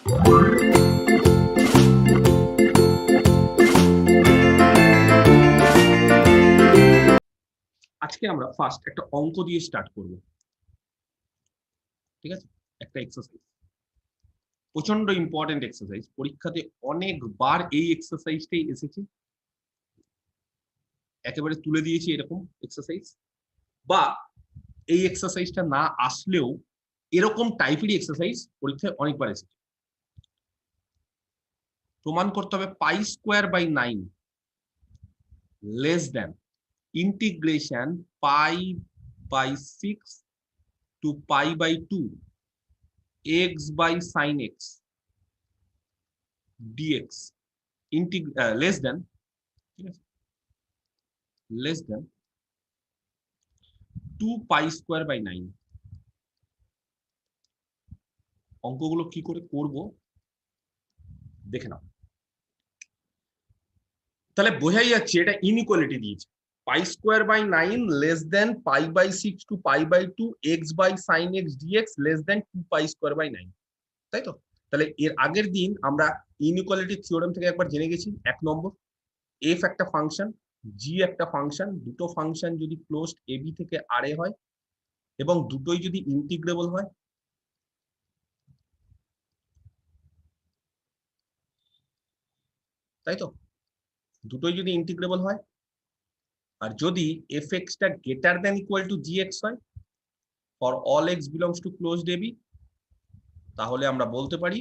আজকে আমরা ফার্স্ট একটা অঙ্ক দিয়ে স্টার্ট করব, ঠিক আছে? একটা এক্সারসাইজ, প্রচন্ড ইম্পর্টেন্ট এক্সারসাইজ, পরীক্ষাতে অনেকবার এই এক্সারসাইজটাই এসেছে, একেবারে তুলে দিয়েছি এরকম এক্সারসাইজ, বা এই এক্সারসাইজটা না আসলেও এরকম টাইপেরই এক্সারসাইজ পরীক্ষায় অনেকবার এসেছে। প্রমাণ করতে হবে pi square by 9 less than integration pi by 6 to pi by 2 x by sine x dx less than, ঠিক আছে, less than 2 pi square by 9। অঙ্কগুলো কি করে করব দেখে নাও। তাহলে বোঝাই যাচ্ছে এটা ইনইকুয়ালিটি দিয়েছে, pi square by 9 less than pi by 6 to pi by 2 x by sine x dx less than 2 pi square by 9, তাই তো? তাহলে এর আগের দিন আমরা ইনইকুয়ালিটি থিওরেম থেকে একবার জেনে গেছি, 1 নম্বর এফ একটা ফাংশন, জি একটা ফাংশন, দুটো ফাংশন যদি ক্লোজড এ বি থেকে আর এ হয় এবং দুটোই যদি ইন্টিগ্রেবল হয়, তাই তো? দুটোই যদি ইন্টিগ্রেবল হয় আর যদি এফ এক্সটা greater than equal to g x হয় for all x belongs to closed a b, তাহলে আমরা বলতে পারি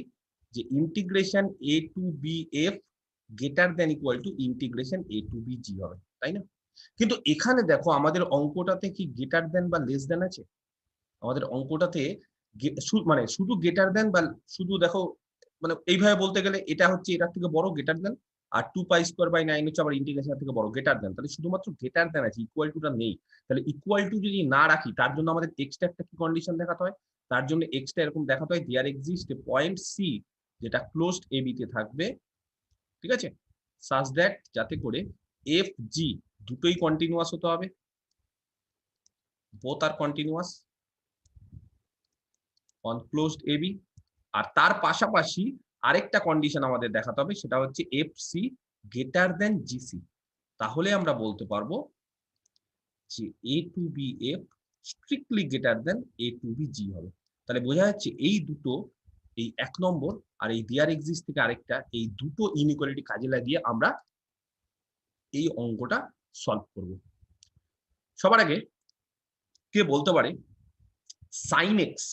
যে integration a to b f greater than equal to integration a to b g হবে, তাই না? কিন্তু এখানে দেখো আমাদের অঙ্কটাতে কি গ্রেটার দেন বা লেস দেন আছে? আমাদের অঙ্কটাতে মানে শুধু গ্রেটার দেন বা শুধু দেখো, মানে এইভাবে বলতে গেলে এটা হচ্ছে এটার থেকে বড় গ্রেটার দেন, আর 2 পাই স্কোয়ার বাই 9 হচ্ছে আবার ইন্টিগ্রেশন থেকে বড় গ্রেটার দেন, তাহলে শুধুমাত্র গ্রেটার দেন আছে, ইকুয়াল টুটা নেই। তাহলে ইকুয়াল টু যদি না রাখি তার জন্য আমাদের এক্সট্রা একটা কি কন্ডিশন দেখাতে হয়? তার জন্য এক্সট্রা এরকম দেখাতে হয় there exist a point c যেটা ক্লোজড এ বি তে থাকবে, ঠিক আছে, সাচ দ্যাট যাতে করে এফ জি দুটোই কন্টিনিউয়াস হতে হবে, both are continuous on closed a b. আর তার পাশাপাশি আরেকটা কন্ডিশন আমাদের দেখাতে হবে, সেটা হচ্ছে f c greater than g c. তাহলে আমরা বলতে পারবো যে a to b f strictly greater than a to b g হবে। তাহলে বোঝা যাচ্ছে এই দুটো, এই 1 নম্বর আর এই দেয়ার এক্সিস্ট থেকে আরেকটা, এই দুটো ইনইকুয়ালিটি কাজে লাগিয়ে আমরা এই অঙ্কটা সলভ করব। সবার আগে কে বলতে পারে সাইন এক্স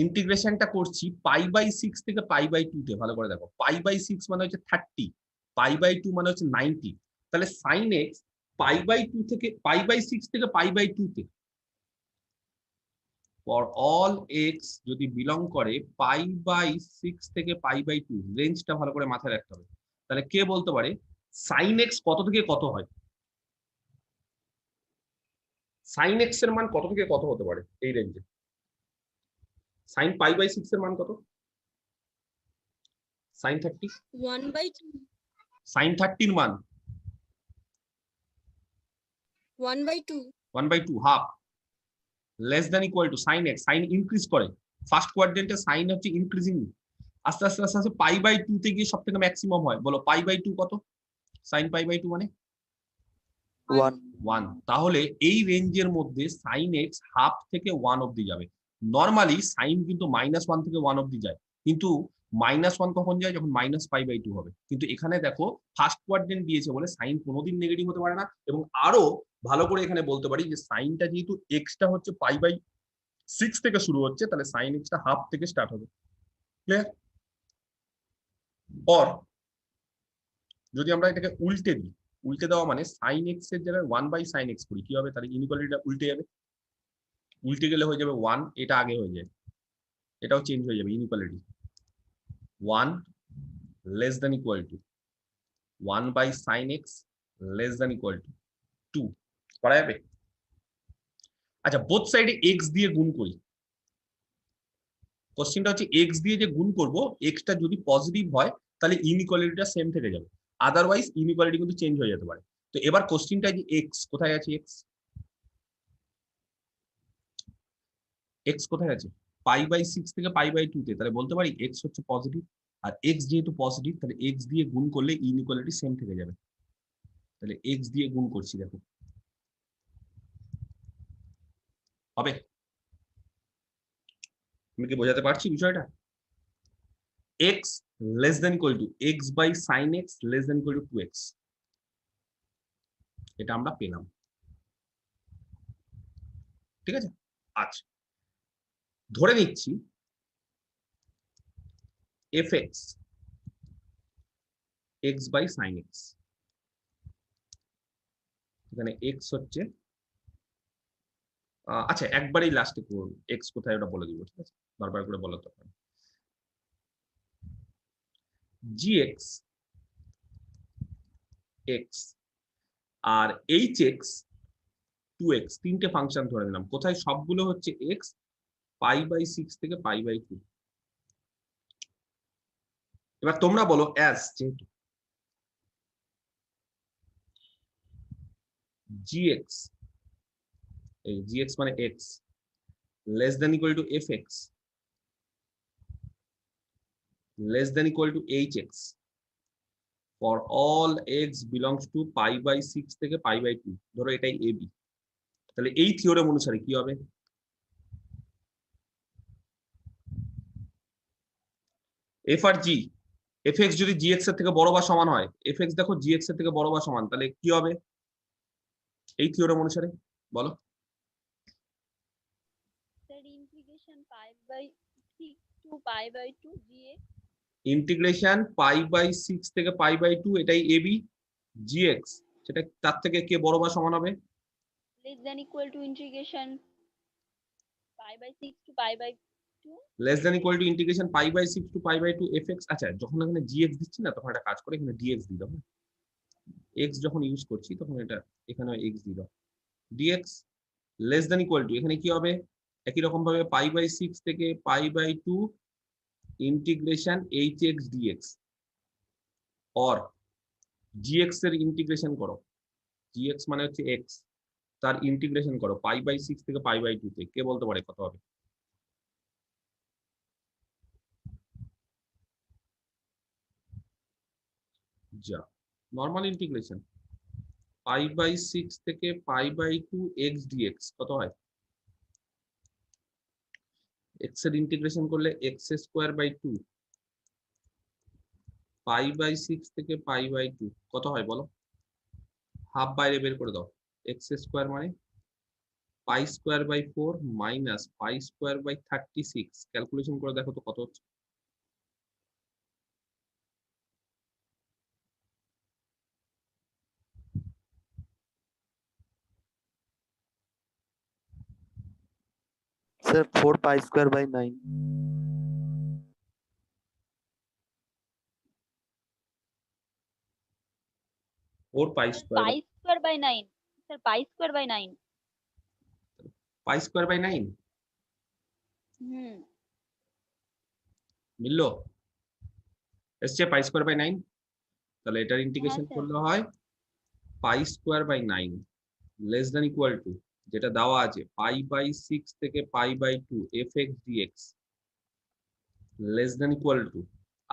ইন্টিগ্রেশনটা করছি পাই বাই 6 থেকে পাই বাই 2 তে, ভালো করে দেখো, পাই বাই 6 মানে হচ্ছে 30, পাই বাই 2 মানে হচ্ছে 90, তাহলে সাইন এক্স পাই বাই 2 থেকে পাই বাই 6 থেকে পাই বাই 2 তে ফর অল এক্স যদি বিলং করে পাই বাই 6 থেকে পাই বাই 2, রেঞ্জটা ভালো করে মাথায় রাখতে হবে। তাহলে কে বলতে পারে সাইন এক্স কত থেকে কত হয়? সাইন এক্স এর মান কত থেকে কত হতে পারে এই রেঞ্জে? সাইন পাই বাই 6 এর মান কত? সাইন 30, 1/2 সাইন 30 এর মান 1/2 1/2 half, less than equal to sine x, sine increase করে, ফার্স্ট কোয়াড্রেন্টে সাইন হচ্ছে ইনক্রিজিং, আস্তে আস্তে আস্তে আস্তে পাই বাই 2 তে গিয়ে সবথেকে ম্যাক্সিমাম হয়। বলো পাই বাই 2 কত? সাইন পাই বাই 2 মানে 1। তাহলে এই রেঞ্জের মধ্যে সাইন এক্স হাফ থেকে 1 অবধি যাবে। নরমালি সাইন কিন্তু -1 থেকে 1 অবধি যায়, কিন্তু -1 কখন যায়? যখন পাই বাই 2 হবে। কিন্তু এখানে দেখো ফার্স্ট কোয়াড্রেন্ট দিয়েছে বলে সাইন কোনোদিন নেগেটিভ হতে পারে না। এবং আরো ভালো করে এখানে বলতে পারি যে সাইনটা যেহেতু এক্সটা হচ্ছে পাই বাই 6 থেকে শুরু হচ্ছে, তাহলে সাইন এক্সটা হাফ থেকে স্টার্ট হবে। ক্লিয়ার? অর যদি আমরা এটাকে উল্টে দিই, উল্টে দেওয়া মানে সাইন এক্স এর জায়গায় 1 বাই সাইন এক্স করি, কি হবে? তাহলে ইনইকুয়ালিটিটা উল্টে যাবে, উল্টে গেলে হয়ে যাবে 1, এটা আগে হয়ে যায়, এটাও চেঞ্জ হয়ে যাবে, inequality 1 less than equal to 1 by sine x less than equal to 2 করা যাবে? আচ্ছা, বোথ সাইডে এক্স দিয়ে গুণ করি। কোশ্চেনটা হচ্ছে এক্স দিয়ে যে গুণ করব, এক্সটা যদি পজিটিভ হয় তাহলে ইনইকুয়ালিটিটা সেম থেকে যাবে, আদারওয়াইজ ইনইকুয়ালিটি কিন্তু চেঞ্জ হয়ে যেতে পারে। তো এবার কোশ্চেনটা যে এক্স কোথায় আছে, এক্স কোথায় আছে? π/6 থেকে π/2 তে, তাহলে বলতে পারি x হচ্ছে পজিটিভ, আর x যেহেতু পজিটিভ তাহলে x দিয়ে গুণ করলে ইনইকুয়ালিটি সেম থেকে যাবে। তাহলে x দিয়ে গুণ করছি, দেখো হবে। আমি কি বোঝাতে পারছি বিষয়টা? x less than equal to x by sin x less than equal to 2x, এটা আমরা পেলাম। ঠিক আছে, আচ্ছা ধরে নিচ্ছি fx x by sin x, এখানে x হচ্ছে আচ্ছা একবারই লাস্টে করুন, x কোথায় ওটা বলে দিব, ঠিক আছে, বারবার করে বলা তো gx x আর hx 2x, তিনটে ফাংশন ধরে নিলাম, কোথায় সবগুলো হচ্ছে x, π/6 থেকে π/2। এবার তোমরা বলো অ্যাজ যেহেতু gx, এই gx মানে x less than equal to fx less than equal to hx for all x belongs to π/6 থেকে π/2, ধরো এটাই ab, তাহলে এই থিওরেম অনুসারে কি হবে? f আর g, fx যদি gx এর থেকে বড় বা সমান হয়, fx দেখো gx এর থেকে বড় বা সমান, তাহলে কি হবে এই থিওরেম অনুসারে বলো? Sir, integration π/6 to π/2 gx integration π/6 থেকে π/2, এটাই ab, gx সেটা তার থেকে কে বড় বা সমান হবে? less than equal to integration π/6 to π/2 less than equal to integration π/6 to π/2 fx। আচ্ছা যখন এখানে gx দিচ্ছি না, তখন একটা কাজ করে এখানে dx দিই দাও, x যখন ইউজ করছি তখন এটা এখানে x দিই দাও, dx less than equal to, এখানে কি হবে একই রকম ভাবে π/6 থেকে π/2 integration hx dx, or gx এর ইন্টিগ্রেশন করো, gx মানে হচ্ছে x, তার ইন্টিগ্রেশন করো π/6 থেকে π/2 তে, কে বলতে পারে কত হবে? যা নরমাল ইন্টিগ্রেশন π/6 থেকে π/2 x dx কত হয়? x এর ইন্টিগ্রেশন করলে x²/2 π/6 থেকে π/2 কত হয় বলো? হাফ বাইরে বের করে দাও, x² মানে π²/4 মাইনাস π²/36, ক্যালকুলেশন করে দেখো তো কত হচ্ছে। Sir, 4 pi square by 9. 4 pi square pi square by 9. Sir, pi square by 9. pi²/9 Hmm. মিললো, এসছে pi²/9, তাহলে এটার হ্যাঁ ইন্টিগ্রেশন স্যার। করলে হয় pi²/9 less than equal two, যেটা দেওয়া আছে π/6 থেকে π/2 fx dx less than equal two,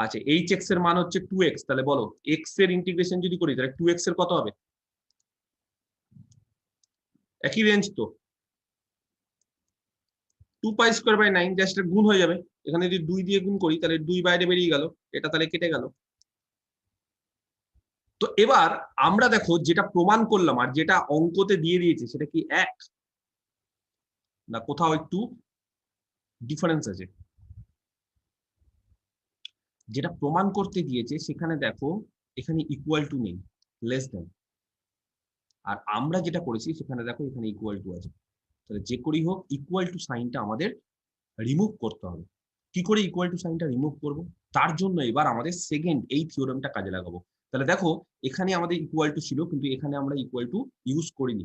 আচ্ছা hx এর মান হচ্ছে 2x, তাহলে বলো x এর ইন্টিগ্রেশন যদি করি তাহলে 2x এর কত হবে? একই রেঞ্জ তো, 2 pi²/9 জাস্ট গুণ হয়ে যাবে, এখানে যদি 2 দিয়ে গুণ করি তাহলে 2 বাইরে বেরিয়ে গেল, এটা তাহলে কেটে গেল। তো এবার আমরা দেখো যেটা প্রমাণ করলাম আর যেটা অঙ্কতে দিয়ে দিয়েছে সেটা কি এক না কোথাও একটু ডিফারেন্স আছে? যেটা প্রমাণ করতে দিয়েছে সেখানে দেখো এখানে ইকুয়াল টু নেই, লেস দেন, আর আমরা যেটা করেছি সেখানে দেখো এখানে ইকুয়াল টু আছে, তাহলে যে করেই হোক ইকুয়াল টু সাইনটা আমাদের রিমুভ করতে হবে। কি করে ইকুয়াল টু সাইনটা রিমুভ করব? তার জন্য এবার আমাদের সেকেন্ড এই থিওরেমটা কাজে লাগাবো। তাহলে দেখো এখানে আমাদের ইকুয়াল টু ছিল কিন্তু এখানে আমরা ইকুয়াল টু ইউজ করিনি,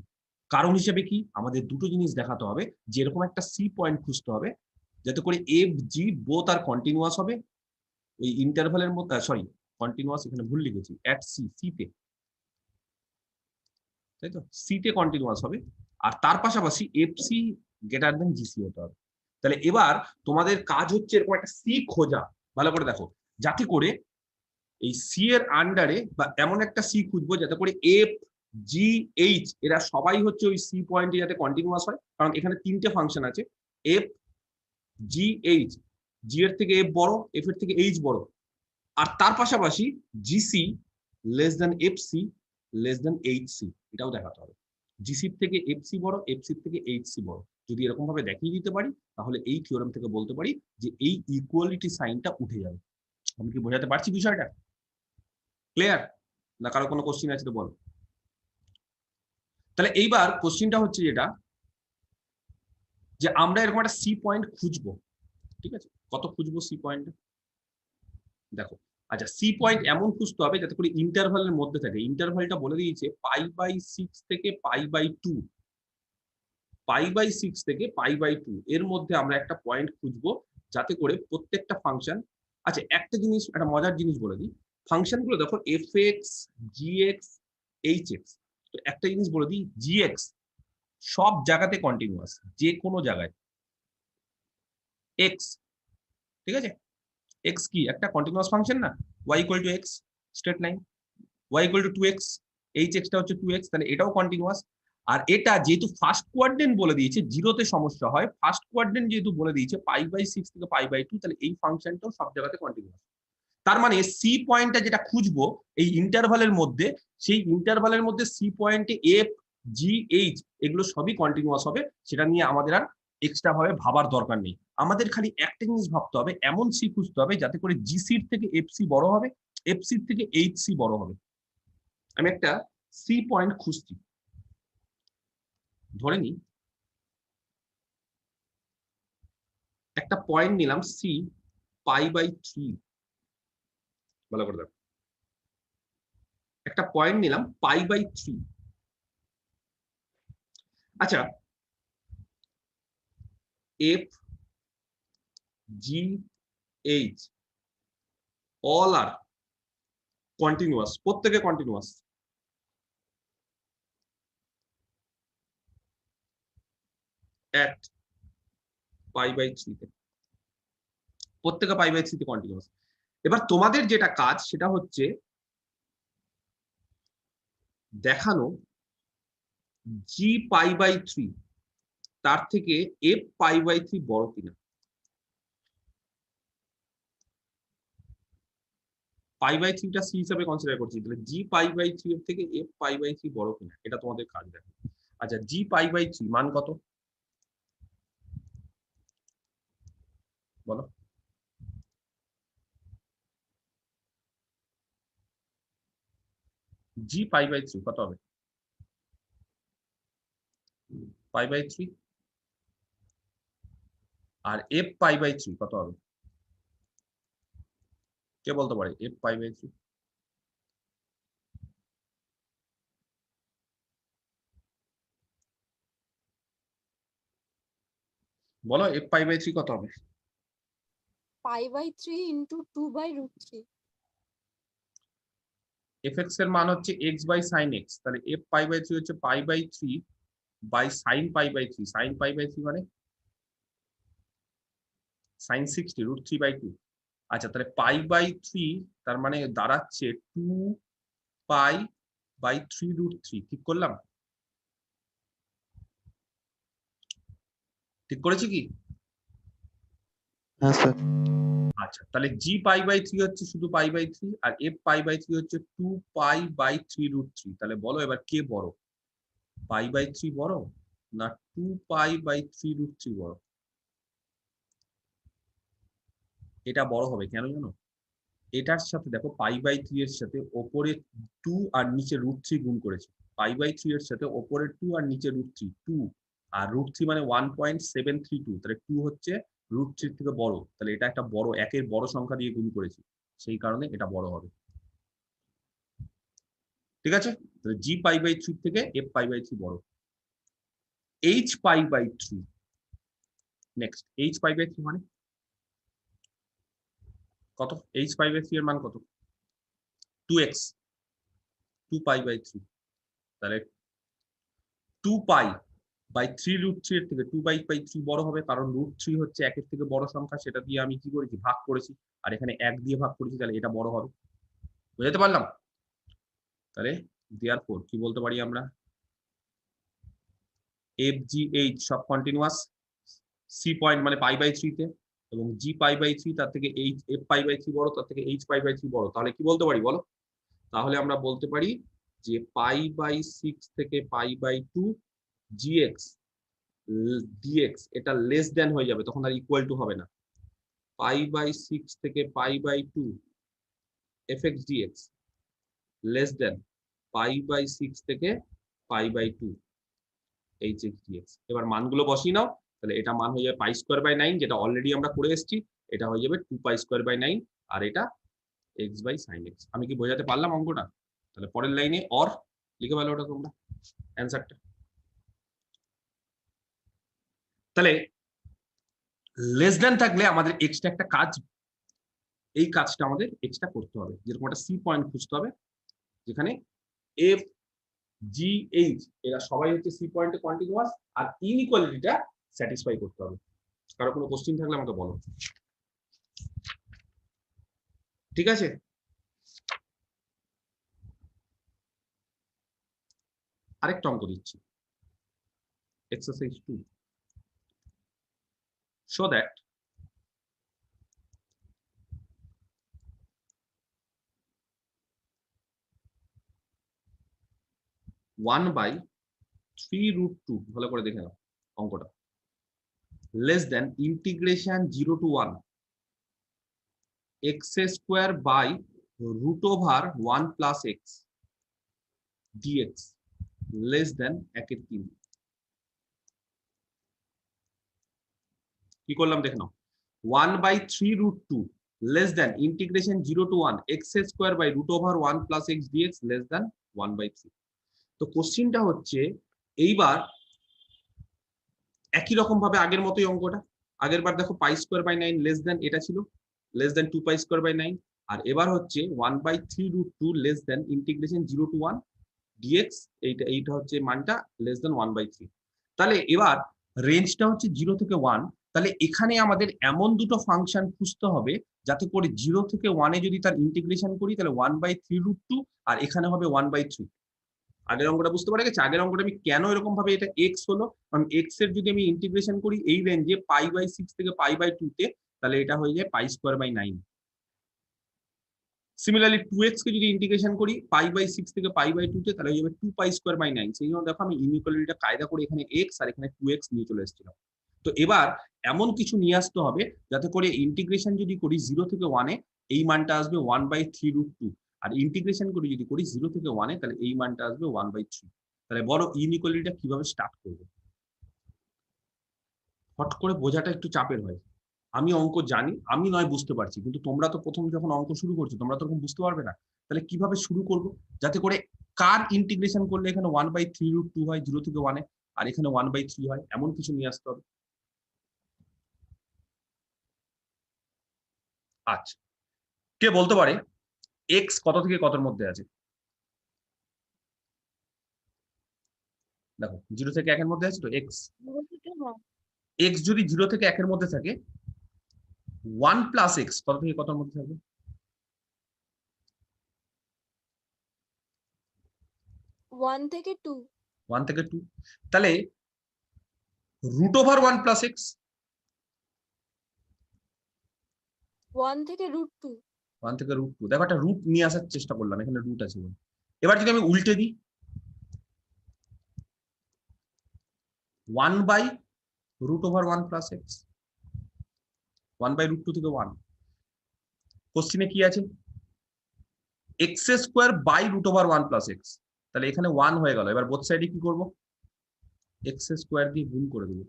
কারণ হিসেবে কি আমাদের দুটো জিনিস দেখাতে হবে, যে এরকম একটা সি পয়েন্ট খুঁজতে হবে যাতে করে F G both are continuous হবে, ওই ইন্টারভ্যালের মধ্যে, সরি কন্টিনিউয়াস এখানে ভুল লিখেছি, অ্যাট সি, সিতে, তাই তো সিতে কন্টিনিউয়াস হবে, আর তার পাশাপাশি f c greater than gc হতে হবে। তাহলে এবার তোমাদের কাজ হচ্ছে এরকম একটা সি খোঁজা, ভালো করে দেখো, যাতে করে এই সি এর আন্ডারে বা এমন একটা সি খুঁজবো যাতে করে এফ জি এইচ এরা সবাই হচ্ছে ওই সি পয়েন্টে যাতে কন্টিনিউয়াস হয়, কারণ এখানে তিনটে ফাংশন আছে, এফ জি এইচ, জি এর থেকে এফ বড়, এফ এর থেকে এইচ বড়, আর তার পাশাপাশি GC less than FC less than HC, এটাও দেখাতে হবে। জিসির থেকে এফসি বড়, এফসির থেকে এইচসি বড়, যদি এরকম ভাবে দেখিয়ে দিতে পারি তাহলে এই থিওরেম থেকে বলতে পারি যে এই ইকুয়ালিটি সাইনটা উঠে যাবে। আমি কি বোঝাতে পারছি বিষয়টা? ক্লিয়ার? না কারো কোনো কোশ্চিন আছে তো বল। তাহলে এইবার কোশ্চিনটা হচ্ছে যেটা, যে আমরা এরকম একটা সি পয়েন্ট খুঁজবো, ঠিক আছে? কত খুঁজবো সি পয়েন্ট? দেখো, আচ্ছা সি পয়েন্ট এমন খুঁজতে হবে যাতে করে ইন্টারভালের মধ্যে থাকে। ইন্টারভালটা বলে দিয়েছে π/6 থেকে π/2, π/6 থেকে π/2 এর মধ্যে আমরা একটা পয়েন্ট খুঁজবো যাতে করে প্রত্যেকটা ফাংশন, আচ্ছা একটা জিনিস, একটা মজার জিনিস বলে দিই, ফাংশন গুলো দেখো fx gx hx, তো একটা জিনিস বলে দিই, gx সব জায়গাতে কন্টিনিউয়াস, যে কোনো জায়গায়। x, ঠিক আছে, x কি একটা কন্টিনিউয়াস ফাংশন না, y equal to x straight line, y equal to 2x, hx টা হচ্ছে 2x, তাহলে এটাও কন্টিনিউয়াস। আর এটা যেহেতু ফার্স্ট কোয়াড্রেন্ট বলে দিয়েছে, জিরোতে সমস্যা হয়, ফার্স্ট কোয়াড্রেন্ট যেহেতু বলে দিয়েছে π/6 থেকে π/2, তাহলে এই ফাংশনটাও সব জায়গাতে কন্টিনিউয়াস। তার মানে সি পয়েন্টটা যেটা খুঁজবো এই ইন্টারভালের মধ্যে, সেই ইন্টারভালের মধ্যে সি পয়েন্টে এফ জি এইচ এগুলো সবই কন্টিনিউয়াস হবে, সেটা নিয়ে আমাদের আর এক্সট্রা ভাবে ভাবার দরকার নেই। আমাদের খালি একটা জিনিস ভাবতে হবে, এমন সি খুঁজতে হবে যাতে করে জিসির থেকে এফসি বড় হবে, এফসির থেকে এইচসি বড় হবে। আমি একটা সি পয়েন্ট খুঁজছি, ধরে নি একটা পয়েন্ট নিলাম সি π/3, ভালো করে দেখো, একটা পয়েন্ট নিলাম π/3। আচ্ছা এফ জি এইচ অল আর কন্টিনিউয়াস, প্রত্যেকে কন্টিনিউয়াস at π/3 তে, প্রত্যেকে π/3 তে কন্টিনিউয়াস। এবার তোমাদের যেটা কাজ সেটা হচ্ছে দেখানো জি π/3 তার থেকে এফ π/3 বড় কিনা, π/3 টা সি হিসাবে কনসিডার করছি, তাহলে জি π/3 এর থেকে এফ π/3 বড় কিনা, এটা তোমাদের কাজ দেখো। আচ্ছা জি π/3 মান কত বলো? জি π/3 কত হবে? π/3, আর এফ π/3 কত হবে? কে বলতে পারে এফ π/3? বলো এফ π/3 কত হবে? π/3 into 2/√3. fx এর মান হচ্ছে x বাই sin x, তাহলে f π/3 হচ্ছে π/3 বাই sin π/3, sin π/3 মানে sin 60 √3/2। আচ্ছা তাহলে π/3 তার মানে দাঁড়াচ্ছে 2π/3√3, ঠিক করলাম? ঠিক করেছি কি? হ্যাঁ স্যার। আচ্ছা তাহলে জি π/3 হচ্ছে শুধু π/3, আর f π/3 হচ্ছে 2π/3√3, তাহলে বলো এবার কে বড়, π/3 বড় না 2π/3√3 বড়? এটা বড় হবে, কেন জানো? এটার সাথে দেখো π/3 এর সাথে ওপরে 2 আর নিচে √3 গুণ করেছে, π/3 এর সাথে ওপরে 2 আর নিচে √3, 2 আর √3 মানে 1.732, তাহলে 2 হচ্ছে √3 থেকে বড়, তাহলে এটা একটা বড় একের বড় সংখ্যা দিয়ে গুণ করেছি, সেই কারণে এটা বড় হবে। ঠিক আছে, তাহলে জি π/3 থেকে এফ π/3 বড়। এইচ π/3, নেক্সট এইচ π/3 মানে কত? এইচ π/3 এর মান কত? 2x, 2π/3, তাহলে 2π বাই 3√3 এর থেকে 2/3 বড় হবে, কারণ √3 হচ্ছে 1 এর থেকে বড় সংখ্যা, সেটা দিয়ে আমি কি করেছি, ভাগ করেছি, আর এখানে 1 দিয়ে ভাগ করেছি, তাহলে এটা বড় হবে। বুঝতে পারলাম? তাহলে therefore কি বলতে পারি আমরা, FGH সব কন্টিনিউয়াস, C পয়েন্ট মানে π/3 তে, এবং G π/3 তার থেকে F π/3 বড়, তার থেকে H π/3 বড়, তাহলে কি বলতে পারি বলো? তাহলে আমরা বলতে পারি যে π/6 থেকে π/2 GX DX এটা লেস দেন হয়ে যাবে, তখন আর ইকুয়াল টু হবে না। π/6 থেকে π/2 FX DX লেস দেন π/6 থেকে π/2 HX DX। এবার মানগুলো বসিয়ে নাও, তাহলে এটা মান হয়ে যাবে π²/9, যেটা অলরেডি আমরা করে এসেছি, এটা হয়ে যাবে 2π²/9, আর এটা x/sin x। আমি কি বোঝাতে পারলাম অঙ্কটা? তাহলে পরের লাইনে অর লিখে ফেলো ওটা তোমরা অ্যান্সারটা। তাহলে লেস দেন থাকলে আমাদের এক্সট্রা একটা কাজ, এই কাজটা আমাদের এক্সট্রা করতে হবে, যেরকম একটা সি পয়েন্ট খুঁজতে হবে, যেখানে এফ জি এইচ এরা সবাই হচ্ছে সি পয়েন্টে কন্টিনিউয়াস, আর ইনইকুয়ালিটিটা স্যাটিসফাই করতে হবে। কারো কোনো কোশ্চেন থাকলে আমাকে বলো, ঠিক আছে? আরেকটা অঙ্ক দিচ্ছি, এক্সারসাইজ 2, শো দ্যাট (1/3√2) ভালো করে দেখে নাও অঙ্কটা, less than integration 0 to 1 x² / √1 + x dx less than 1/3। কি করলাম দেখে নাও, 1/3√2 less than integration 0 to 1 x² / √1 + x dx less than 1/3। তো কোশ্চিনটা হচ্ছে এইবার একই রকম ভাবে আগের মতোই অঙ্কটা, আগের বার দেখো π²/9 লেস দেন, এটা ছিল লেস দেন 2π²/9, আর এবার হচ্ছে 1/3√2 less than integration 0 to 1 dx, এইটা হচ্ছে মানটা লেস দেন 1/3। তাহলে এবার রেঞ্জটা হচ্ছে 0 থেকে 1, তাহলে এখানে আমাদের এমন দুটো ফাংশন খুঁজতে হবে যাতে করে 0 থেকে 1 এ যদি তার ইন্টিগ্রেশন করি তাহলে 1/3√2, আর এখানে হবে 1/3। আগের অঙ্কটা বুঝতে পারা গেছে? আগের অঙ্কটা আমি কেন এরকম ভাবে এটা এক্স হলো, কারণ এক্স এর যদি আমি ইন্টিগ্রেশন করি এই রেঞ্জে π/6 থেকে π/2 তে, তাহলে এটা হয়ে যায় π²/9। সিমিলারলি 2x কে যদি ইন্টিগ্রেশন করি π/6 থেকে π/2 তে, তাহলে হয়ে যাবে 2π²/9। সেই জন্য দেখো আমি ইনইকুয়ালিটিটা কায়দা করে এখানে x আর এখানে 2x নিয়ে চলে এসেছিলাম। তো এবার এমন কিছু নিয়ে আসতে হবে যাতে করে ইন্টিগ্রেশন যদি করি 0 থেকে 1 এ এই মানটা আসবে 1/3√2, আর ইন্টিগ্রেশন করে যদি করি 0 থেকে 1 এ তাহলে এই মানটা আসবে 1/3। তাহলে বড় ইনইকুয়ালিটিটা কিভাবে স্টার্ট করব? হট করে বোঝাটা একটু চাপের হয়, আমি অঙ্ক জানি, আমি নয় বুঝতে পারছি, কিন্তু তোমরা তো প্রথম যখন অঙ্ক শুরু করছো তোমরা তো এরকম বুঝতে পারবে না। তাহলে কিভাবে শুরু করব যাতে করে কার ইন্টিগ্রেশন করলে এখানে 1/3√2 হয় 0 থেকে 1 এ, আর এখানে 1/3 হয়, এমন কিছু নিয়ে আসতে হবে। আচ্ছা, কে বলতে পারে এক্স কত থেকে কতর মধ্যে আছে? দেখো 0 থেকে 1 এর মধ্যে আছে তো এক্স। এক্স যদি 0 থেকে 1 এর মধ্যে থাকে, 1 + x কত থেকে কতর মধ্যে থাকবে? 1 থেকে 2। 1 থেকে 2, তাহলে √1 + x 1 থেকে √2। 1 থেকে √2, দেখো একটা রুট নিয়ে আসার চেষ্টা করলাম, এখানে রুট আছে বলে। এবার যদি আমি উল্টে দিই 1/√1 + x, 1/√2 থেকে 1, কোশ্চিনে কি আছে x² / √1 + x, তাহলে এখানে 1 হয়ে গেল। এবার বোথ সাইডে কি করব, x² দিয়ে গুণ করে দেব।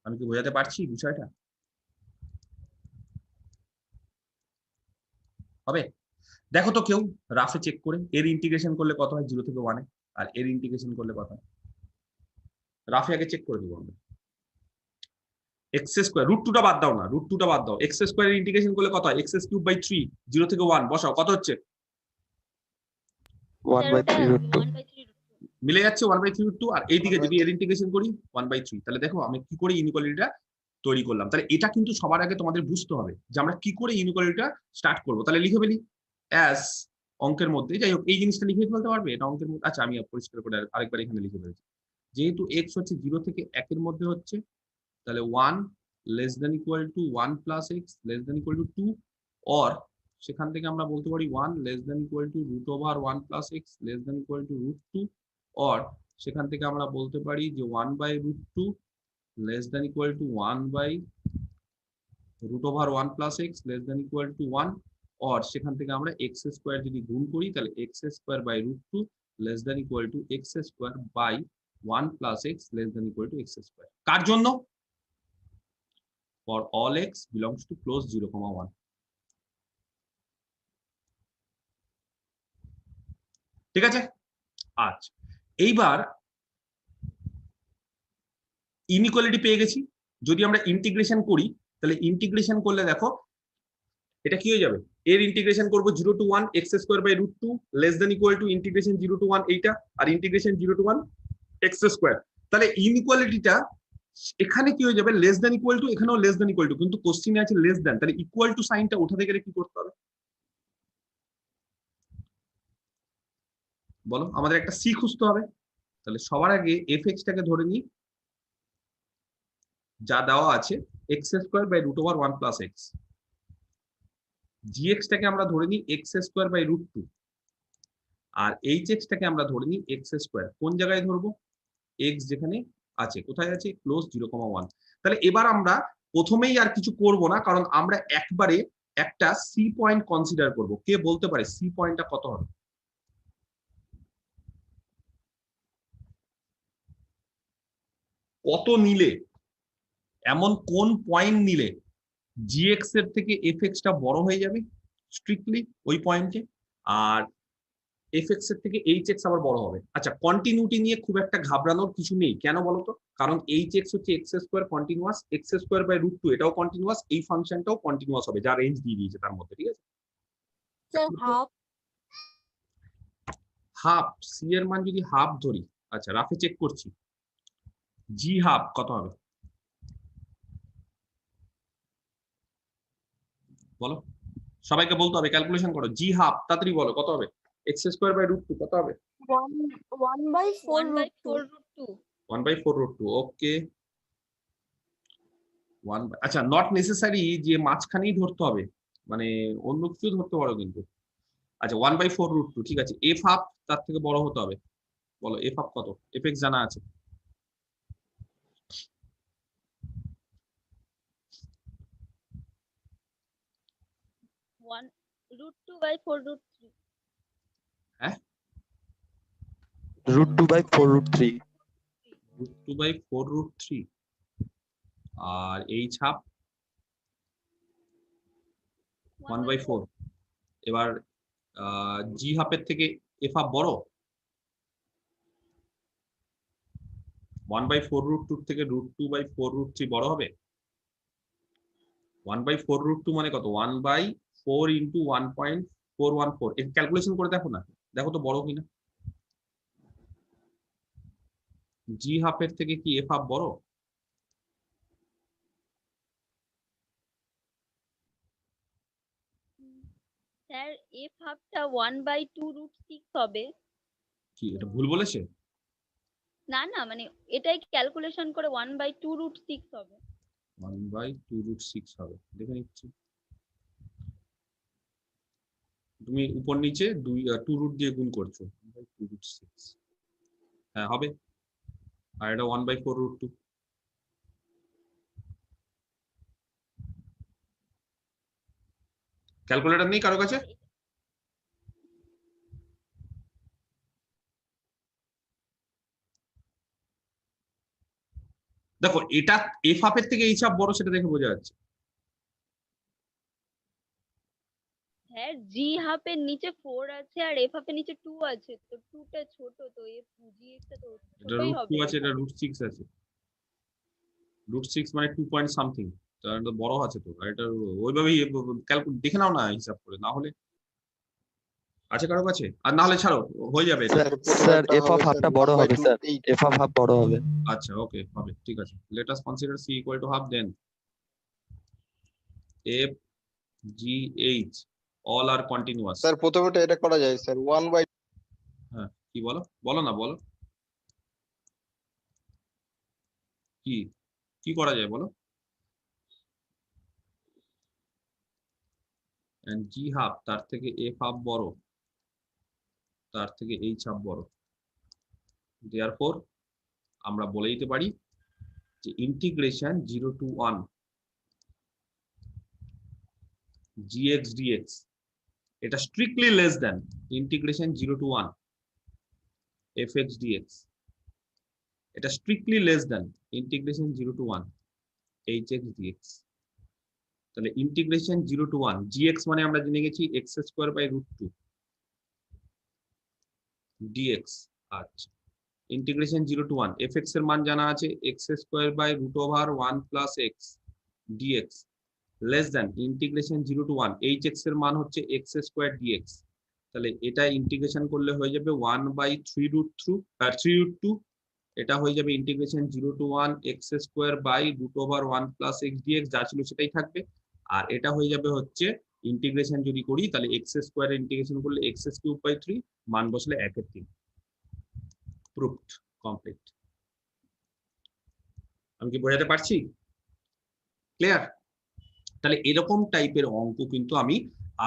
আমি কি বোঝাতে পারছি বিষয়টা? হবে? দেখো তো কেউ রাফে চেক করে এর ইন্টিগ্রেশন করলে কত হয় 0 থেকে 1 এ, আর এর ইন্টিগ্রেশন করলে কত হয়? রাফে আগে চেক করে দেবো আমরা। x² √2টা বাদ দাও না, √2টা বাদ দাও, x² এর ইন্টিগ্রেশন করলে কত হয়? x³/3 0 থেকে 1 বসাও, কত হচ্ছে? 1/3√2 মিলে যাচ্ছে 1/3√2, আর এইদিকে যদি এর ইন্টিগ্রেশন করি 1/3। তাহলে দেখো আমি কি করে ইনইকুয়ালিটিটা তৈরি করলাম। তাহলে এটা কিন্তু সবার আগে তোমাদের বুঝতে হবে যে আমরা কি করে ইনইকুয়ালিটিটা স্টার্ট করব। তাহলে লিখে ফেলি অ্যাজ অঙ্কের মধ্যে, যাই হোক এই জিনিসটা লিখে ফেলতে পারবে এটা অঙ্কের মধ্যে। আচ্ছা আমি পরিষ্কার করে আরেকবার এখানে লিখে ফেলেছি, যেহেতু x হচ্ছে 0 থেকে 1 এর মধ্যে হচ্ছে, তাহলে 1 less than equal to 1 plus x less than equal to 2, or সেখান থেকে আমরা বলতে পারি 1 less than equal to root over 1 plus x less than equal to √2, or সেখান থেকে আমরা বলতে পারি যে 1/√2 less than equal to one by root over 1 plus x less than equal to 1, or সেখান থেকে আমরা এক্স স্কোয়ার যদি গুণ করি তাহলে x square by √2 less than equal to x square by 1 plus x less than equal to x square. কার জন্য? For all x belongs to close 0,1। ঠিক আছে। আচ্ছা এইবার ইনইকুয়ালিটি পেয়ে গেছি, যদি আমরা ইন্টিগ্রেশন করি তাহলে ইন্টিগ্রেশন করলে দেখো এটা কি হয়ে যাবে, এর ইন্টিগ্রেশন করব 0 to 1 x square by √2 less than equal to integration 0 to 1 এইটা, আর ইন্টিগ্রেশন 0 to 1 x স্কয়ার। তাহলে ইনইকুয়ালিটিটা এখানে কি হয়ে যাবে, লেস দেন ইকুয়াল টু, এখানেও লেস দেন ইকুয়াল টু, কিন্তু কোশ্চেনে আছে লেস দেন, তাহলে ইকুয়াল টু সাইনটা উঠাতে গেলে কি করতে হবে বলো, আমাদের একটা সি খুঁজতে হবে। তাহলে সবার আগে fx টাকে ধরে নিই, যা দেওয়া আছে x square by √1 plus x, gx টাকে আমরা ধরে নিই x স্কয়ার বাই √2, আর hx টাকে আমরা ধরে নিই x স্কয়ার। কোন জায়গায় ধরবো, x যেখানে আছে, কোথায় আছে, ক্লোজ 0,1। তাহলে এবার আমরা প্রথমেই আর কিছু করব না, কারণ আমরা একবারে একটা সি পয়েন্ট কনসিডার করব। কে বলতে পারে সি পয়েন্টটা কত হবে? কত নিলে, এমন কোন পয়েন্ট নিলে gx এর থেকে fx টা বড় হয়ে যাবে স্ট্রিক্টলি ওই পয়েন্টে, আর fx এর থেকে hx আবার বড় হবে। আচ্ছা কন্টিনিউটি নিয়ে খুব একটা ঘাবড়ানোর কিছু নেই, কেন বলতো, কারণ hx হচ্ছে x square continuous, x square by √2 এটাও কন্টিনিউয়াস, এই ফাংশনটাও কন্টিনিউয়াস হবে, যা রেঞ্জ দিয়ে দিয়েছে তার মধ্যে। ঠিক আছে, স্যার হাফ হাফ, সি এর মান যদি হাফ ধরি, আচ্ছা রাফে চেক করছি, জি হাফ কত হবে বলো, সবাইকে বলতে হবে, ক্যালকুলেশন করো, জি হাফ তাড়াতাড়ি বলো কত হবে, x স্কয়ার বাই √2 কত হবে, 1/4√2 1/4√2। ওকে, আচ্ছা নট নেসেসারি যে মাঝখানেই ধরতে হবে, মানে অন্য কিছু ধরতে পারো কিন্তু। আচ্ছা 1/4√2 ঠিক আছে, এফ হাফ তার থেকে বড় হতে হবে, বলো এফ হাফ কত, এফএক্স জানা আছে, √2/4√3 হ্যাঁ √2/4√3 √2/4√3, আর এইচ হাফ 1/4। এবার জি হাফের থেকে এফ হাফ বড়, 1/4√2 থেকে √2/4√3 বড় হবে। 1/4√2 মানে কত, 1/4 ইন্টু 1.414, এর ক্যালকুলেশন করে দেখো না, দেখো তো বড় কিনা। জি হাফের থেকে কি এফ হাফ বড়? স্যার এফ হাফটা 1/2√6 হবে। কি এটা ভুল বলেছে? না না, মানে এটাই ক্যালকুলেশন করে 1/2√6 হবে। 1/2√6 হবে, দেখে নিচ্ছি। তুমি উপর নিচে 2 রুট দিয়ে গুণ করছো, 1/2√6, হ্যাঁ হবে। আর এটা 1/4√2। ক্যালকুলেটর নেই কারো কাছে? দেখো এটা এফ হাফের থেকে এইচ হাফ বড়, সেটা দেখে বোঝা যাচ্ছে। হ্যাঁ জি হাফের নিচে 4 আছে আর এফ হাফের নিচে 2 আছে, তো 2 টা ছোট, তো এফ জি টা তো এটা ছোটই √2 হবে। আছে, এটা √6 আছে, √6 মানে 2 পয়েন্ট সামথিং, তার এটা বড় আছে তো, আর এটা ওইভাবেই দেখে নাও না হিসাব করে, না হলে আছে কারো কাছে? আর না হলে ছাড়ো, হয়ে যাবে এটা। স্যার এফ অফ হাফটা বড় হবে স্যার, এফ অফ হাফ বড় হবে। আচ্ছা ওকে, হবে, ঠিক আছে। Let us consider c equal to half, then f g h all are continuous. Sir প্রথমেটা এটা করা যায় স্যার 1/, হ্যাঁ, কি বলো, বলো না, বলো কি কি করা যায় বলো। and g half তার থেকে f half বড়, তার থেকে h half বড়, therefore আমরা বলে দিতে পারি যে ইন্টিগ্রেশন 0 to 1 gx dx এটা strictly less than integration 0 to 1 fx dx, এটা strictly less than integration 0 to 1 hx dx। তাহলে ইন্টিগ্রেশন 0 to 1 gx মানে আমরা জেনে গেছি x স্কয়ার বাই √2 dx। আচ্ছা, ইন্টিগ্রেশন 0 to 1 fx এর মান জানা আছে x square by √1 plus x dx less than integration 0 to 1 hx এর মান হচ্ছে x স্কয়ার dx। তাহলে এটা ইন্টিগ্রেশন করলে হয়ে যাবে 1/3√2, এটা হয়ে যাবে integration 0 to 1 x square by √1 plus x dx, যা ছিল সেটাই থাকবে। আর এটা হয়ে যাবে হচ্ছে ইন্টিগ্রেশন যদি করি তাহলে x স্কয়ার ইন্টিগ্রেশন করলে x³/3, মান বসলে 1/3। Proofed, complete. আমি কি বোঝাতে পারছি? ক্লিয়ার? তাহলে এরকম টাইপের অঙ্ক কিন্তু আমি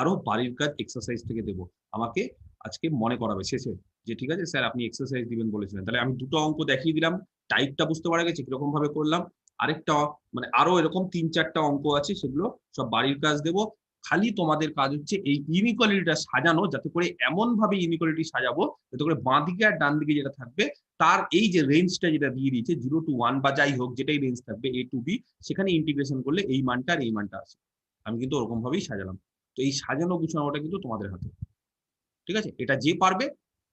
আরো বাড়ির কাজ এক্সারসাইজ থেকে দেব, আমাকে আজকে মনে করাবে শেষে যে ঠিক আছে স্যার আপনি এক্সারসাইজ দিবেন বলেছিলেন। তাহলে আমি দুটো অঙ্ক দেখিয়ে দিলাম, টাইপটা বুঝতে পারা গেছে কিরকম ভাবে করলাম। আরেকটা মানে আরো এরকম 3-4টা অঙ্ক আছে, সেগুলো সব বাড়ির কাজ দেব। খালি তোমাদের কাজ হচ্ছে এই ইনইকুয়ালিটিটা সাজানো, যাতে করে এমন ভাবে ইনইকুয়ালিটি সাজাবো যাতে করে বাঁ দিকে আর ডান দিকে যেটা থাকবে তার এই যে রেঞ্জটা যেটা দিয়ে দিয়েছে 0 to 1 বা যাই হোক যেটাই রেঞ্জ থাকবে a to b, সেখানে ইন্টিগ্রেশন করলে এই মানটা আর এই মানটা আছে। আমি কিন্তু ওরকম ভাবেই সাজালাম। তো এই সাজানো গুছানোটা কিন্তু তোমাদের হাতে, ঠিক আছে? এটা যে পারবে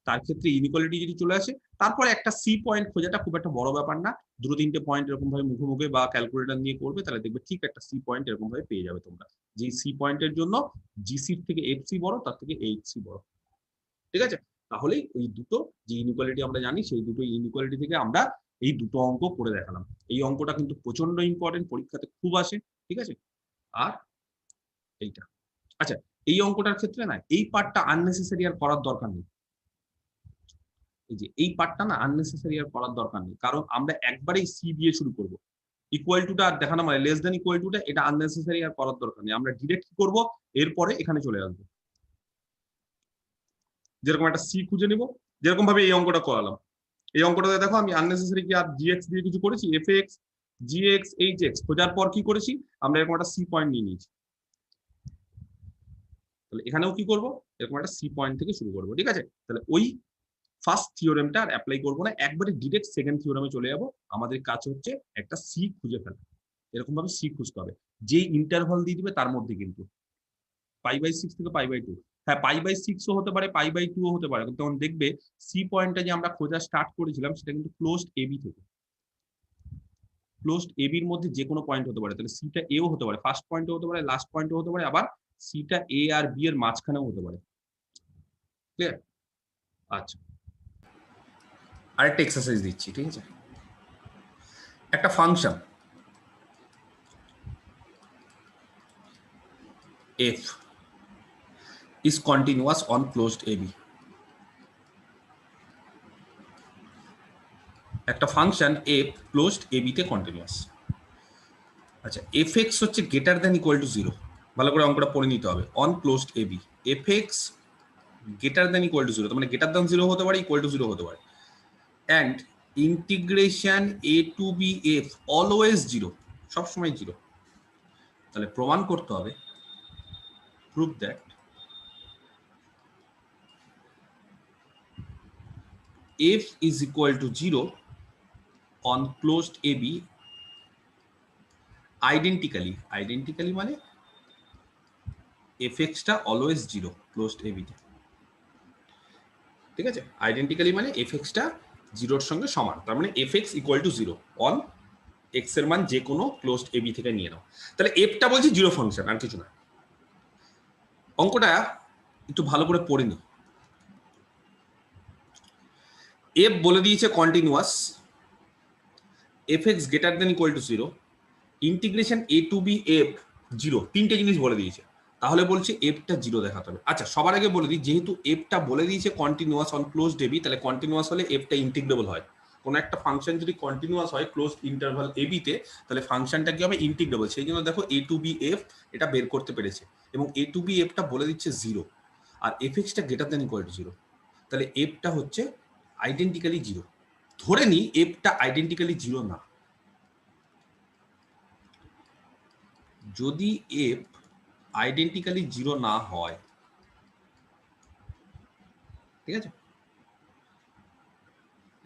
তার ক্ষেত্রে ইনইকুয়ালিটি যদি চলে আসে, তারপরে একটা সি পয়েন্ট খোঁজাটা খুব একটা বড় ব্যাপার না। 2-3টে পয়েন্ট এরকম ভাবে মুখে মুখে বা ক্যালকুলেটর নিয়ে করবে, তাহলে দেখবে ঠিক একটা সি পয়েন্ট এরকম ভাবে পেয়ে যাবে তোমরা। যে সি পয়েন্টের জন্য জিসি থেকে এফসি বড়, তার থেকে এইচসি বড়, ঠিক আছে? তাহলেই ওই দুটো যে ইনইকুয়ালিটি আমরা জানি সেই দুটো ইনইকুয়ালিটি থেকে আমরা এই দুটো অঙ্ক করে দেখালাম। এই অঙ্কটা কিন্তু প্রচন্ড ইম্পর্টেন্ট, পরীক্ষাতে খুব আসে, ঠিক আছে? আর এইটা, আচ্ছা এই অঙ্কটার ক্ষেত্রে না এই পার্টটা আননেসেসারি আর করার দরকার নেই। এই যে এই পার্টটা না আননেসেসারি আর করার দরকার নেই, কারণ আমরা একবারেই সি দিয়ে শুরু করব। ইকুয়াল টুটা আর দেখানো মানে লেস দেন ইকুয়াল টুটা, এটা আননেসেসারি আর করার দরকার নেই। আমরা ডিরেক্ট কি করব, এরপরে এখানে চলে আসবো, যেরকম একটা সি খুঁজে নিব, যেরকম ভাবে এই অঙ্কটা করালাম। এই অঙ্কটাতে দেখো আমি আননেসেসারি কি আর জিএক্স দিয়ে কিছু করেছি, এফএক্স জিএক্স এইচএক্স খোঁজার পর কি করেছি আমরা, এরকম একটা সি পয়েন্ট নিয়ে নিয়েছি। তাহলে এখানেও কি করব, এরকম একটা সি পয়েন্ট থেকে শুরু করব, ঠিক আছে? তাহলে ওই ফার্স্ট থিওরেমটা আর অ্যাপ্লাই করবো না, একবারে ডিরেক্ট সেকেন্ড থিওরেমে চলে যাব। আমাদের কাজ হচ্ছে একটা সি খুঁজে ফেলা, এরকম ভাবে সি খুঁজতে হবে। যে ইন্টারভাল দিয়ে দিবে তার মধ্যে কিন্তু π/6 থেকে π/2, হ্যাঁ π/6ও হতে পারে, π/2ও হতে পারে, তখন দেখবে সি পয়েন্টটা যে আমরা খোঁজা স্টার্ট করেছিলাম সেটা কিন্তু ক্লোজড এবি থেকে। ক্লোজড এবির মধ্যে যে কোনো পয়েন্ট হতে পারে, তাহলে সিটা এও হতে পারে, ফার্স্ট পয়েন্টও হতে পারে, লাস্ট পয়েন্টও হতে পারে, আবার সিটা এ আর বি এর মাঝখানেও হতে পারে। ক্লিয়ার? আচ্ছা, আরেকটা এক্সারসাইজ দিচ্ছি, ঠিক আছে? একটা function f is continuous on closed AB। একটা ফাংশন f closed AB তে কন্টিনিউয়াস। আচ্ছা, fx হচ্ছে গ্রেটার দ্যান ইকুয়াল টু 0, ভালো করে অঙ্কটা পড়ে নিতে হবে। On closed AB fx greater than equal to 0, তার মানে গ্রেটার দ্যান 0 হতে পারে, ইকুয়াল টু 0 হতে পারে। And integration a to b f always 0, সবসময় 0। তাহলে প্রমাণ করতে হবে, prove that f is equal to 0 on closed AB identically মানে fx টা অলওয়েজ 0 closed AB তে, ঠিক আছে? আইডেন্টিক্যালি মানে fx টা 0 এর সঙ্গে সমান, তার মানে fx equal to 0 on x এর মান যে কোনো closed AB থেকে নিয়ে নাও। তাহলে f টা বলছি 0 ফাংশন, আর কিছু না। অঙ্কটা একটু ভালো করে পড়ে নি, এফ বলে দিয়েছে continuous, f x greater than equal to 0, integration a to b f 0, তিনটে জিনিস বলে দিয়েছে। তাহলে বলছে এফটা 0 দেখাতে হবে। আচ্ছা, সবার আগে বলে দিই, যেহেতু এফটা বলে দিয়েছে কন্টিনিউয়াস অন ক্লোজড এবি, তাহলে কন্টিনিউয়াস হলে এফটা ইন্টিগ্রেবল হয়। কোনো একটা ফাংশন যদি কন্টিনিউয়াস হয় ক্লোজড ইন্টারভাল এবিতে, তাহলে ফাংশনটা কি হবে? ইন্টিগ্রেবল। সেই জন্য দেখো এ টু বি এফ এটা বের করতে পেরেছে, এবং এ টু বি এফটা বলে দিচ্ছে 0, আর এফ এক্সটা গ্রেটার দেন ইকুয়াল টু 0, তাহলে এফটা হচ্ছে আইডেন্টিক্যালি 0। ধরে নি এফটা আইডেন্টিক্যালি 0 না। যদি এফ আইডেন্টিক্যালি 0 না হয়, ঠিক আছে,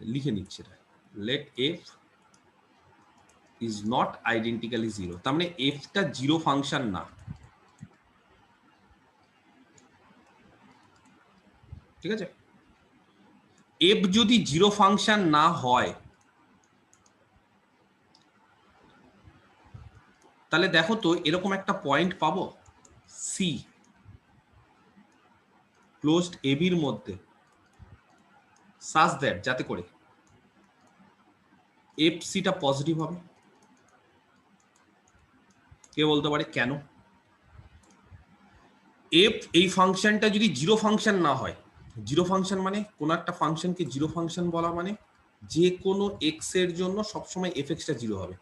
লিখে নিচ্ছে এটা, let f is not identically 0, তার মানে এফটা 0 ফাংশন না, ঠিক আছে। এফ যদি 0 ফাংশন না হয়, তাহলে দেখো তো এরকম একটা পয়েন্ট পাবো সি ক্লোজড এবির মধ্যে, সাজ দ্যাট যাতে করে এফ সিটা পজিটিভ হবে। কে বলতে পারে কেন? এফ এই ফাংশনটা যদি 0 ফাংশন না হয়, 0 ফাংশন মানে কোনো একটা ফাংশনকে 0 ফাংশন বলা মানে যে কোনো এক্স এর জন্য সবসময় এফ এক্সটা 0 হবে,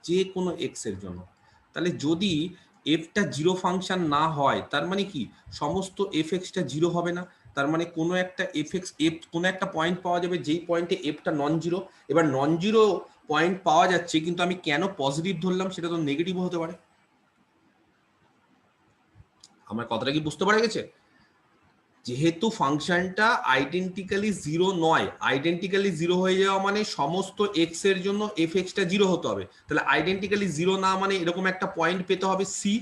যে কোনো এক্স এর জন্য। তাহলে যদি এফটা 0 ফাংশন না হয়, তার মানে কি সমস্ত এফ এক্সটা 0 হবে না। তার মানে কোনো একটা এফ এক্স, এফ কোনো একটা পয়েন্ট পাওয়া যাবে যেই পয়েন্টে এফটা নন জিরো। এবার নন জিরো পয়েন্ট পাওয়া যাচ্ছে, কিন্তু আমি কেন পজিটিভ ধরলাম? সেটা তো নেগেটিভও হতে পারে। আমার কথাটা কি বুঝতে পারা গেছে? যেহেতু ফাংশনটা আইডেন্টিক্যালি 0 নয়, আইডেন্টিক্যালি 0 হয়ে যাওয়া মানে সমস্ত এক্স এর জন্য এফ এক্সটা 0 হতে হবে। তাহলে আইডেন্টিক্যালি 0 না মানে এরকম একটা পয়েন্ট পেতে হবে সি,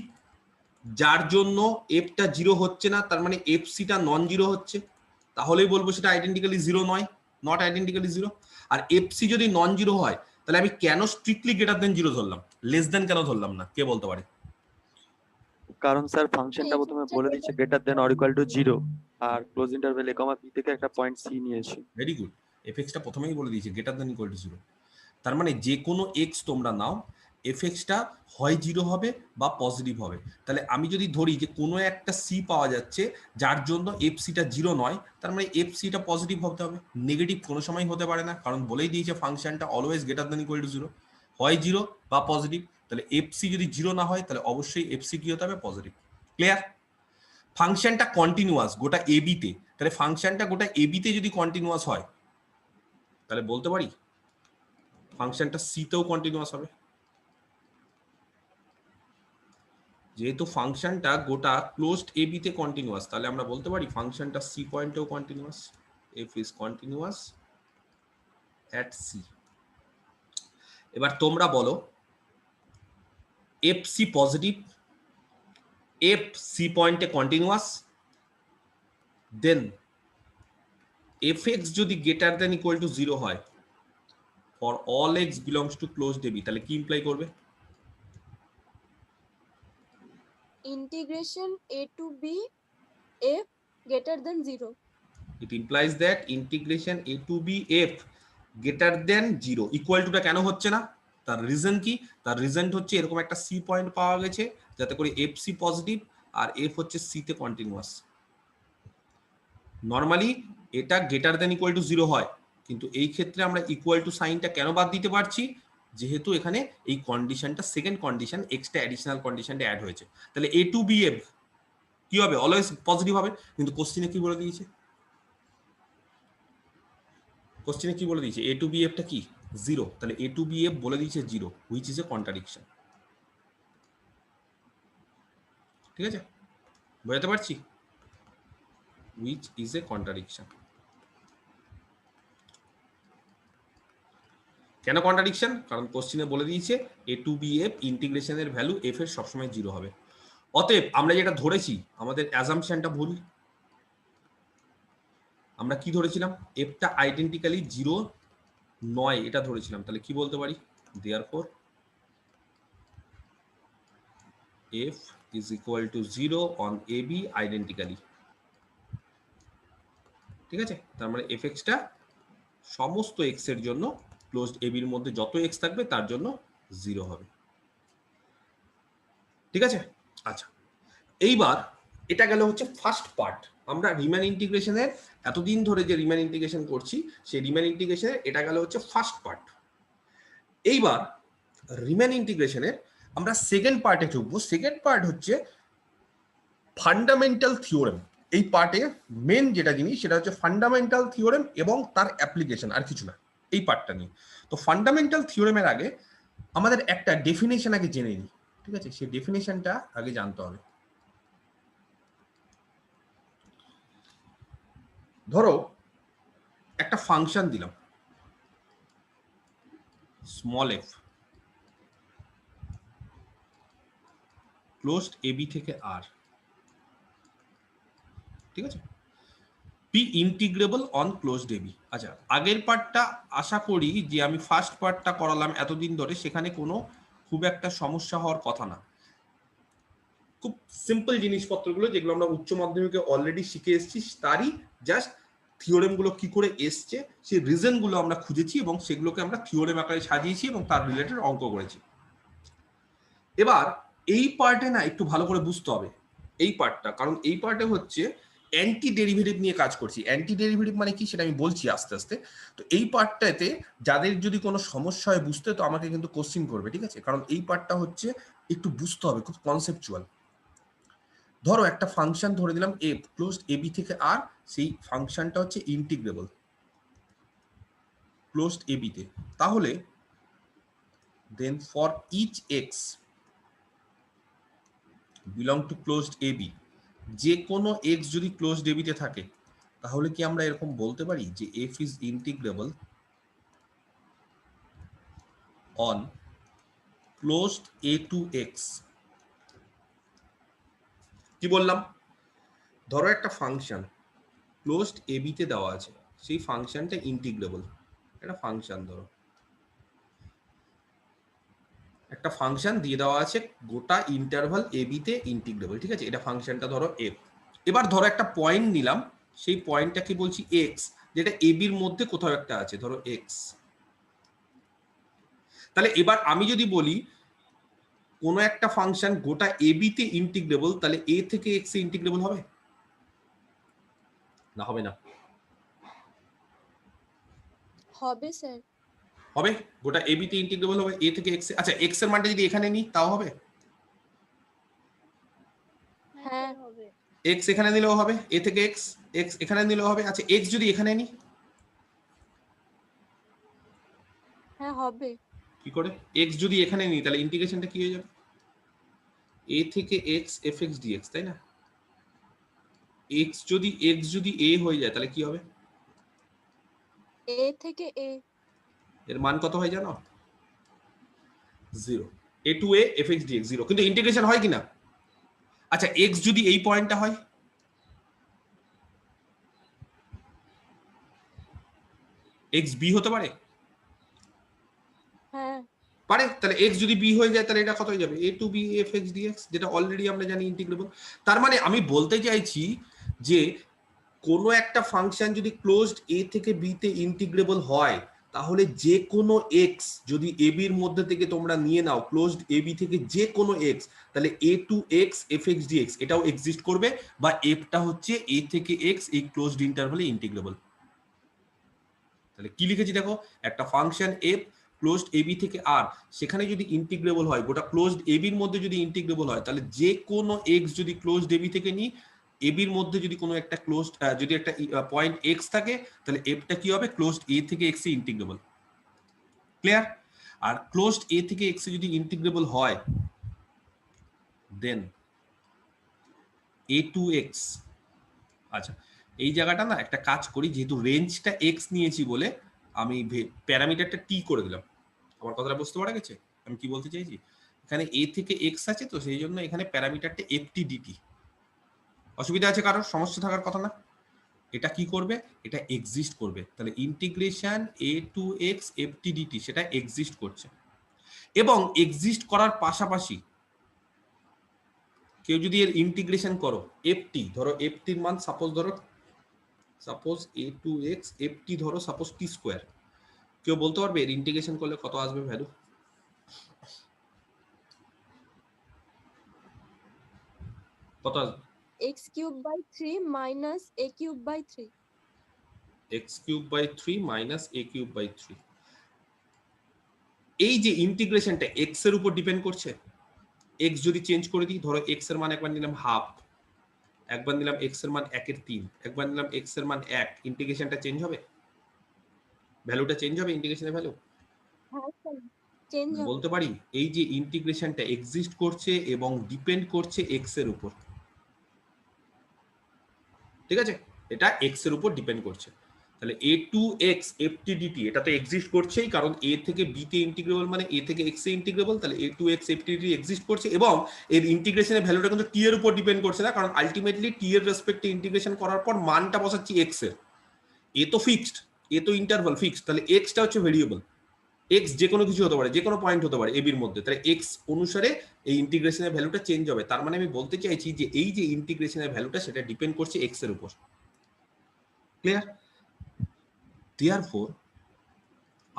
যার জন্য এফটা 0 হচ্ছে না, তার মানে এফ সিটা নন জিরো হচ্ছে। তাহলেই বলবো সেটা আইডেন্টিক্যালি 0 নয়, নট আইডেন্টিক্যালি 0। আর এফ সি যদি নন জিরো হয়, তাহলে আমি কেন স্ট্রিক্টলি গ্রেটার দেন 0 ধরলাম, লেস দেন কেন ধরলাম না? কে বলতে পারে? কারণ স্যার ফাংশনটা প্রথমে বলে দিচ্ছে greater than or equal to 0, আর close interval a comma b থেকে একটা পয়েন্ট সি নিয়েছি। ভেরি গুড, এফ এক্সটা প্রথমেই বলে দিয়েছে গ্রেটার দেন ইকুয়াল টু 0। তার মানে যে কোনো এক্স তোমরা নাও, এফ এক্সটা হয় 0 হবে বা পজিটিভ হবে। তাহলে আমি যদি ধরি যে কোনো একটা সি পাওয়া যাচ্ছে যার জন্য এফ সিটা 0 নয়, তার মানে এফ সিটা পজিটিভ হতে হবে, নেগেটিভ কোনো সময় হতে পারে না, কারণ বলেই দিয়েছে ফাংশনটা always greater than equal to 0, হয় 0 বা পজিটিভ। তাহলে এফ সি যদি 0 না হয়, তাহলে অবশ্যই এফ সি কি হতে হবে? পজিটিভ। ক্লিয়ার? ফাংশনটা কন্টিনিউয়াস গোটা এবিতে, তাহলে ফাংশনটা গোটা এবিতে যদি কন্টিনিউয়াস হয়, তাহলে বলতে পারি ফাংশনটা সিতেও কন্টিনিউয়াস হবে। যেহেতু ফাংশনটা গোটা ক্লোজড এ বিতে কন্টিনিউয়াস, তাহলে আমরা বলতে পারি ফাংশনটা সি পয়েন্টেও continuous. F is continuous at c. এবার তোমরা বলো f c positive, f c পয়েন্টে কন্টিনিউয়াস, দেন এফ এক্স যদি গ্রেটার দেন ইকুয়াল টু 0 হয় for all x belongs to closed a b, তাহলে কি ইমপ্লাই করবে? integration a to b f greater than 0. It implies that integration a to b f greater than 0 equal টুটা কেন হচ্ছে না? তার reason কি? তার রিজন হচ্ছে এরকম একটা সি পয়েন্ট পাওয়া গেছে যাতে করে এফ সি পজিটিভ আর এফ হচ্ছে সি তে কন্টিনিউয়াস। নরমালি এটা গ্রেটার দেন ইকুয়াল টু 0 হয়, কিন্তু এই ক্ষেত্রে আমরা ইকুয়াল টু সাইনটা কেন বাদ দিতে পারছি? যেহেতু এখানে এই কন্ডিশনটা সেকেন্ড কন্ডিশন, এক্সট্রা অ্যাডিশনাল কন্ডিশনটা অ্যাড হয়েছে। তাহলে এ টু বি এফ কি হবে? অলওয়েজ পজিটিভ হবে। কিন্তু কোশ্চেনে কি বলে দিয়েছে? কোশ্চেনে কি বলে দিয়েছে? এ টু বি এফটা কি? 0। তাহলে এ টু বি এফ বলে দিয়েছে 0, হুইচ ইজ এ কন্ট্রাডিকশন। ঠিক আছে, বোঝাতে পারছি? Which is a contradiction. কেন কন্ট্রাডিকশন? কারণ কোশ্চেনে বলে দিয়েছে এ টু বি এফ ইন্টিগ্রেশনের ভ্যালু এফ এর সবসময় 0 হবে। অতএব আমরা যেটা ধরেছি আমাদের অ্যাজাম্পশনটা ভুল। আমরা কি ধরেছিলাম? এফটা আইডেন্টিক্যালি 0 নয় এটা ধরেছিলাম। তাহলে কি বলতে পারি? Therefore f is equal to 0 on AB identically। ঠিক আছে, তার মানে fx টা সমস্ত এক্স এর জন্য ক্লোজড এবির মধ্যে যত এক্স থাকবে তার জন্য 0 হবে। ঠিক আছে, আচ্ছা এইবার এটা গেল হচ্ছে ফার্স্ট পার্ট। আমরা রিমান ইন্টিগ্রেশনের এতদিন ধরে যে রিমান ইন্টিগ্রেশন করছি সেই রিমান ইন্টিগ্রেশনের এটা গেল হচ্ছে ফার্স্ট পার্ট। এইবার রিমান ইন্টিগ্রেশনের আমরা সেকেন্ড পার্টে ঢুকবো। সেকেন্ড পার্ট হচ্ছে ফান্ডামেন্টাল থিওরেম। এই পার্টে মেন যেটা জিনিস সেটা হচ্ছে ফান্ডামেন্টাল থিওরেম এবং তার অ্যাপ্লিকেশন, আর কিছু না এই পার্টটা নিয়ে। তো ফান্ডামেন্টাল থিওরেমের আগে আমাদের একটা ডেফিনেশন আগে জেনে নিই, ঠিক আছে? সেই ডেফিনেশনটা আগে জানতে হবে। ধরো একটা ফাংশন দিলাম স্মল এফ, ক্লোজড এবি থেকে আর, ঠিক আছে? P integrable on closed ab. আচ্ছা, আগের পার্টটা আশা করি যে আমি ফার্স্ট পার্টটা করালাম এতদিন ধরে, সেখানে কোনো খুব একটা সমস্যা হওয়ার কথা না। খুব সিম্পল জিনিসপত্রগুলো যেগুলো আমরা উচ্চ মাধ্যমিকে অলরেডি শিখে এসেছি, তারই জাস্ট থিওরেমগুলো কি করে এসছে সেই রিজনগুলো আমরা খুঁজেছি এবং সেগুলোকে আমরা থিওরেম আকারে সাজিয়েছি এবং তার রিলেটেড অঙ্ক করেছি। এবার এই পার্টে না একটু ভালো করে বুঝতে হবে এই পার্টটা, কারণ এই পার্টে হচ্ছে অ্যান্টি ডেরিভেটিভ নিয়ে কাজ করছি। অ্যান্টি ডেরিভেটিভ মানে কি সেটা আমি বলছি আস্তে আস্তে। তো এই পার্টটাতে যাদের যদি কোনো সমস্যা হয় বুঝতে, তো আমাকে কিন্তু কোশ্চিন করবে, ঠিক আছে? কারণ এই পার্টটা হচ্ছে একটু বুঝতে হবে, খুব কনসেপচুয়াল। ধরো একটা ফাংশন ধরে দিলাম এফ, ক্লোজড এবি থেকে আর, সেই ফাংশনটা হচ্ছে ইন্টিগ্রেবল ক্লোজড এবি তে। তাহলে then for each x belong to closed a b, যে কোনো এক্স যদি ক্লোজড এবি তে থাকে তাহলে কি আমরা এরকম বলতে পারি যে f is integrable on closed a to x. কি বললাম? ধরো একটা ফাংশন ক্লোজড এবি তে দেওয়া আছে, সেই ফাংশনটা ইন্টিগ্রেবল। একটা ফাংশন ধরো, একটা ফাংশন দিয়ে দেওয়া আছে গোটা ইন্টারভাল এবি তে ইন্টিগ্রেবল, ঠিক আছে? এটা ফাংশনটা ধরো এফ। এবার ধরো একটা পয়েন্ট নিলাম, সেই পয়েন্টটা কি বলছি এক্স, যেটা এবির মধ্যে কোথাও একটা আছে, ধরো এক্স। তাহলে এবার আমি যদি বলি কোনো একটা ফাংশন গোটা এবি তে ইন্টিগ্রেবল, তাহলে এ থেকে এক্স এ ইন্টিগ্রেবল হবে না? হবে না? হবে স্যার। হবে, গোটা এবি তে ইন্টিগ্রেবল হবে এ থেকে এক্স এ। আচ্ছা, এক্স এর মানটা যদি এখানে নিই তাও হবে? হ্যাঁ হবে। এক্স এখানে নিলেও হবে, এ থেকে এক্স, এক্স এখানে নিলেও হবে। আচ্ছা, এক্স যদি এখানে নিই হ্যাঁ হবে। কি করে? এক্স যদি এখানে নিই তাহলে ইন্টিগ্রেশনটা কি হয়ে যাবে? এ থেকে এক্স এফ এক্স ডিএক্স, তাই না? এক্স যদি এ হয়ে যায় তাহলে কি হবে? এ থেকে এ। এর মান কত হয় জানো? 0। A to a f x d x 0, কিন্তু ইন্টিগ্রেশন হয় কিনা? আচ্ছা, এক্স যদি এই পয়েন্টটা হয়, এক্স বি হতে পারে? হ্যাঁ পারে। তাহলে এক্স যদি বি হয়ে যায় তাহলে এটা কত হয়ে যাবে? A to b f x d x, যেটা অলরেডি আমরা জানি ইন্টিগ্রেবল। তার মানে আমি বলতে চাইছি যে কোনো একটা ফাংশন যদি ক্লোজড এ থেকে বি তে ইন্টিগ্রেবল হয়, তাহলে যে কোনো এক্স যদি এ বির মধ্যে থেকে তোমরা নিয়ে নাও, ক্লোজড এ বি থেকে যে কোনো এক্স, তাহলে a to x f x d x এটাও এক্সিস্ট করবে, বা এফটা হচ্ছে এ থেকে এক্স এই ক্লোজড ইন্টারভ্যালে ইন্টিগ্রেবল। তাহলে কি লিখেছি দেখো, একটা ফাংশন এফ ক্লোজড এবি থেকে আর, সেখানে যদি ইন্টিগ্রেবল হয়, গোটা ক্লোজড এবির মধ্যে যদি ইন্টিগ্রেবল হয়, তাহলে যে কোনো এক্স যদি ক্লোজড এবি থেকে নিই, এবির মধ্যে যদি কোনো একটা ক্লোজড যদি একটা পয়েন্ট এক্স থাকে, তাহলে এফটা কি হবে? ক্লোজড এ থেকে এক্স এ ইন্টিগ্রেবল। ক্লিয়ার? আর ক্লোজড এ থেকে এক্স এ যদি ইন্টিগ্রেবল হয়, দেন এ টু এক্স। আচ্ছা, এই জায়গাটা না একটা কাজ করি, যেহেতু রেঞ্জটা এক্স নিয়েছি বলে আমি প্যারামিটারটা টি করে দিলাম। আমার কথাটা বুঝতে পারা গেছে আমি কি বলতে চাইছি? এখানে এ থেকে এক্স আছে, তো সেই জন্য এখানে প্যারামিটারটা এফটি ডিটি। অসুবিধা আছে কারোর? সমস্যা থাকার কথা না। এটা কি করবে? এটা এক্সিস্ট করবে। তাহলে integration a to x ft DT সেটা এক্সিস্ট করছে, এবং এক্সিস্ট করার পাশাপাশি কেউ যদি এর ইন্টিগ্রেশন করো এফটি, ধরো এফটির মান সাপোজ ধরো সাপোজ a2x ft ধরো সাপোজ t স্কয়ার, কেউ বলতে পারবে এর ইন্টিগ্রেশন করলে কত আসবে ভ্যালু? কত আসবে? x cube by 3 minus a cube by 3. x cube by 3 minus a cube by 3। এই যে ইন্টিগ্রেশনটা x এর উপর ডিপেন্ড করছে। x যদি চেঞ্জ করে দিই, ধরো x এর মান একবার নিলাম হাফ, একবার নিলাম x এর মান 1/3, একবার নিলাম x এর মান 1, ইন্টিগ্রেশনটা চেঞ্জ হবে? ভ্যালুটা চেঞ্জ হবে ইন্টিগ্রেশনের ভ্যালু? হ্যাঁ স্যার, চেঞ্জ হবে। বলতে পারি এই যে ইন্টিগ্রেশনটা এক্সিস্ট করছে এবং ডিপেন্ড করছে x এর উপর, ঠিক আছে? এটা x এর উপর ডিপেন্ড করছে। তাহলে a2x ft dt এটা তো এক্সিস্ট করছেই, কারণ a থেকে b তে ইন্টিগ্রেবল মানে a থেকে x এ ইন্টিগ্রেবল, তাহলে a2x ft dt এক্সিস্ট করছে এবং এর ইন্টিগ্রেশনের ভ্যালুটা কিন্তু t এর উপর ডিপেন্ড করছে না, কারণ আলটিমেটলি t এর রেসপেক্টে ইন্টিগ্রেশন করার পর মানটা বসাচ্ছি x এর। a তো ফিক্সড, a তো ইন্টারভাল ফিক্সড, তাহলে x টা হচ্ছে ভেরিয়েবল। x যে কোনো কিছু হতে পারে, যে কোনো পয়েন্ট হতে পারে a b এর মধ্যে, তাহলে x অনুসারে এই ইন্টিগ্রেশনের ভ্যালুটা চেঞ্জ হবে। তার মানে আমি বলতে চাইছি যে এই যে ইন্টিগ্রেশনের ভ্যালুটা সেটা ডিপেন্ড করছে x এর উপর। ক্লিয়ার? Therefore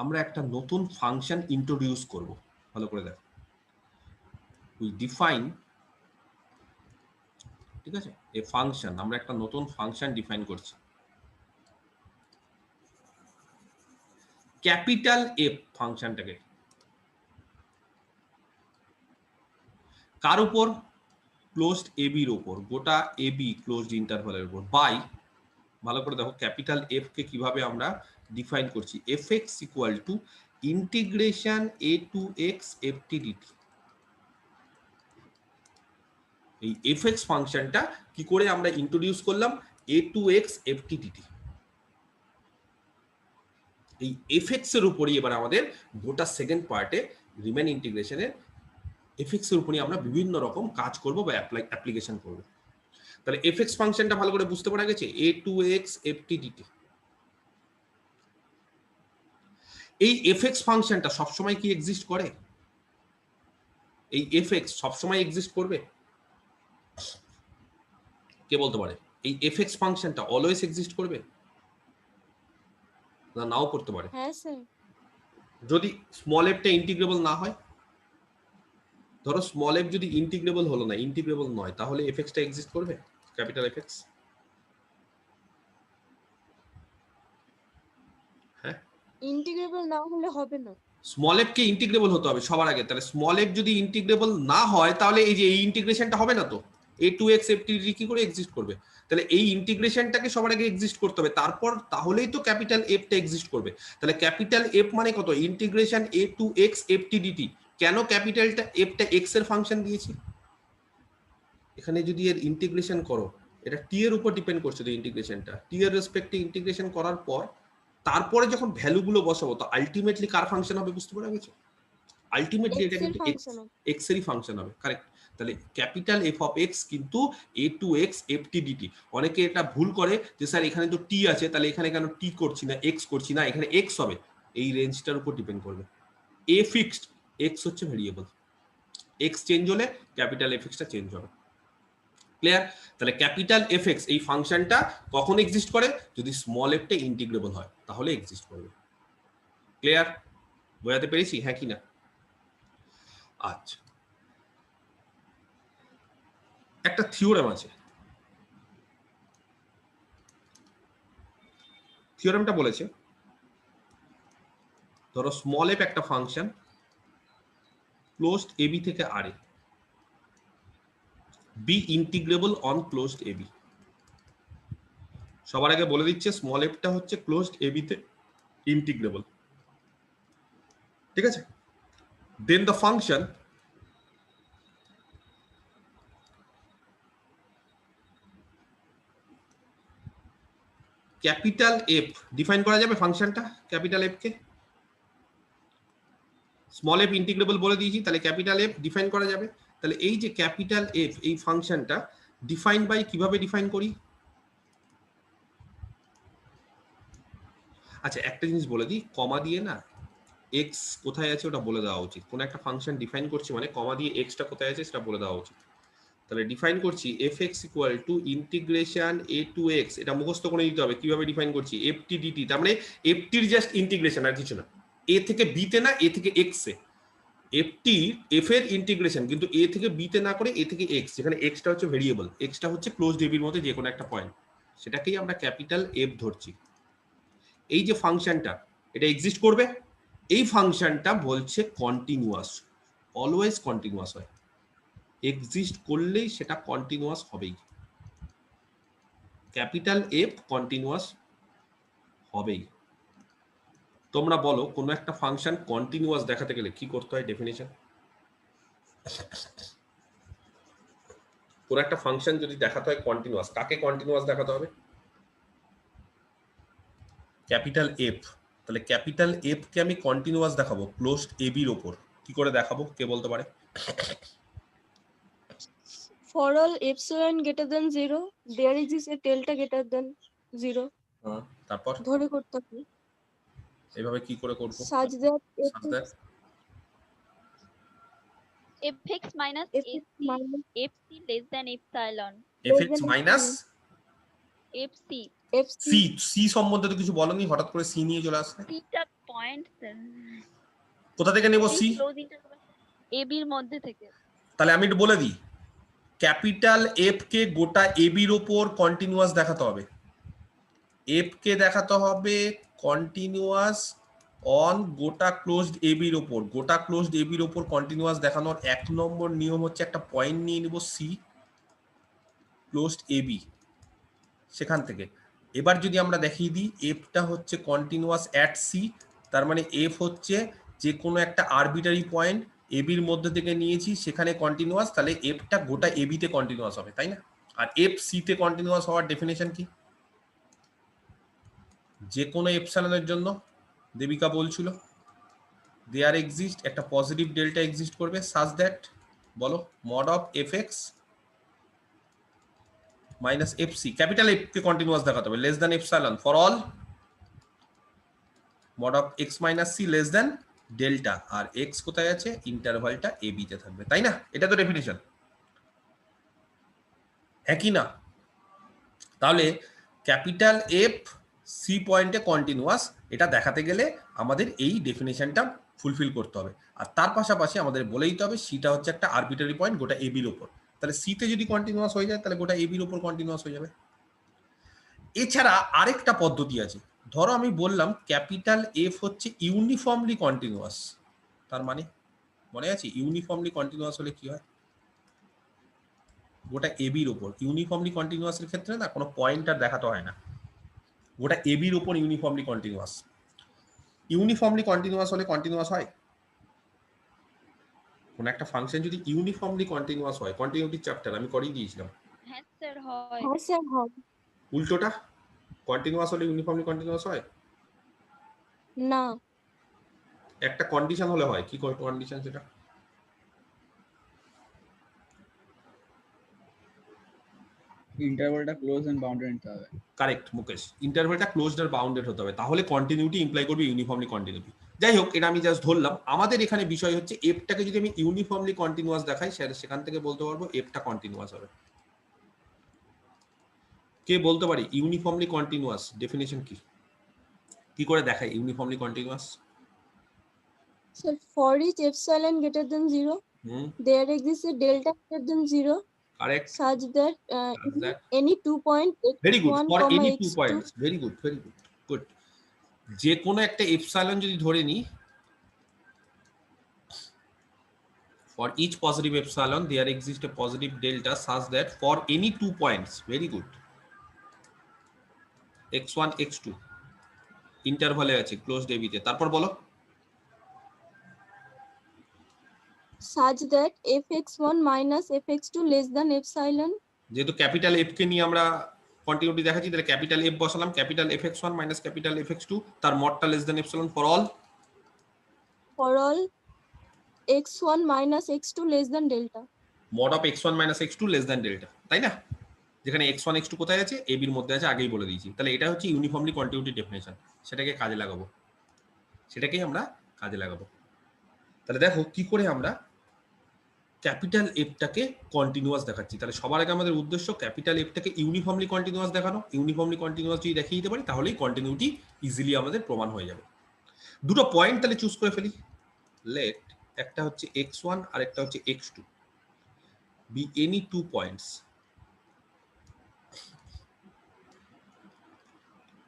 আমরা একটা নতুন ফাংশন ইন্ট্রোডিউস করব। ভালো করে দেখো, উই ডিফাইন, ঠিক আছে, এ ফাংশন, আমরা একটা নতুন ফাংশন ডিফাইন করছি, ক্যাপিটাল এফ ফাংশনটাকে। কার উপর? ক্লোজড এ বির উপর, গোটা এ বি ক্লোজড ইন্টারভালের উপর, বাই, ভালো করে দেখো ক্যাপিটাল এফ কে কিভাবে আমরা ডিফাইন করছি, f x equal to integration a to x f t d t. এই এফ এক্স ফাংশনটা কি করে আমরা ইন্ট্রোডিউস করলাম? A to x f t d t. এই এফ এক্স এর উপরই এবার আমাদের গোটা সেকেন্ড পার্টে রিমেন ইন্টিগ্রেশনের এফ এক্স এর উপরই আমরা বিভিন্ন রকম কাজ করব বা অ্যাপ্লিকেশন করব। তাহলে এফ এক্স ফাংশনটা ভালো করে বুঝতে পারা গেছে, a to x f t d t. এই এফ এক্স ফাংশনটা সবসময় কি এক্সিস্ট করে? এই এফ এক্স সবসময় এক্সিস্ট করবে? কে বলতে পারে? এই এফ এক্স ফাংশনটা অলওয়েজ এক্সিস্ট করবে? না, নাও করতে পারে। হ্যাঁ স্যার। যদি স্মল এফটা ইন্টিগ্রেবল না হয়, ধরো স্মল এফ যদি ইন্টিগ্রেবল হলো না, ইন্টিগ্রেবল নয়, তাহলে এফ এক্সটা এক্সিস্ট করবে? Capital f x? হ্যাঁ, ইন্টিগ্রেবল না হলে হবে না। স্মল এফ কে ইন্টিগ্রেবল হতে হবে সবার আগে। তাহলে স্মল এফ যদি ইন্টিগ্রেবল না হয়, তাহলে এই যে এই ইন্টিগ্রেশনটা হবে না। তো এ টু এক্স এফ টি কি করে এক্সিস্ট করবে? তাহলে এই ইন্টিগ্রেশনটাকে সবার আগে এক্সিস্ট করতে হবে, তারপর তাহলেই তো ক্যাপিটাল এফটা এক্সিস্ট করবে। তাহলে ক্যাপিটাল এফ মানে কত? Integration a to x f t d t. কেন ক্যাপিটালটা এফটা এক্স এর ফাংশন দিয়েছি? এখানে যদি এর ইন্টিগ্রেশন করো, এটা টি এর উপর ডিপেন্ড করছে। তো ইন্টিগ্রেশনটা টি এর রেসপেক্টে ইন্টিগ্রেশন করার পর তারপরে যখন ভ্যালুগুলো বসাবো, তো আলটিমেটলি কার ফাংশন হবে বুঝতে পারা গেছে? আলটিমেটলি এটা কিন্তু এক্স এরই ফাংশন হবে। কারেক্ট? তাহলে ক্যাপিটাল এফ অফ এক্স কিন্তু a to x f t d t. অনেকে এটা ভুল করে যে স্যার এখানে তো টি আছে, তাহলে এখানে কেন টি করছি না, এক্স করছি না? এখানে এক্স হবে, এই রেঞ্জটার উপর ডিপেন্ড করবে। এ ফিক্সড, এক্স হচ্ছে ভেরিয়েবল। এক্স চেঞ্জ হলে ক্যাপিটাল এফ এক্সটা চেঞ্জ হবে। ক্লিয়ার? তাহলে ক্যাপিটাল এফ এক্স এই ফাংশনটা কখন এক্সিস্ট করে? যদি স্মল এফটা ইন্টিগ্রেবল হয়, তাহলে এক্সিস্ট করবে। ক্লিয়ার? বোঝাতে পেরেছি হ্যাঁ কি না? আচ্ছা, একটা থিওরেম আছে। থিওরেমটা বলেছে, ধরো স্মল এফ একটা ফাংশন ক্লোজড এবি থেকে আর এ, বি ইন্টিগ্রেবল অন ক্লোজড এবি। সবার আগে বলে দিচ্ছে স্মল এফটা হচ্ছে ক্লোজড এবি তে ইন্টিগ্রেবল, ঠিক আছে? Then the function capital f define করা যাবে। ফাংশনটা ক্যাপিটাল এফ কে স্মল এফ ইন্টিগ্রেবল বলে দিয়েছি, তাহলে ক্যাপিটাল এফ ডিফাইন করা যাবে। তাহলে এই যে ক্যাপিটাল এফ এই ফাংশনটা ডিফাইন বাই, কিভাবে ডিফাইন করি? আচ্ছা, একটা জিনিস বলে দিই, কমা দিয়ে না এক্স কোথায় আছে ওটা বলে দেওয়া উচিত। কোন একটা ফাংশন ডিফাইন করছি মানে কমা দিয়ে এক্সটা কোথায় আছে সেটা বলে দেওয়া উচিত। তাহলে ডিফাইন করছি fx equal to integration a to x, এটা মুখস্থ করে নিতে হবে কিভাবে ডিফাইন করছি, ft dt, তার মানে ft এর জাস্ট ইন্টিগ্রেশন আর কিছু না, a থেকে b তে না, a থেকে x এ, ft f এর ইন্টিগ্রেশন কিন্তু a থেকে b তে না করে a থেকে x, যেখানে x টা হচ্ছে ভেরিয়েবল, x টা হচ্ছে ক্লোজড ab এর মধ্যে যে কোনো একটা পয়েন্ট, সেটাকেই আমরা ক্যাপিটাল f ধরছি। এই যে ফাংশনটা এটা এক্সিস্ট করবে, এই ফাংশনটা বলছে কন্টিনিউয়াস, অলওয়েজ কন্টিনিউয়াস হয়, এক্সিস্ট করলেই সেটা কন্টিনিউয়াস হবেই, ক্যাপিটাল এফ কন্টিনিউয়াস হবেই। তোমরা বলো কোনো একটা ফাংশন কন্টিনিউয়াস দেখাতে গেলে কি করতে হয়, ডেফিনেশন। কোনো একটা ফাংশন যদি দেখাতে হয় কন্টিনিউয়াস, কাকে কন্টিনিউয়াস দেখাতে হবে, ক্যাপিটাল এফ। তাহলে ক্যাপিটাল এফ কে আমি কন্টিনিউয়াস দেখাবো ক্লোজড এ বির ওপর, কি করে দেখাবো কে বলতে পারে? For all epsilon greater than 0, there exists a delta greater than 0. তারপর ধরে করতে হবে এভাবে কি করে করবো, such that Such that fx minus fx ac minus fc less than epsilon fx minus fc fc c, c সম্বন্ধে তো কিছু বলনি, হঠাৎ করে সি নিয়ে চলে আসলে, c টা পয়েন্ট কোথা থেকে নেব সি? ক্লোজ ইন্টারভাল ab এর মধ্যে থেকে। তাহলে আমি একটু বলে দিই, ক্যাপিটাল এফ কে গোটা এ বির ওপর কন্টিনিউয়াস দেখাতে হবে, এফ কে দেখাতে হবে কন্টিনিউয়াস অন গোটা ক্লোজড এ বির ওপর, গোটা ক্লোজড এ বির ওপর কন্টিনিউয়াস দেখানোর 1 নম্বর নিয়ম হচ্ছে একটা পয়েন্ট নিয়ে নিব সি, ক্লোজড এ বি, সেখান থেকে এবার যদি আমরা দেখিয়ে দিই এফটা হচ্ছে কন্টিনিউয়াস অ্যাট সি, তার মানে এফ হচ্ছে যে কোনো একটা আরবিটারি পয়েন্ট এ বির মধ্যে থেকে নিয়েছি সেখানে কন্টিনিউয়াস, তাহলে এফটা গোটা এ বিতে কন্টিনিউয়াস হবে, তাই না? আর এফ সি তে কন্টিনিউয়াস হওয়ার ডেফিনেশন কি? যে কোনো এপসাইলনের জন্য দেবিকা বলছিল দেয়ার এক্সিস্ট একটা পজিটিভ ডেল্টা এক্সিস্ট করবে সাচ দ্যাট, বলো, mod of f x minus f c, capital f কে কন্টিনিউয়াস দেখাতে হবে less than epsilon for all mod of x minus c less than delta, আর এক্স কোথায় আছে, ইন্টারভালটা এ বি তে থাকবে, তাই না? এটা তো ডেফিনিশন, একই না? তাহলে ক্যাপিটাল এফ সি পয়েন্টে কন্টিনিউয়াস, এটা দেখাতে গেলে আমাদের এই ডেফিনেশনটা ফুলফিল করতে হবে, আর তার পাশাপাশি আমাদের বলে দিতে হবে সিটা হচ্ছে একটা আরবিটারি পয়েন্ট গোটা এ বির ওপর, তাহলে সিতে যদি কন্টিনিউয়াস হয়ে যায় তাহলে গোটা এ বির ওপর কন্টিনিউয়াস হয়ে যাবে। এছাড়া আরেকটা পদ্ধতি আছে, ধরো আমি বললাম ক্যাপিটাল এফ হচ্ছে ইউনিফর্মলি কন্টিনিউয়াস, তার মানে মনে আছে ইউনিফর্মলি কন্টিনিউয়াস হলে কি হয়, গোটা এ বির ওপর ইউনিফর্মলি কন্টিনিউয়াসের ক্ষেত্রে না কোনো পয়েন্টার দেখাতে হয় না, গোটা এ বির ওপর ইউনিফর্মলি কন্টিনিউয়াস, ইউনিফর্মলি কন্টিনিউয়াস হলে কন্টিনিউয়াস হয়, কোন একটা ফাংশন যদি ইউনিফর্মলি কন্টিনিউয়াস হয়, কন্টিনিউটি চ্যাপ্টার আমি করেই দিয়েছিলাম, হ্যাঁ স্যার হয়। হ্যাঁ স্যার হবে উল্টোটা কন্টিনিউয়াস হলে ইউনিফর্মলি কন্টিনিউয়াস হয় না একটা কন্ডিশন হলে হয়, কি কন্ডিশন সেটা? ইন্টারভালটা ক্লোজ এন্ড বাউন্ডেড নিতে হবে। কারেক্ট মুকেশ, ইন্টারভ্যালটা ক্লোজড আর বাউন্ডেড হতে হবে, তাহলে কন্টিনিউটি ইমপ্লাই করবে ইউনিফর্মলি কন্টিনিউটি। যাই হোক, এটা আমি জাস্ট ধরলাম, আমাদের এখানে বিষয় হচ্ছে এফটাকে যদি আমি ইউনিফর্মলি কন্টিনিউয়াস দেখাই সেখান থেকে বলতে পারবো এফটা কন্টিনিউয়াস হবে। কে বলতে পারি ইউনিফর্মলি কন্টিনিউয়াস ডেফিনেশন কি, কি করে দেখাই uniformly continuous? Sir for each epsilon greater than 0 there exists a delta greater than 0 correct, such that any 2 point very good, x1 for comma any two x2 points, very good very good good, যে কোনো একটা epsilon যদি ধরে নিই, for each positive epsilon there exists a positive delta such that for any 2 points, very good, x1 x2 ইন্টারভালে আছে closed এবিতে, তারপর বলো such that fx1 minus fx2 less than epsilon যেহেতু ক্যাপিটাল এফ কে নিয়ে আমরা কন্টিনিউটি দেখাচ্ছি, তাহলে ক্যাপিটাল এফ বসালাম, capital fx1 minus capital fx2, তার মডটা less than epsilon for all x1 minus x2 less than delta mod of x1 minus x2 less than delta, তাই না? যেখানে x1 x2 কোথায় আছে, এ বির মধ্যে আছে, আগেই বলে দিয়েছি, তাহলে এটা হচ্ছে ইউনিফর্মলি কন্টিনিউটি ডেফিনেশন, সেটাকে কাজে লাগাবো, সেটাকেই আমরা কাজে লাগাবো। তাহলে দেখো কি করে আমরা ক্যাপিটাল এফটাকে কন্টিনিউয়াস দেখাচ্ছি। তাহলে সবার আগে আমাদের উদ্দেশ্য ক্যাপিটাল এফটাকে ইউনিফর্মলি কন্টিনিউয়াস দেখানো। ইউনিফর্মলি কন্টিনিউয়াস যদি দেখিয়ে দিতে পারি তাহলেই কন্টিনিউটি ইজিলি আমাদের প্রমাণ হয়ে যাবে। দুটো পয়েন্ট তাহলে চুজ করে ফেলি। লেট একটা হচ্ছে x1 আর একটা হচ্ছে x2 বি এনি 2 পয়েন্টস।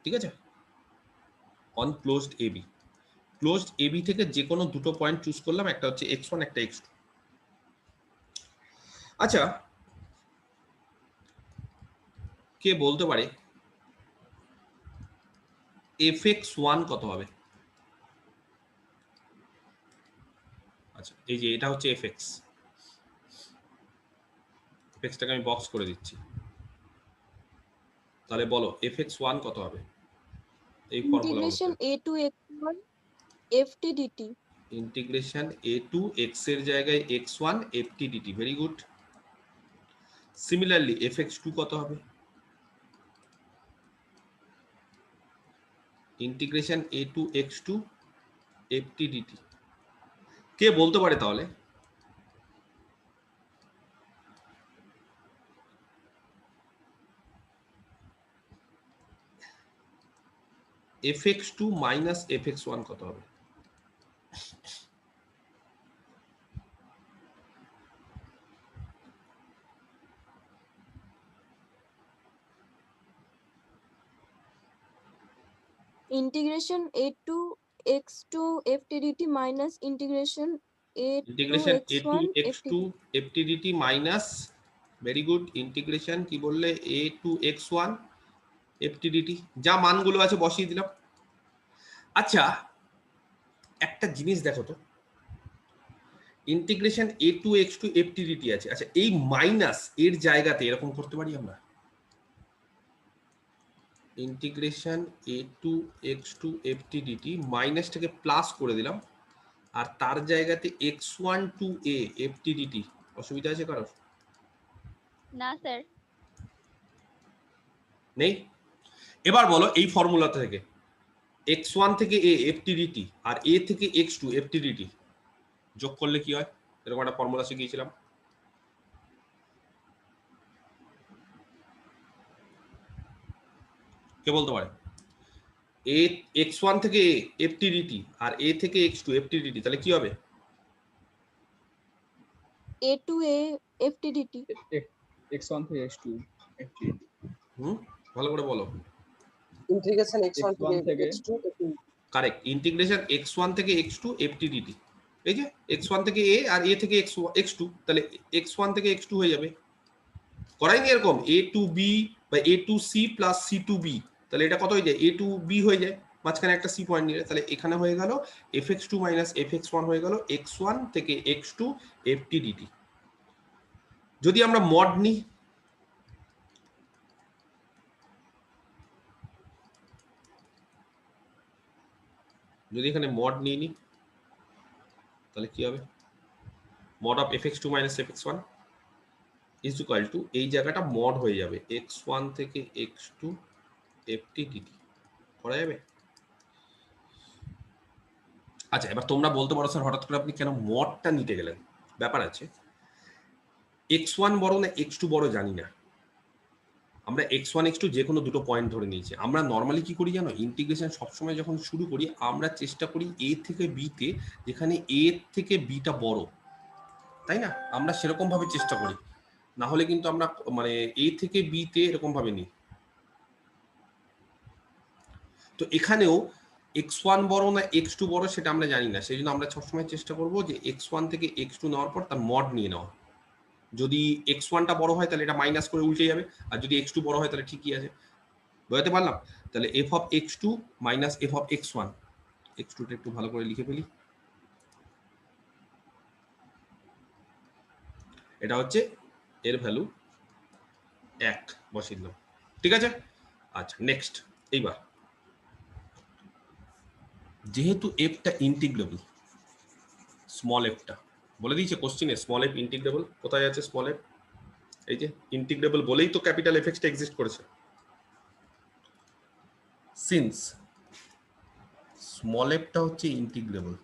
ঠিক আছে, on closed ab. Closed AB থেকে যে কোনো দুটো পয়েন্ট চুজ করলাম, একটা হচ্ছে x1 একটা x2। আচ্ছা, কে বলতে পারে fx1 কত হবে? আচ্ছা, এই যে এটা হচ্ছে fx, fxটাকে আমি বক্স করে দিচ্ছি। তাহলে বলো fx1 কত হবে? এই formula integration a to x1 ft dt। Integration a to x এর জায়গায় x1 ft dt। Very good. Similarly fx2 কত হবে? Integration a to x2 ft dt। কে বলতে পারে তাহলে fx2 মাইনাস fx1 কত হবে? Integration a to x2 ft dt minus integration a to integration a to x1 ft x2 ft dt minus, very good, integration কি বললে a to x1 ft dt। যা মানগুলো আছে বসিয়ে দিলাম। আচ্ছা, একটা জিনিস দেখো তো, integration a to x2 ft dt আছে। আচ্ছা, এই মাইনাস এর জায়গাতে এরকম করতে পারি আমরা, integration a to x2 ft dt মাইনাসটাকে প্লাস করে দিলাম, আর তার জায়গাতে x1 two a ft dt। অসুবিধা আছে কারোর? না স্যার। নেই। এবার বলো এই ফর্মুলা থেকে x1 থেকে a ft dt R a থেকে x2 ft dt যোগ করলে কি হয়? এরকম একটা ফর্মুলা শিখিয়েছিলাম। কে বলতে পারে? a x1 থেকে a ft dt R a থেকে x2 ft dt, তাহলে কি হবে? a to a ft dt x1 থেকে x2 ft ভালো করে বলো। ইন্টিগ্রেশন x1 থেকে x1 x2 correct, integration x1 থেকে x2 ft dt। এই যে x1 থেকে a আর a থেকে x2, তাহলে x1 থেকে x2 হয়ে যাবে। করাইনি এরকম a টু b বা a to c plus c to b, তাহলে এটা কত হয়ে যায়? a টু b হয়ে যায়, মাঝখানে একটা c পয়েন্ট নিলে। তাহলে এখানে হয়ে গেল fx2 মাইনাস fx1 হয়ে গেল x1 থেকে x2 ft dt। যদি আমরা মড নিই, যদি এখানে মড নিয়ে নিই তাহলে কি হবে? Mod of fx2 minus fx1 is equal to, এই জায়গাটা মড হয়ে যাবে x1 থেকে x2 ft dt। করা যাবে? আচ্ছা, এবার তোমরা বলতে পারো স্যার হঠাৎ করে আপনি কেন মডটা নিতে গেলেন? ব্যাপার আছে, x1 বড় না x2 বড় জানি না, আমরা x1 x2 যে কোনো দুটো পয়েন্ট ধরে নিয়েছি। আমরা নর্মালি কি করি জানো, ইন্টিগ্রেশন সবসময় যখন শুরু করি আমরা চেষ্টা করি a থেকে b তে, যেখানে a থেকে b টা বড়, তাই না? আমরা সেরকম ভাবে চেষ্টা করি, না হলে কিন্তু আমরা মানে a থেকে b তে এরকম ভাবে নিই। তো এখানেও x1 বড় না x2 বড় সেটা আমরা জানি না, সেই জন্য আমরা সবসময় চেষ্টা করব যে x1 থেকে x2 নেওয়ার পর তার মড নিয়ে নেওয়া। যদি x1টা বড় হয় তাহলে এটা মাইনাস করে উল্টে যাবে, আর যদি x2 বড় হয় তাহলে ঠিকই আছে। বোঝাতে পারলাম? তাহলে f of x2 minus f of x1, x2টা একটু ভালো করে লিখে ফেলি। এটা হচ্ছে এর ভ্যালু 1 বসিয়ে দিলাম, ঠিক আছে? আচ্ছা, নেক্সট। এইবার যেহেতু এফটা ইন্টিগ্রেবল, স্মল এফটা বলে দিয়েছে কোশ্চেনে, স্মল এফ ইন্টিগ্রেবল। কোথায় আছে স্মল এফ? এই যে ইন্টিগ্রেবল বলেই তো ক্যাপিটাল এফ এক্সটা এক্সিস্ট করেছে। সিন্স স্মল এফটা হচ্ছে ইন্টিগ্রেবল,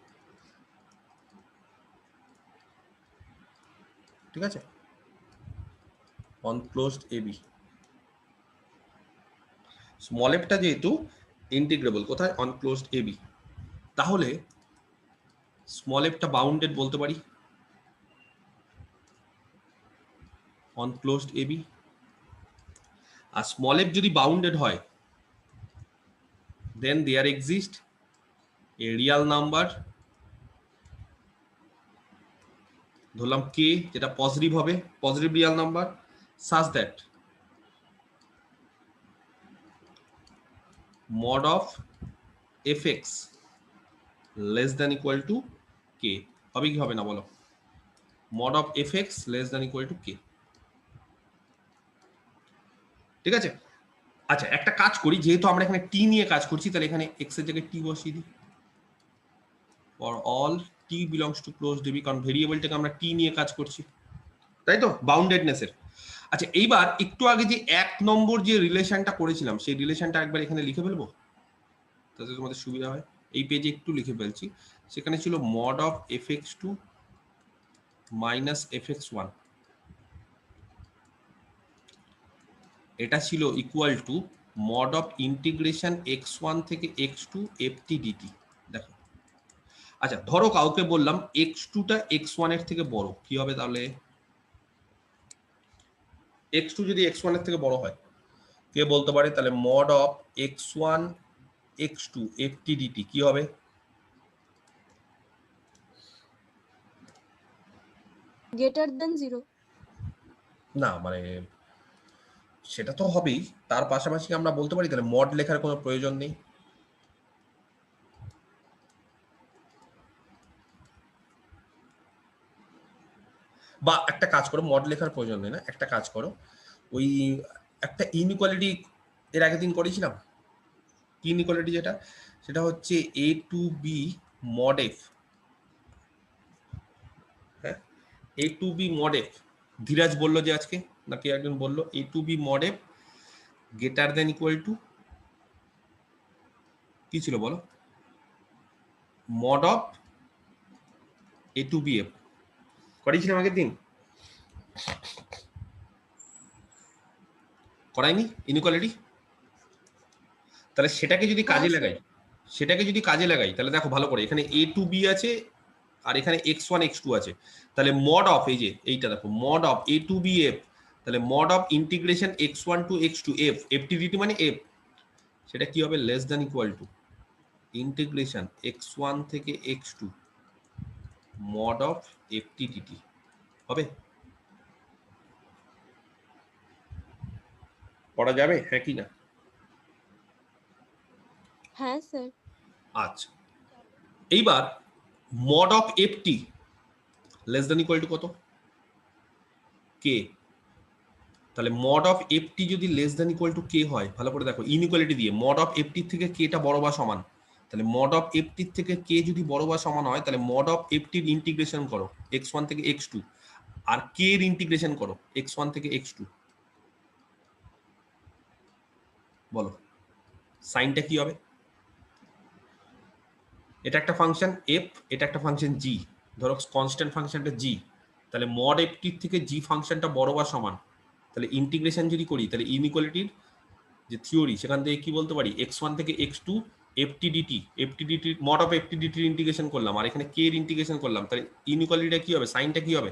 ঠিক আছে, অন ক্লোজড এবি। স্মল এফটা যেহেতু ইন্টিগ্রেবল, কোথায়? অন ক্লোজড এবি, তাহলে স্মল এফটা বাউন্ডেড বলতে পারি অন ক্লোজড এবি। আর স্মল এফ যদি বাউন্ডেড হয়, then there exist a real number, ধরলাম k, যেটা পজিটিভ হবে, positive Real number, such that mod of fx less than equal to k। হবে কি হবে না বলো? mod of fx less than equal to k। ঠিক আছে, আচ্ছা একটা কাজ করি, যেহেতু আমরা এখানে t নিয়ে কাজ করছি, তাহলে এখানে x এর জায়গায় t বসিয়ে দিই for all t belongs to closed ab, কারণ ভেরিয়েবলটাকে আমরা t নিয়ে কাজ করছি, তাই তো, বাউন্ডেডনেস এর। আচ্ছা এইবার একটু আগে যে 1 নম্বর যে রিলেশনটা করেছিলাম, সেই রিলেশনটা একবার এখানে লিখে ফেলবো তাতে তোমাদের সুবিধা হয়। এই পেজে একটু লিখে ফেলছি। সেখানে ছিল mod of fx2 minus fx1, এটা ছিল equal to mod of integration x1 থেকে x2 ft dt। দেখো, আচ্ছা ধরো কাউকে বললাম x2 টা x1 এর থেকে বড়, কি হবে তাহলে? x2 যদি x1 এর থেকে বড় হয়, কে বলতে পারে? তাহলে mod of x1 x2 ft dt কি হবে? greater than 0. না মানে সেটা তো হবেই, তার পাশাপাশি আমরা বলতে পারি তাহলে মড লেখার কোনো প্রয়োজন নেই। বা একটা কাজ করো, মড লেখার প্রয়োজন নেই না, একটা কাজ করো, ওই একটা ইনইকুয়ালিটি এর আগের দিন করেছিলাম, কি ইনইকুয়ালিটি যেটা, সেটা হচ্ছে a to b mod f। হ্যাঁ, a to b mod f, Dhiraj বললো যে আজকে, নাকি একজন বললো a to b mod f greater than equal two কি ছিল বলো? mod of a to b f করেছিলাম আগের দিন, করাইনি ইনইকুয়ালিটি? তাহলে সেটাকে যদি কাজে লাগাই, তাহলে দেখো ভালো করে, এখানে a to b আছে আর এখানে x1 x2 আছে, তাহলে mod of, এই যে এইটা দেখো, mod of a to b f, তাহলে mod of integration x1 to x2 f ft dt মানে f, সেটা কি হবে? Less than equal to integration x1 থেকে x2 mod of ft dt হবে। পড়া যাবে হ্যাঁ কি না? হ্যাঁ স্যার। আচ্ছা এইবার mod of ft less than equal two কত? k। তাহলে mod of ft যদি less than equal two k হয়, ভালো করে দেখো ইনইকুয়ালিটি দিয়ে, mod of ft থেকে k টা বড় বা সমান, তাহলে mod of ft থেকে k যদি বড় বা সমান হয়, তাহলে mod of ft এর ইন্টিগ্রেশন করো x1 থেকে x2, আর k এর ইন্টিগ্রেশন করো x1 থেকে x2, বলো সাইনটা কি হবে? এটা একটা ফাংশন f, এটা একটা ফাংশন g, ধরো কনস্ট্যান্ট ফাংশনটা g, তাহলে mod ft থেকে g ফাংশনটা বড় বা সমান, তাহলে ইন্টিগ্রেশন যদি করি, তাহলে ইনইকুয়ালিটির যে থিওরি, সেখান থেকে কি বলতে পারি? x1 থেকে x2 ft dt, mod of ft dt এর ইন্টিগ্রেশন করলাম, আর এখানে k এর ইন্টিগ্রেশন করলাম, তাহলে ইনইকুয়ালিটিটা কি হবে? সাইনটা কি হবে?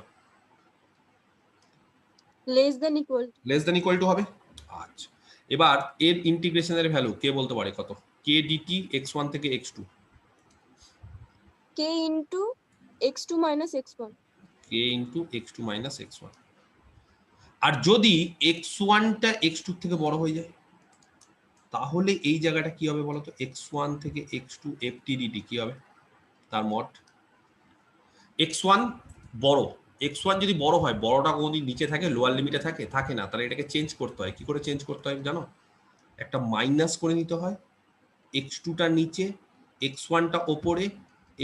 লেস দ্যান ইকুয়াল টু হবে। আচ্ছা এবার এর ইন্টিগ্রেশনের ভ্যালু কে বলতে পারে কত? k dt x1 থেকে x2, k into x2 minus x1. k into x2 minus x1। আর যদি x1 টা x2 থেকে বড় হয়ে যায়, তাহলে এই জায়গাটা কি হবে বলতো? x1 থেকে x2 ft dt কি হবে তার মড? x1 বড়, x1 যদি বড় হয়, বড়টা কোনদিন নিচে থাকে, লোয়ার লিমিটে থাকে? থাকে না। তাহলে এটাকে চেঞ্জ করতে হয়। কি করে চেঞ্জ করতে হয় জানো? একটা মাইনাস করে নিতে হয়, x2 টা নিচে, x1 টা ওপরে,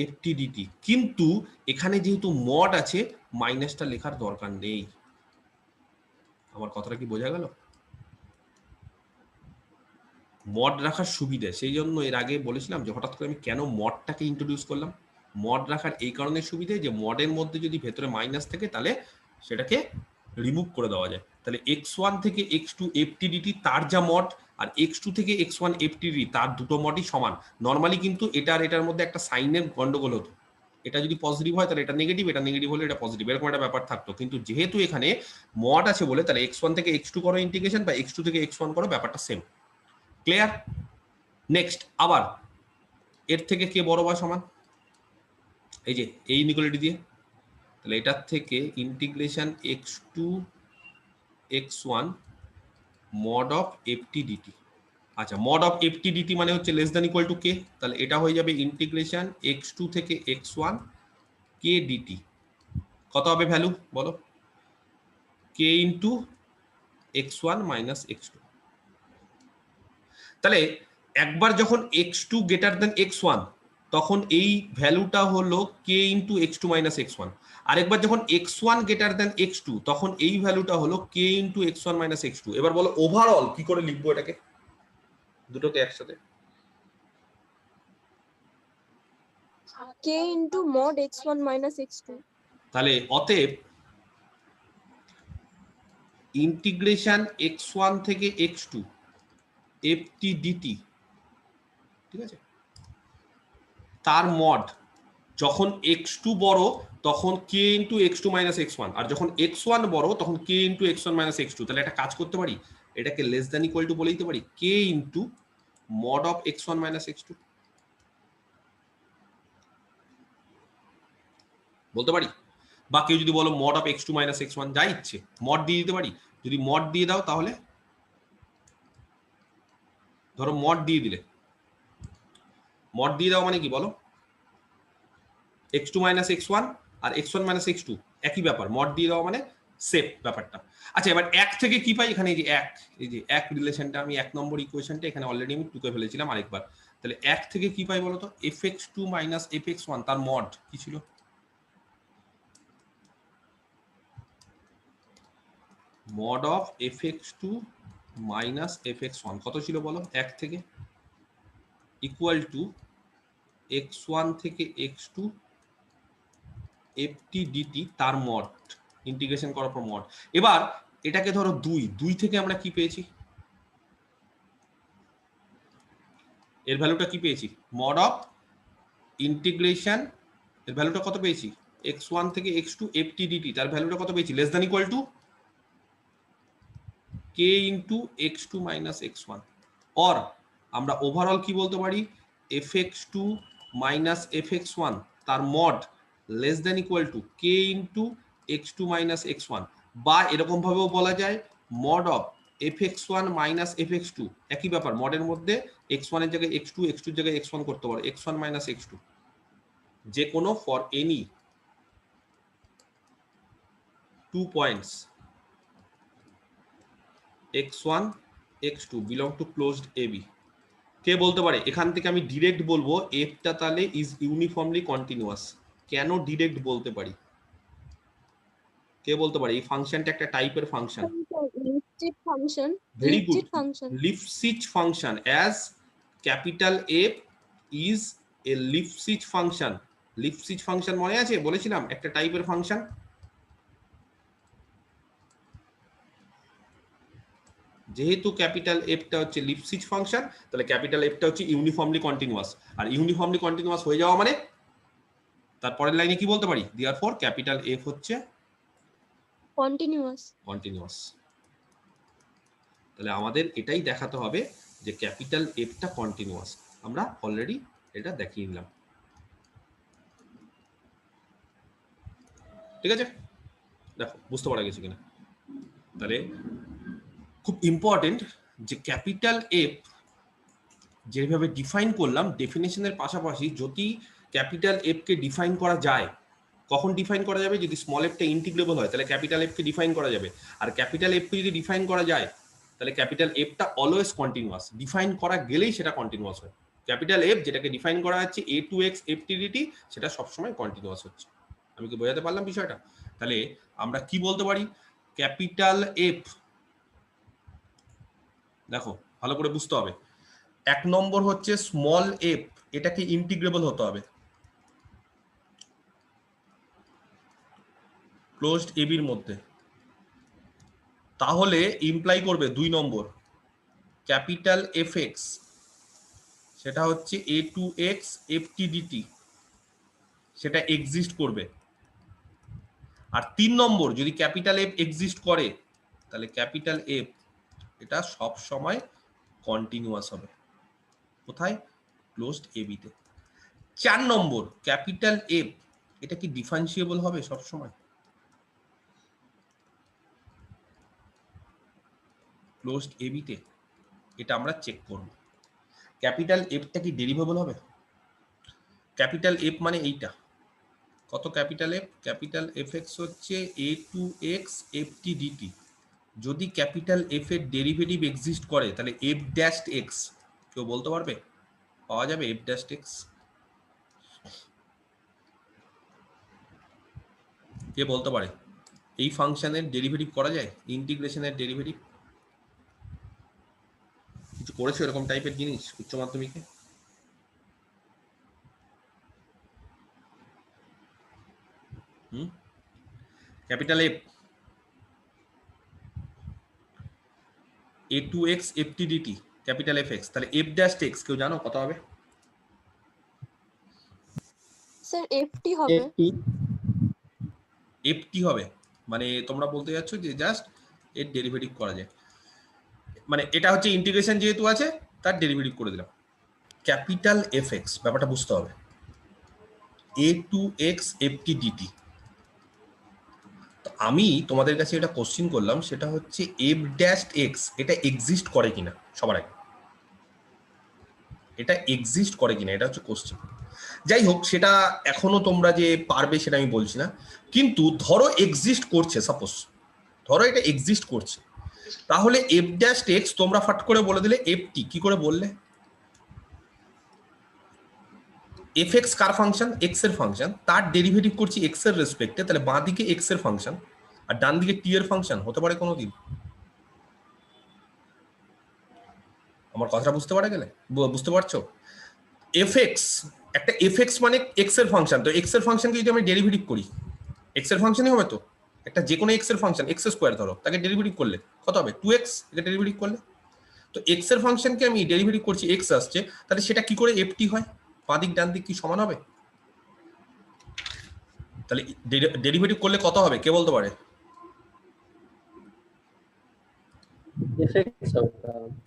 ft dt। কিন্তু এখানে যেহেতু মড আছে, মাইনাসটা লেখার দরকার নেই। আমার কথাটা কি বোঝা গেল? মড রাখার সুবিধা, সেই জন্য এর আগে বলেছিলাম যে হঠাৎ করে আমি কেন মডটাকে ইন্ট্রোডিউস করলাম। মড রাখার এই কারণে সুবিধে যে মডের মধ্যে যদি ভেতরে মাইনাস থাকে, তাহলে সেটাকে রিমুভ করে দেওয়া যায়। তাহলে x1 থেকে x2 ftdt তার যা মড, আর x2 থেকে x1 ftdt তার দুটো মডই সমান। নর্মালি কিন্তু এটা আর এটার মধ্যে একটা সাইনের গন্ডগোল হতো, এটা যদি পজিটিভ হয় তাহলে এটা নেগেটিভ, এটা নেগেটিভ হলে এটা পজিটিভ, এরকম একটা ব্যাপার থাকতো। কিন্তু যেহেতু এখানে মড আছে বলে তাহলে x1 থেকে x2 করো ইন্টিগ্রেশন, বা x2 থেকে x1 করো, ব্যাপারটা সেম। ক্লিয়ার? নেক্সট আবার এর থেকে কে বড় বা সমান, এই যে এই ইনইকুয়ালিটি দিয়ে, তাহলে এটার থেকে integration x2 x1 mod of ftdt। আচ্ছা, mod of ftdt মানে হচ্ছে লেস দ্যান ইকুয়াল টু কে, তাহলে এটা হয়ে যাবে ইন্টিগ্রেশন x2 থেকে x1 k dt। কত হবে ভ্যালু বলো? k into x1 minus x2। তাহলে একবার যখন x2 গ্রেটার দেন x1 তখন এই ভ্যালুটা হলো k into x2 minus x1, আরেকবার যখন x1 গ্রেটার দেন x2 তখন এই ভ্যালুটা হলো k into x1 minus x2। এবার বলো ওভারঅল কি করে লিখবো এটাকে, দুটোকে একসাথে? k into mod x1 minus x2. তাহলে অতএব ইন্টিগ্রেশন x1 থেকে x2 ftdt, ঠিক আছে, তার মড যখন x2 বড় তখন k into x2 minus x1, আর যখন x1 বড় তখন k into x1 minus x2। তাহলে একটা কাজ করতে পারি, এটাকে লেস দ্যান ইকুয়াল টু বলে দিতে পারি k into mod of x1 minus x2 বলতে পারি। বা কেউ যদি বলো mod of x2 minus x1, যা ইচ্ছে মড দিয়ে দিতে পারি। যদি মড দিয়ে দাও তাহলে ধরো মড দিয়ে দিলে, মড দিয়ে দাও মানে কি বলো, x2 মাইনাস x1 আর x1 মাইনাস x2 একই ব্যাপার, মড দিয়ে দেওয়া মানে সেফ ব্যাপারটা। আচ্ছা, এবার এক থেকে কি পাই, এখানে এই যে এক রিলেশনটা আমি 1 নম্বর ইকুয়েশনটা এখানে অলরেডি আমি টুকে ফেলেছিলাম আরেকবার। তাহলে এক থেকে কি পাই বলতো, fx2 মাইনাস fx1 তার মড কি ছিল, mod of fx2 minus fx1 কত ছিল বলো, এক থেকে, ইকুয়াল টু x1 থেকে x2 ftdt তার মড, ইন্টিগ্রেশন করার পর মড। এবার এটাকে ধরো দুই থেকে আমরা কি পেয়েছি, এর ভ্যালুটা কি পেয়েছি, মড অফ ইন্টিগ্রেশন, এর ভ্যালুটা কত পেয়েছি, x1 থেকে x2 ftdt তার ভ্যালুটা কত পেয়েছি, less than equal two k into x2 minus x1। Or আমরা ওভারঅল কি বলতে পারি, fx2 মাইনাস fx1 তার mod less than equal two k into x2 minus x1। বা এরকম ভাবেও বলা যায় mod of fx1 minus fx2, একই ব্যাপার, মডের মধ্যে x1 এর জায়গায় x2, x2 এর জায়গায় x1 করতে পারো, x1 মাইনাস x2 যে কোনো for any 2 points x1 x2 belong to closed AB। কে বলতে পারে, এখান থেকে আমি ডিরেক্ট বলবো এফটা তাহলে ইজ ইউনিফর্মলি কন্টিনিউয়াস। কেন ডিরেক্ট বলতে পারি, কে বলতে পারে? এই ফাংশনটা একটা টাইপের function, Lipschitz function. Very good, Lipschitz function. Lipschitz function, as capital F is a Lipschitz function. Lipschitz function মনে আছে, বলেছিলাম একটা টাইপের ফাংশন। যেহেতু ক্যাপিটাল এফটা হচ্ছে Lipschitz ফাংশন, তাহলে ক্যাপিটাল এফটা হচ্ছে ইউনিফর্মলি কন্টিনিউয়াস, আর ইউনিফর্মলি কন্টিনিউয়াস হয়ে যাওয়া মানে তারপরের লাইনে কি বলতে পারি, দেয়ারফর ক্যাপিটাল এফ হচ্ছে Continuous. কন্টিনিউয়াস। তাহলে আমাদের এটাই দেখাতে হবে যে ক্যাপিটাল এফটা কন্টিনিউয়াস, আমরা অলরেডি এটা দেখিয়ে নিলাম, ঠিক আছে? দেখো বুঝতে পারা গেছে কিনা। তাহলে খুব ইম্পর্টেন্ট যে ক্যাপিটাল এফ যেভাবে ডিফাইন করলাম, ডেফিনেশনের পাশাপাশি যদি ক্যাপিটাল এফ কে ডিফাইন করা যায়, কখন ডিফাইন করা যাবে, যদি স্মল এফটা ইন্টিগ্রেবল হয় তাহলে ক্যাপিটাল এফ কে ডিফাইন করা যাবে। আর ক্যাপিটাল এফ কে যদি ডিফাইন করা যায় তাহলে ক্যাপিটাল এফটা অলওয়েজ কন্টিনিউয়াস, ডিফাইন করা গেলেই সেটা কন্টিনিউয়াস হয়। ক্যাপিটাল এফ যেটাকে ডিফাইন করা হচ্ছে a2x ftdt, সেটা সবসময় কন্টিনিউয়াস হচ্ছে। আমি কি বোঝাতে পারলাম বিষয়টা? তাহলে আমরা কি বলতে পারি, ক্যাপিটাল এফ, দেখো ভালো করে বুঝতে হবে, 1 নম্বর হচ্ছে স্মল এফ, এটাকে ইন্টিগ্রেবল হতে হবে, ক্লোজড এবির মধ্যে, তাহলে ইমপ্লাই করবে 2 নম্বর ক্যাপিটাল এফ এক্স, সেটা হচ্ছে a to x f t d t, সেটা এক্সিস্ট করবে। আর 3 নম্বর যদি ক্যাপিটাল এফ এক্সিস্ট করে তাহলে ক্যাপিটাল এফ এটা সব সময় কন্টিনিউয়াস হবে। কোথায়? ক্লোজড এবিতে। 4 নম্বর ক্যাপিটাল এফ এটা কি ডিফারেন্সিয়েবল হবে সব সময়? ক্লোজড এবিতে এটা আমরা চেক করব। ক্যাপিটাল এফটা কি ডেরিভেবল হবে? ক্যাপিটাল এফ মানে এইটা কত? Capital f, capital f x হচ্ছে a to x f t d t. যদি ক্যাপিটাল এফ এর ডেরিভেটিভ এক্সিস্ট করে তাহলে এফ ড্যাশ এক্স, কেউ বলতে পারবে? পাওয়া যাবে এফ ড্যাশ এক্স? কে বলতে পারে? এই ফাংশনের ডেরিভেটিভ করা যায়? ইন্টিগ্রেশনের ডেরিভেটিভ কিছু করেছো এরকম টাইপের জিনিস উচ্চ মাধ্যমিকে? Capital f a to x f t dt capital f x, তাহলে এফ ড্যাশ এক্স কেউ জানো কত হবে? স্যার এফটি হবে। এফ টি হবে মানে তোমরা বলতে যাচ্ছ যে জাস্ট এর ডেরিভেটিভ করা যায়, মানে এটা হচ্ছে ইন্টিগ্রেশন যেহেতু আছে তার ডেরিভেটিভ করে দিলাম। ক্যাপিটাল এফ এক্স ব্যাপারটা বুঝতে হবে, a to x f t d t. আমি তোমাদের কাছে এটা কোশ্চিন করলাম, সেটা হচ্ছে এফ ড্যাশ এক্স এটা এক্সিস্ট করে কিনা। সবার আগে এটা এক্সিস্ট করে কিনা এটা হচ্ছে কোশ্চিন। যাই হোক, সেটা এখনো তোমরা যে পারবে সেটা আমি বলছি না, কিন্তু ধরো এক্সিস্ট করছে, সাপোজ ধরো এটা এক্সিস্ট করছে, তাহলে এফ ড্যাশ এক্স তোমরা ফাট করে বলে দিলে এফ টি। কি করে বললে? এফ এক্স কার ফাংশন? এক্স এর ফাংশন, তার ডেরিভেটিভ করছি এক্স এর রেসপেক্টে, তাহলে বাঁ দিকে এক্স এর ফাংশন আর ডান দিকে টি এর ফাংশন হতে পারে কোনোদিন? আমার কথাটা বুঝতে পারা গেলে? বুঝতে পারছো? এফ এক্স একটা এফ এক্স মানে এক্স এর ফাংশন, তো এক্স এর ফাংশনকে যদি আমি ডেরিভেটিভ করি এক্স এর ফাংশনই হবে। তো একটা যে কোনো এক্স এর ফাংশন এক্স স্কোয়ার ধরো, তাকে ডেরিভেটিভ করলে কত হবে? 2x, এটা ডেরিভেটিভ করলে। তো এক্স এর ফাংশনকে আমি ডেরিভেটিভ করছি, এক্স আসছে, তাহলে সেটা কি করে এফটি হয়? বাঁ দিক ডান দিক কি সমান হবে? তাহলে ডেরিভেটিভ করলে কত হবে কে বলতে পারে?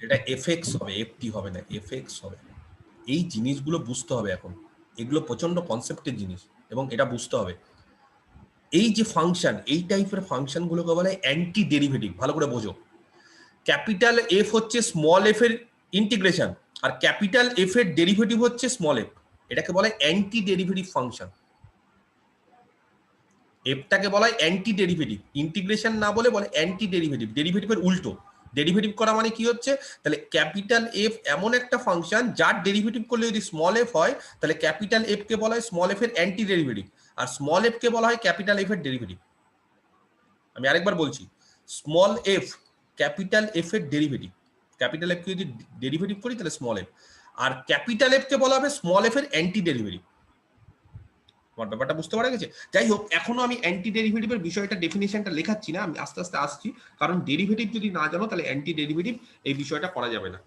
এটা এফএক্স হবে, এফটি হবে না, এফএক্স হবে। এই জিনিসগুলো বুঝতে হবে এখন, এগুলো প্রচন্ড কনসেপ্টের জিনিস এবং এটা বুঝতে হবে। এই যে ফাংশন, এই টাইপের ফাংশন গুলোকে বলে অ্যান্টি ডেরিভেটিভ। ভালো করে বোঝো, ক্যাপিটাল এফ হচ্ছে স্মল এফ এর ইন্টিগ্রেশন আর ক্যাপিটাল এফ এর ডেরিভেটিভ হচ্ছে স্মল এফ, এটাকে বলে অ্যান্টি ডেরিভেটিভ ফাংশন। এফটাকে বলা হয় অ্যান্টি ডেরিভেটিভ, ইন্টিগ্রেশন না বলে বলে অ্যান্টি ডেরিভেটিভ, ডেরিভেটিভের উল্টো। ডেরিভেটিভ করা মানে কি হচ্ছে? তাহলে ক্যাপিটাল এফ এমন একটা ফাংশন যার ডেরিভেটিভ করলে যদি স্মল এফ হয় তাহলে ক্যাপিটাল এফ কে বলা হয় স্মল এফ এর অ্যান্টি ডেরিভেটিভ, আর স্মল এফ কে বলা হয় ক্যাপিটাল এফ এর ডেরিভেটিভ। আমি আরেকবার বলছি, স্মল এফ ক্যাপিটাল এফ এর ডেরিভেটিভ, ক্যাপিটাল এফ কে যদি ডেরিভেটিভ করি তাহলে স্মল এফ, আর ক্যাপিটাল এফ কে বলা হবে স্মল এফ এর অ্যান্টি ডেরিভেটিভ। আমার ব্যাপারটা বুঝতে পারা গেছে? যাই হোক, এখনো আমি অ্যান্টি ডেরিভেটিভের বিষয়টা ডেফিনেশনটা লেখাচ্ছি না, আমি আস্তে আস্তে আসছি, কারণ ডেরিভেটিভ যদি না জানো তাহলে অ্যান্টি ডেরিভেটিভ এই বিষয়টা করা যাবে না।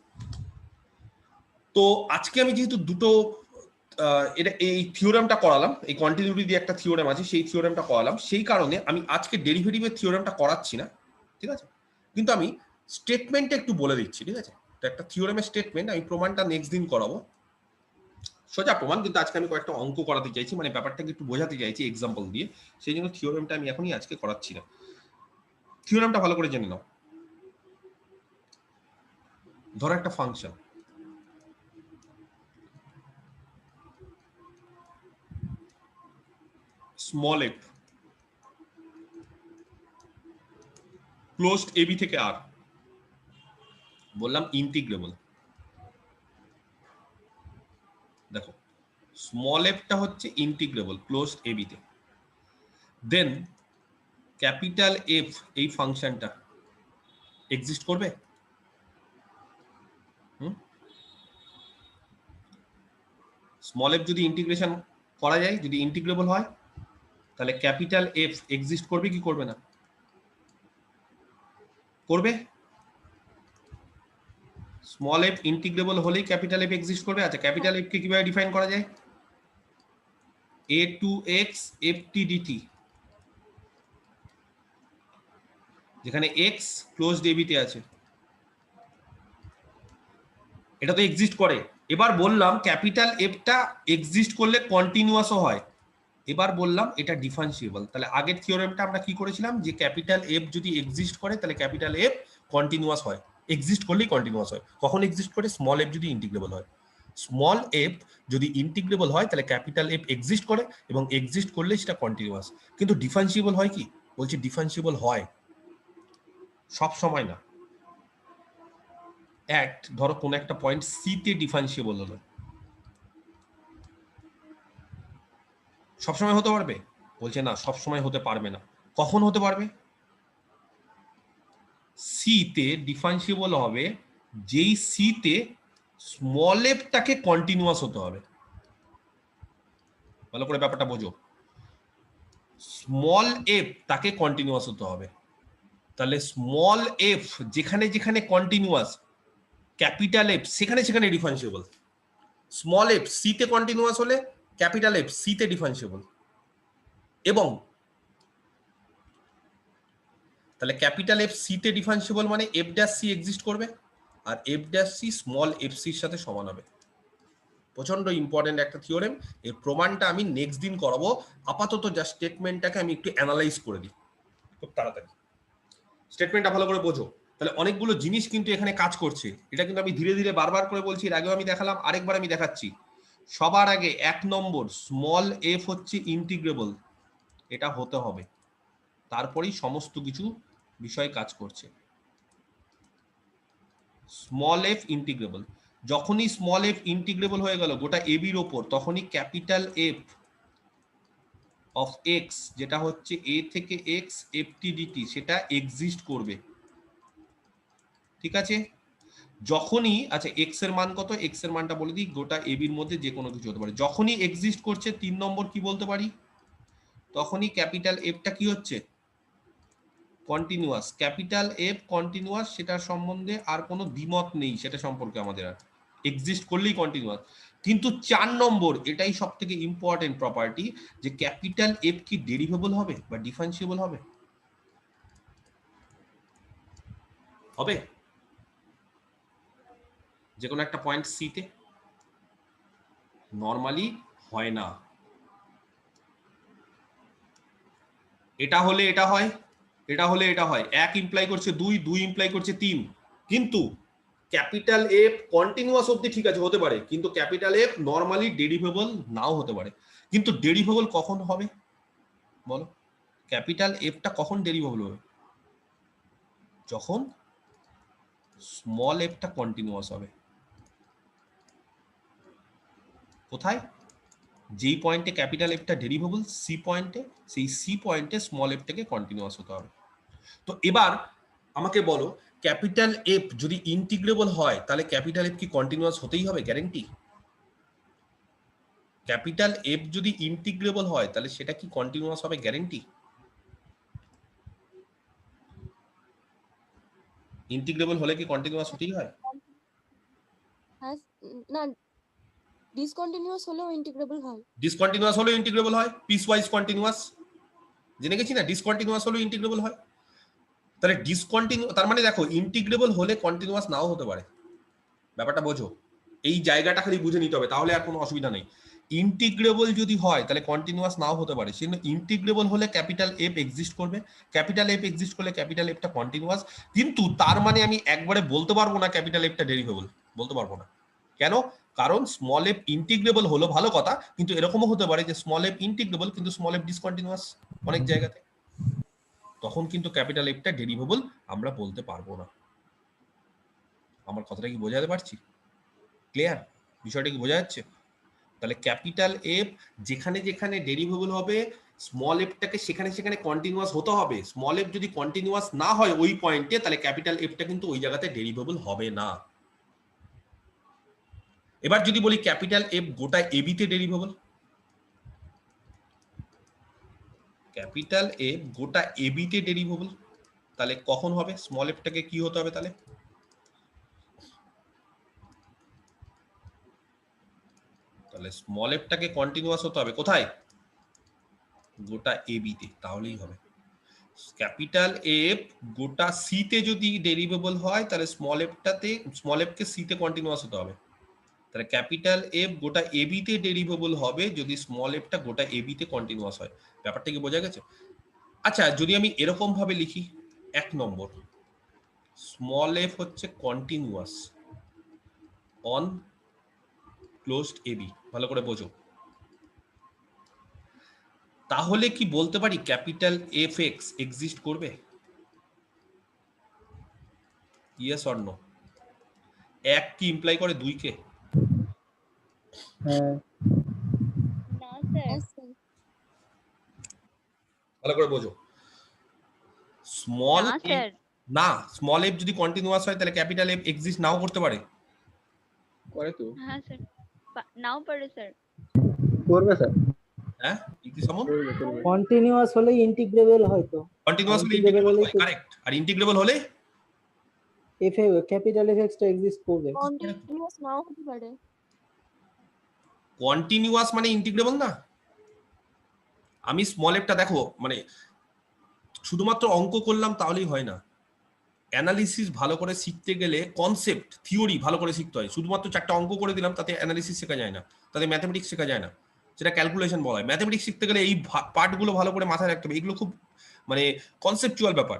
তো আজকে আমি যেহেতু দুটো এটা এই থিওরেমটা করালাম, এই কন্টিনিউটি দিয়ে একটা থিওরেম আছে, সেই থিওরেমটা করালাম, সেই কারণে আমি আজকে ডেরিভেটিভের থিওরেমটা করাচ্ছি না, ঠিক আছে? কিন্তু আমি স্টেটমেন্টটা একটু বলে দিচ্ছি, ঠিক আছে? তো একটা থিওরেমের স্টেটমেন্ট, আমি প্রমাণটা নেক্সট দিন করাবো, সোজা প্রমাণ, কিন্তু আজকে আমি কয়েকটা অঙ্ক করাতে চাইছি, মানে ব্যাপারটাকে একটু বোঝাতে চাইছি এক্সাম্পল দিয়ে, সেই জন্য থিওরেমটা আমি এখনই আজকে করাচ্ছি না। থিওরেমটা ভালো করে জেনে নাও। ধরো একটা function, small f closed AB থেকে আর, বললাম ইন্টিগ্রেবল। দেখো স্মল এফটা হচ্ছে ইন্টিগ্রেবল ক্লোজড এবি তে, দেন ক্যাপিটাল এফ এই ফাংশনটা এক্সিস্ট করবে। স্মল এফ যদি ইন্টিগ্রেশন করা যায়, যদি ইন্টিগ্রেবল হয়, তাহলে ক্যাপিটাল এফ এক্সিস্ট করবে কি করবে না? করবে। স্মল এফ ইন্টিগ্রেবল হলেই ক্যাপিটাল এফ এক্সিস্ট করবে। আচ্ছা, ক্যাপিটাল এফ কে কিভাবে ডিফাইন করা যায়? a to x ft dt, যেখানে x ক্লোজড ab তে আছে, এটা তো এক্সিস্ট করে। এবার বললাম ক্যাপিটাল এফটা এক্সিস্ট করলে কন্টিনিউয়াসও হয়। এবার বললাম এটা ডিফারেন্সিয়েবল। তাহলে আগের থিওরেমটা আমরা কি করেছিলাম, যে ক্যাপিটাল এফ যদি এক্সিস্ট করে তাহলে ক্যাপিটাল এফ কন্টিনিউয়াস হয়, এক্সিস্ট করলেই কন্টিনিউয়াস হয়। কখন এক্সিস্ট করে? স্মল এফ যদি ইন্টিগ্রেবল হয়। স্মল এফ যদি ইন্টিগ্রেবল হয় তাহলে ক্যাপিটাল এফ এক্সিস্ট করে, এবং এক্সিস্ট করলে সেটা কন্টিনিউয়াস। কিন্তু ডিফারেন্সিয়েবল হয় কি? বলছি ডিফারেন্সিয়েবল হয়, সব সময় না। ধরো কোন একটা পয়েন্ট সি তে ডিফারেন্সিয়েবল হলো, সবসময় হতে পারবে? বলছে না, সবসময় হতে পারবে না। কখন হতে পারবে? সি তে ডিফারেন্সিয়েবল হবে যেই সি তে স্মল এফটাকে কন্টিনিউয়াস হতে হবে। ভালো করে ব্যাপারটা বোঝো, স্মল এফ তাকে কন্টিনিউয়াস হতে হবে। তাহলে স্মল এফ যেখানে যেখানে কন্টিনিউয়াস, ক্যাপিটাল এফ সেখানে সেখানে ডিফারেন্সিয়েবল। স্মল এফ সি তে কন্টিনিউয়াস হলে ক্যাপিটাল এফ সি তে ডিফারেন্সিয়েবল। এবং তাহলে ক্যাপিটাল এফ সি তে ডিফারেন্সিয়েবল মানে এফ ড্যাশ সি এক্সিস্ট করবে, আর f dash c small f সির সাথে সমান হবে। প্রচন্ড ইম্পর্টেন্ট একটা থিওরেম। এর প্রমাণটা আমি নেক্সট দিন করাবো। আপাতত যা স্টেটমেন্টটাকে আমি একটু অ্যানালাইজ করে দিই খুব তাড়াতাড়ি। স্টেটমেন্টটা ভালো করে বোঝো। তাহলে অনেকগুলো জিনিস কিন্তু এখানে কাজ করছে। এটা কিন্তু আমি ধীরে ধীরে বারবার করে বলছি, এর আগেও আমি দেখালাম, আরেকবার আমি দেখাচ্ছি। সবার আগে 1 নম্বর, স্মল এফ হচ্ছে ইন্টিগ্রেবল, এটা হতে হবে, তারপরেই সমস্ত কিছু বিষয় কাজ করছে। স্মল এফ ইন্টিগ্রেবল, যখনই স্মল এফ ইন্টিগ্রেবল হয়ে গেল গোটা এ বির ওপর, তখনই ক্যাপিটাল এফ অফ এক্স, যেটা হচ্ছে এ থেকে এক্স এফ টি ডিটি, সেটা এক্সিস্ট করবে। ঠিক আছে? যখনই, আচ্ছা এক্স এর মান কত, এক্স এর মানটা বলে দিই, গোটা এ বির মধ্যে যে কোনো কিছু হতে পারে। যখনই এক্সিস্ট করছে 3 নম্বর কি বলতে পারি, তখনই ক্যাপিটাল এফটা কি হচ্ছে, কন্টিনিউয়াস। ক্যাপিটাল এফ কন্টিনিউয়াস, সেটার সম্বন্ধে আর কোনো দ্বিমত নেই, সেটা সম্পর্কে আমাদের আর, এক্সিস্ট করলেই কন্টিনিউয়াস। কিন্তু 4 নম্বর, এটাই সব থেকে ইম্পর্টেন্ট প্রপার্টি, যে ক্যাপিটাল এফ কি ডেরিভেবল হবে বা ডিফারেন্সিয়েবল হবে? হবে যে কোনো একটা পয়েন্ট সি তে? নর্মালি হয় না। এটা হলে এটা হয়, এটা হলে এটা হয়। 1 ইমপ্লাই করছে 2, 2 ইমপ্লাই করছে 3। কিন্তু ক্যাপিটাল এফ কন্টিনিউয়াস অবধি ঠিক আছে, হতে পারে, কিন্তু ক্যাপিটাল এফ নর্মালি ডেরিভেবল নাও হতে পারে। কিন্তু ডেরিভেবল কখন হবে বলো? ক্যাপিটাল এফটা কখন ডেরিভেবল হবে? যখন স্মল এফটা কন্টিনিউয়াস হবে। কোথায়? যেই পয়েন্টে ক্যাপিটাল এফটা ডেরিভেবল, সি পয়েন্টে, সেই সি পয়েন্টে স্মল এফটাকে কন্টিনিউয়াস হতে হবে। তো এবার আমাকে বলো, ক্যাপিটাল এফ যদি ইন্টিগ্রেবল হয় তাহলে ক্যাপিটাল এফ কি কন্টিনিউয়াস হতেই হবে? গ্যারান্টি? ক্যাপিটাল এফ যদি ইন্টিগ্রেবল হয় তাহলে সেটা কি কন্টিনিউয়াস হবে? গ্যারান্টি? ইন্টিগ্রেবল হলে কি কন্টিনিউয়াস হতেই হয়? হ্যাঁ, না, ডিসকন্টিনিউয়াস হলেও ইন্টিগ্রেবল হয়। ডিসকন্টিনিউয়াস হলেও ইন্টিগ্রেবল হয়, পিস ওয়াইজ কন্টিনিউয়াস জেনে গেছি না, ডিসকন্টিনিউয়াস হলেও ইন্টিগ্রেবল হয়। তাহলে তার মানে দেখো, ইন্টিগ্রেবল হলে কন্টিনিউয়াস নাও হতে পারে। ব্যাপারটা বোঝো, এই জায়গাটা খালি বুঝে নিতে হবে, তাহলে আর কোনো অসুবিধা নেই। ইন্টিগ্রেবল যদি হয় তাহলে কন্টিনিউয়াস নাও হতে পারে, সেজন্য ইন্টিগ্রেবল হলে ক্যাপিটাল এফ এক্সিস্ট করবে। ক্যাপিটাল এফ এক্সিস্ট করলে ক্যাপিটাল এফটা কন্টিনিউয়াস। কিন্তু তার মানে আমি একবারে বলতে পারবো না ক্যাপিটাল এফটা ডেরিভেবল, বলতে পারবো না। কেন? কারণ স্মল এফ ইন্টিগ্রেবল হলো ভালো কথা, কিন্তু এরকমও হতে পারে যে স্মল এফ ইন্টিগ্রেবল কিন্তু স্মল এফ ডিসকন্টিনিউয়াস অনেক জায়গাতে, তখন কিন্তু ক্যাপিটাল এফটা ডেরিভেবল আমরা বলতে পারবো না। আমার কথাটা কি বোঝাতে পারছি? ক্লিয়ার? বিষয়টা কি বোঝা যাচ্ছে? তাহলে ক্যাপিটাল এফ যেখানে যেখানে ডেরিভেবল হবে, স্মল এফটাকে সেখানে সেখানে কন্টিনিউয়াস হতে হবে। স্মল এফ যদি কন্টিনিউয়াস না হয় ওই পয়েন্টে, তাহলে ক্যাপিটাল এফটা কিন্তু ওই জায়গাতে ডেরিভেবল হবে না। এবার যদি বলি ক্যাপিটাল এফ গোটা এবি তে ডেরিভেবল, ক্যাপিটাল এফ গোটা এবি তে ডেরিভেবল, তাহলে কখন হবে? স্মল এফটাকে কি হতে হবে তাহলে? তাহলে স্মল এফটাকে কন্টিনিউয়াস হতে হবে কোথায়? গোটা এবি তে, তাহলেই হবে। ক্যাপিটাল এফ গোটা সি তে যদি ডেরিভেবল হয় তাহলে স্মল এফ কে সি তে কন্টিনিউয়াস হতে হবে। তাহলে ক্যাপিটাল এফ গোটা এবি তে ডেরিভেবল হবে যদি স্মল এফটা গোটা এবি তে কন্টিনিউয়াস হয়। ব্যাপারটা কি বোঝা গেছে? আচ্ছা, যদি আমি এরকম ভাবে লিখি, 1 নম্বর, স্মল এফ হচ্ছে কন্টিনিউয়াস অন ক্লোজড এবি, ভালো করে বোঝো। তাহলে কি বলতে পারি ক্যাপিটাল এফ এক্স এক্সিস্ট করবে? Yes or no? 1 কি ইমপ্লাই করে 2 কে? হ্যাঁ না স্যার, Yes, sir. ভালো করে বোঝো। স্মল না স্যার, না, স্মল এফ যদি কন্টিনিউয়াস হয় তাহলে ক্যাপিটাল এফ এক্সিস্ট নাও করতে পারে। করে তো, হ্যাঁ স্যার, নাও পারে স্যার। করবে স্যার, হ্যাঁ, কি সমন? করবে করবে। কন্টিনিউয়াস হলে ইন্টিগ্রেবল হয়তো, কন্টিনিউয়াস হলে Integrable ইন্টিগ্রেবল হলেই হয়, তো- কারেক্ট। আর ইন্টিগ্রেবল হলে এফ এ ক্যাপিটাল এফ এক্সটা এক্সিস্ট করবে। Continuous নাও হতে পারে। কন্টিনিউয়াস মানে ইন্টিগ্রেবল না। আমি স্মল এফটা দেখো, মানে শুধুমাত্র অঙ্ক করলাম তাহলেই হয় না। অ্যানালিসিস ভালো করে শিখতে গেলে কনসেপ্ট থিওরি ভালো করে শিখতে হয়। শুধুমাত্র 4টা অঙ্ক করে দিলাম তাতে অ্যানালিসিস শেখা যায় না, তাতে ম্যাথমেটিক্স শেখা যায় না, যেটা ক্যালকুলেশন বলা হয়। ম্যাথমেটিক্স শিখতে গেলে এই পার্টগুলো ভালো করে মাথায় রাখতে হবে। এগুলো খুব মানে কনসেপচুয়াল ব্যাপার।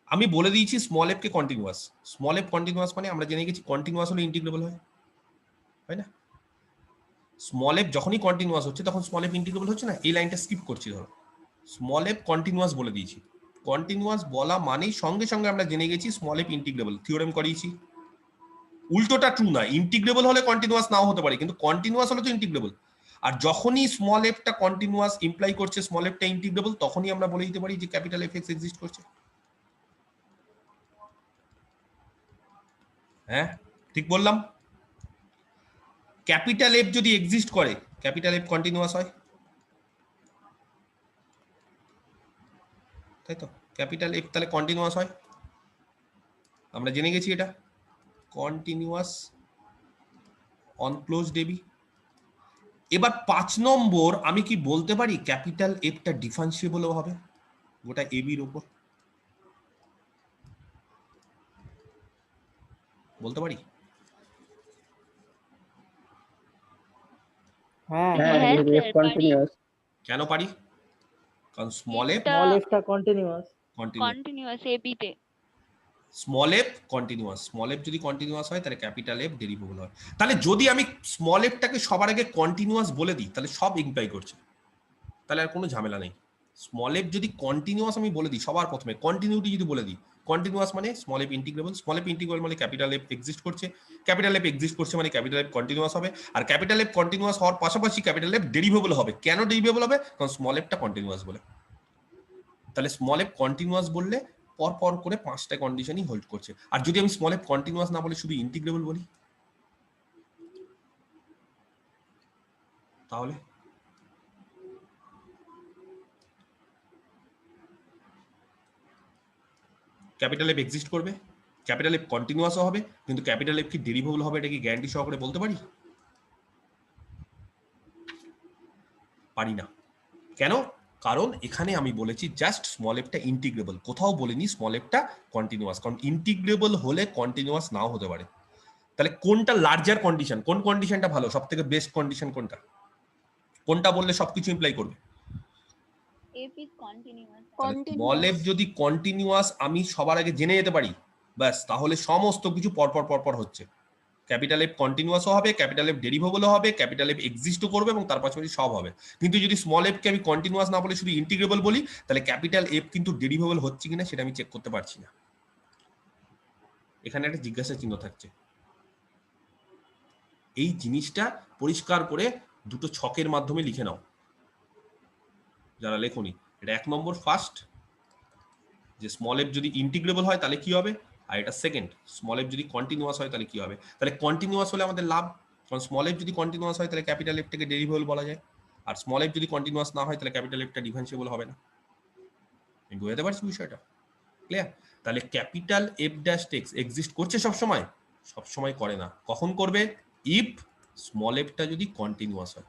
আমি বলে দিয়েছি স্মল এফ কে কন্টিনিউয়াস। স্মল এফ কন্টিনিউয়াস মানে আমরা জেনে গেছি কন্টিনিউয়াস হলে ইন্টিগ্রেবল হয়, হয় না? স্মল এফ যখনই কন্টিনিউয়াস হচ্ছে তখন স্মল এফ ইন্টিগ্রেবল হচ্ছে না। এই লাইনটা স্কিপ করছি, ধরো স্মল এফ কন্টিনিউয়াস বলে দিয়েছি। কন্টিনিউয়াস বলা মানেই সঙ্গে সঙ্গে আমরা জেনে গেছি স্মল এফ ইন্টিগ্রেবল, থিওরেম করিয়েছি। উল্টোটা ট্রু না, ইন্টিগ্রেবল হলে কন্টিনিউয়াস নাও হতে পারে, কিন্তু কন্টিনিউয়াস হলে তো ইন্টিগ্রেবল। আর যখনই স্মল এফটা কন্টিনিউয়াস ইমপ্লাই করছে স্মল এফটা ইন্টিগ্রেবল, তখনই আমরা বলে দিতে পারি যে ক্যাপিটাল এফ এক্স এক্সিস্ট করছে। হ্যাঁ, ঠিক বললাম? ক্যাপিটাল এফ যদি এক্সিস্ট করে, ক্যাপিটাল এফ কন্টিনিউয়াস হয়, তাই তো? ক্যাপিটাল এফ তাহলে কন্টিনিউয়াস হয়, আমরা জেনে গেছি এটা কন্টিনিউয়াস অন ক্লোজড এবি। এবার 5 নম্বর, আমি কি বলতে পারি ক্যাপিটাল এফটা ডিফারেন্সিয়েবল হবে গোটা এবির উপর? বলতে পারি? হ্যাঁ, হ্যাঁ হ্যাঁ যদি এফ স্যার, কন্টিনিউয়াস। কেন পারি? কারণ স্মল এফ স্মল এফটা কন্টিনিউয়াস। কন্টিনিউয়াস এবি তে। Small f continuous, small f যদি কন্টিনিউয়াস হয় তাহলে ক্যাপিটাল এফ ডেরিভেবল হয়। তাহলে যদি আমি স্মল এফটাকে সবার আগে কন্টিনিউয়াস বলে দিই তাহলে সব ইমপ্লাই করছে, তাহলে আর কোনো ঝামেলা নেই। স্মল এফ যদি কন্টিনিউয়াস আমি বলে দিই সবার প্রথমে, কন্টিনিউটি যদি বলে দিই, কন্টিনিউয়াস মানে small f integrable, small f integrable মানে ক্যাপিটাল এফ এক্সিস্ট করছে, ক্যাপিটাল এফ এক্সিস্ট করছে মানে ক্যাপিটাল এফ কন্টিনিউয়াস হবে। আর ক্যাপিটাল এফ কন্টিনিউয়াস হওয়ার পাশাপাশি ক্যাপিটাল এফ ডেরিভেবল হবে। কেন ডেরিভেবল হবে? কারণ স্মল এফটা কন্টিনিউয়াস বলে। তাহলে স্মল এফ কন্টিনিউয়াস বললে পর পর করে 5টা কন্ডিশনই হোল্ড করছে। আর যদি আমি স্মল এফ কন্টিনিউয়াস না বলে শুধু ইন্টিগ্রেবল বলি, তাহলে ক্যাপিটাল এফ এক্সিস্ট করবে, ক্যাপিটাল এফ কন্টিনিউয়াসও হবে, কিন্তু ক্যাপিটাল এফ কি ডেরিভেবল হবে এটা কি গ্যারান্টি সহকারে বলতে পারি? পারি না। কেন? কারণ এখানে আমি বলেছি জাস্ট স্মল এফটা ইন্টিগ্রেবল, কোথাও বলিনি স্মল এফটা কন্টিনিউয়াস। কারণ ইন্টিগ্রেবল হলে কন্টিনিউয়াস নাও হতে পারে। তাহলে কোনটা লার্জার কন্ডিশন, কোন কন্ডিশনটা ভালো, সব থেকে বেস্ট কন্ডিশন কোনটা? কোনটা বললে সবকিছু ইমপ্লাই করবে? F is continuous. Small f যদি কন্টিনিউয়াস আমি সবার আগে জেনে যেতে পারি, ব্যাস, তাহলে সমস্ত কিছু পরপর পরপর হচ্ছে। ক্যাপিটাল এফ কন্টিনিউয়াসও হবে, ক্যাপিটাল এফ ডেরিভেবলও হবে, ক্যাপিটাল এফ এক্সিস্টও করবে এবং তার পাশাপাশি সব হবে। কিন্তু যদি স্মল এফ কে আমি কন্টিনিউয়াস না বলে শুধু ইন্টিগ্রেবল বলি, তাহলে ক্যাপিটাল এফ কিন্তু ডেরিভেবল হচ্ছে কিনা সেটা আমি চেক করতে পারছি না। এখানে একটা জিজ্ঞাসা চিহ্ন থাকছে। এই জিনিসটা পরিষ্কার করে দুটো ছকের মাধ্যমে লিখে নাও যারা লেখনি। এটা 1 নম্বর ফার্স্ট, যে স্মল এফ যদি ইন্টিগ্রেবল হয় তাহলে কি হবে, আর এটা সেকেন্ড, স্মল এফ যদি কন্টিনিউয়াস হয় তাহলে কি হবে। তাহলে কন্টিনিউয়াস হলে আমাদের লাভ, কারণ স্মল এফ যদি কন্টিনিউয়াস হয় তাহলে ক্যাপিটাল এফটাকে ডেরিভেবল বলা যায়, আর স্মল এফ যদি কন্টিনিউয়াস না হয় তাহলে ক্যাপিটাল এফটা ডিফারেন্সিয়েবল হবে না। বুঝতে পারছি বিষয়টা? ক্লিয়ার? তাহলে capital F dash x exist করছে সবসময়? সবসময় করে না। কখন করবে? ইফ স্মল এফটা যদি কন্টিনিউয়াস হয়।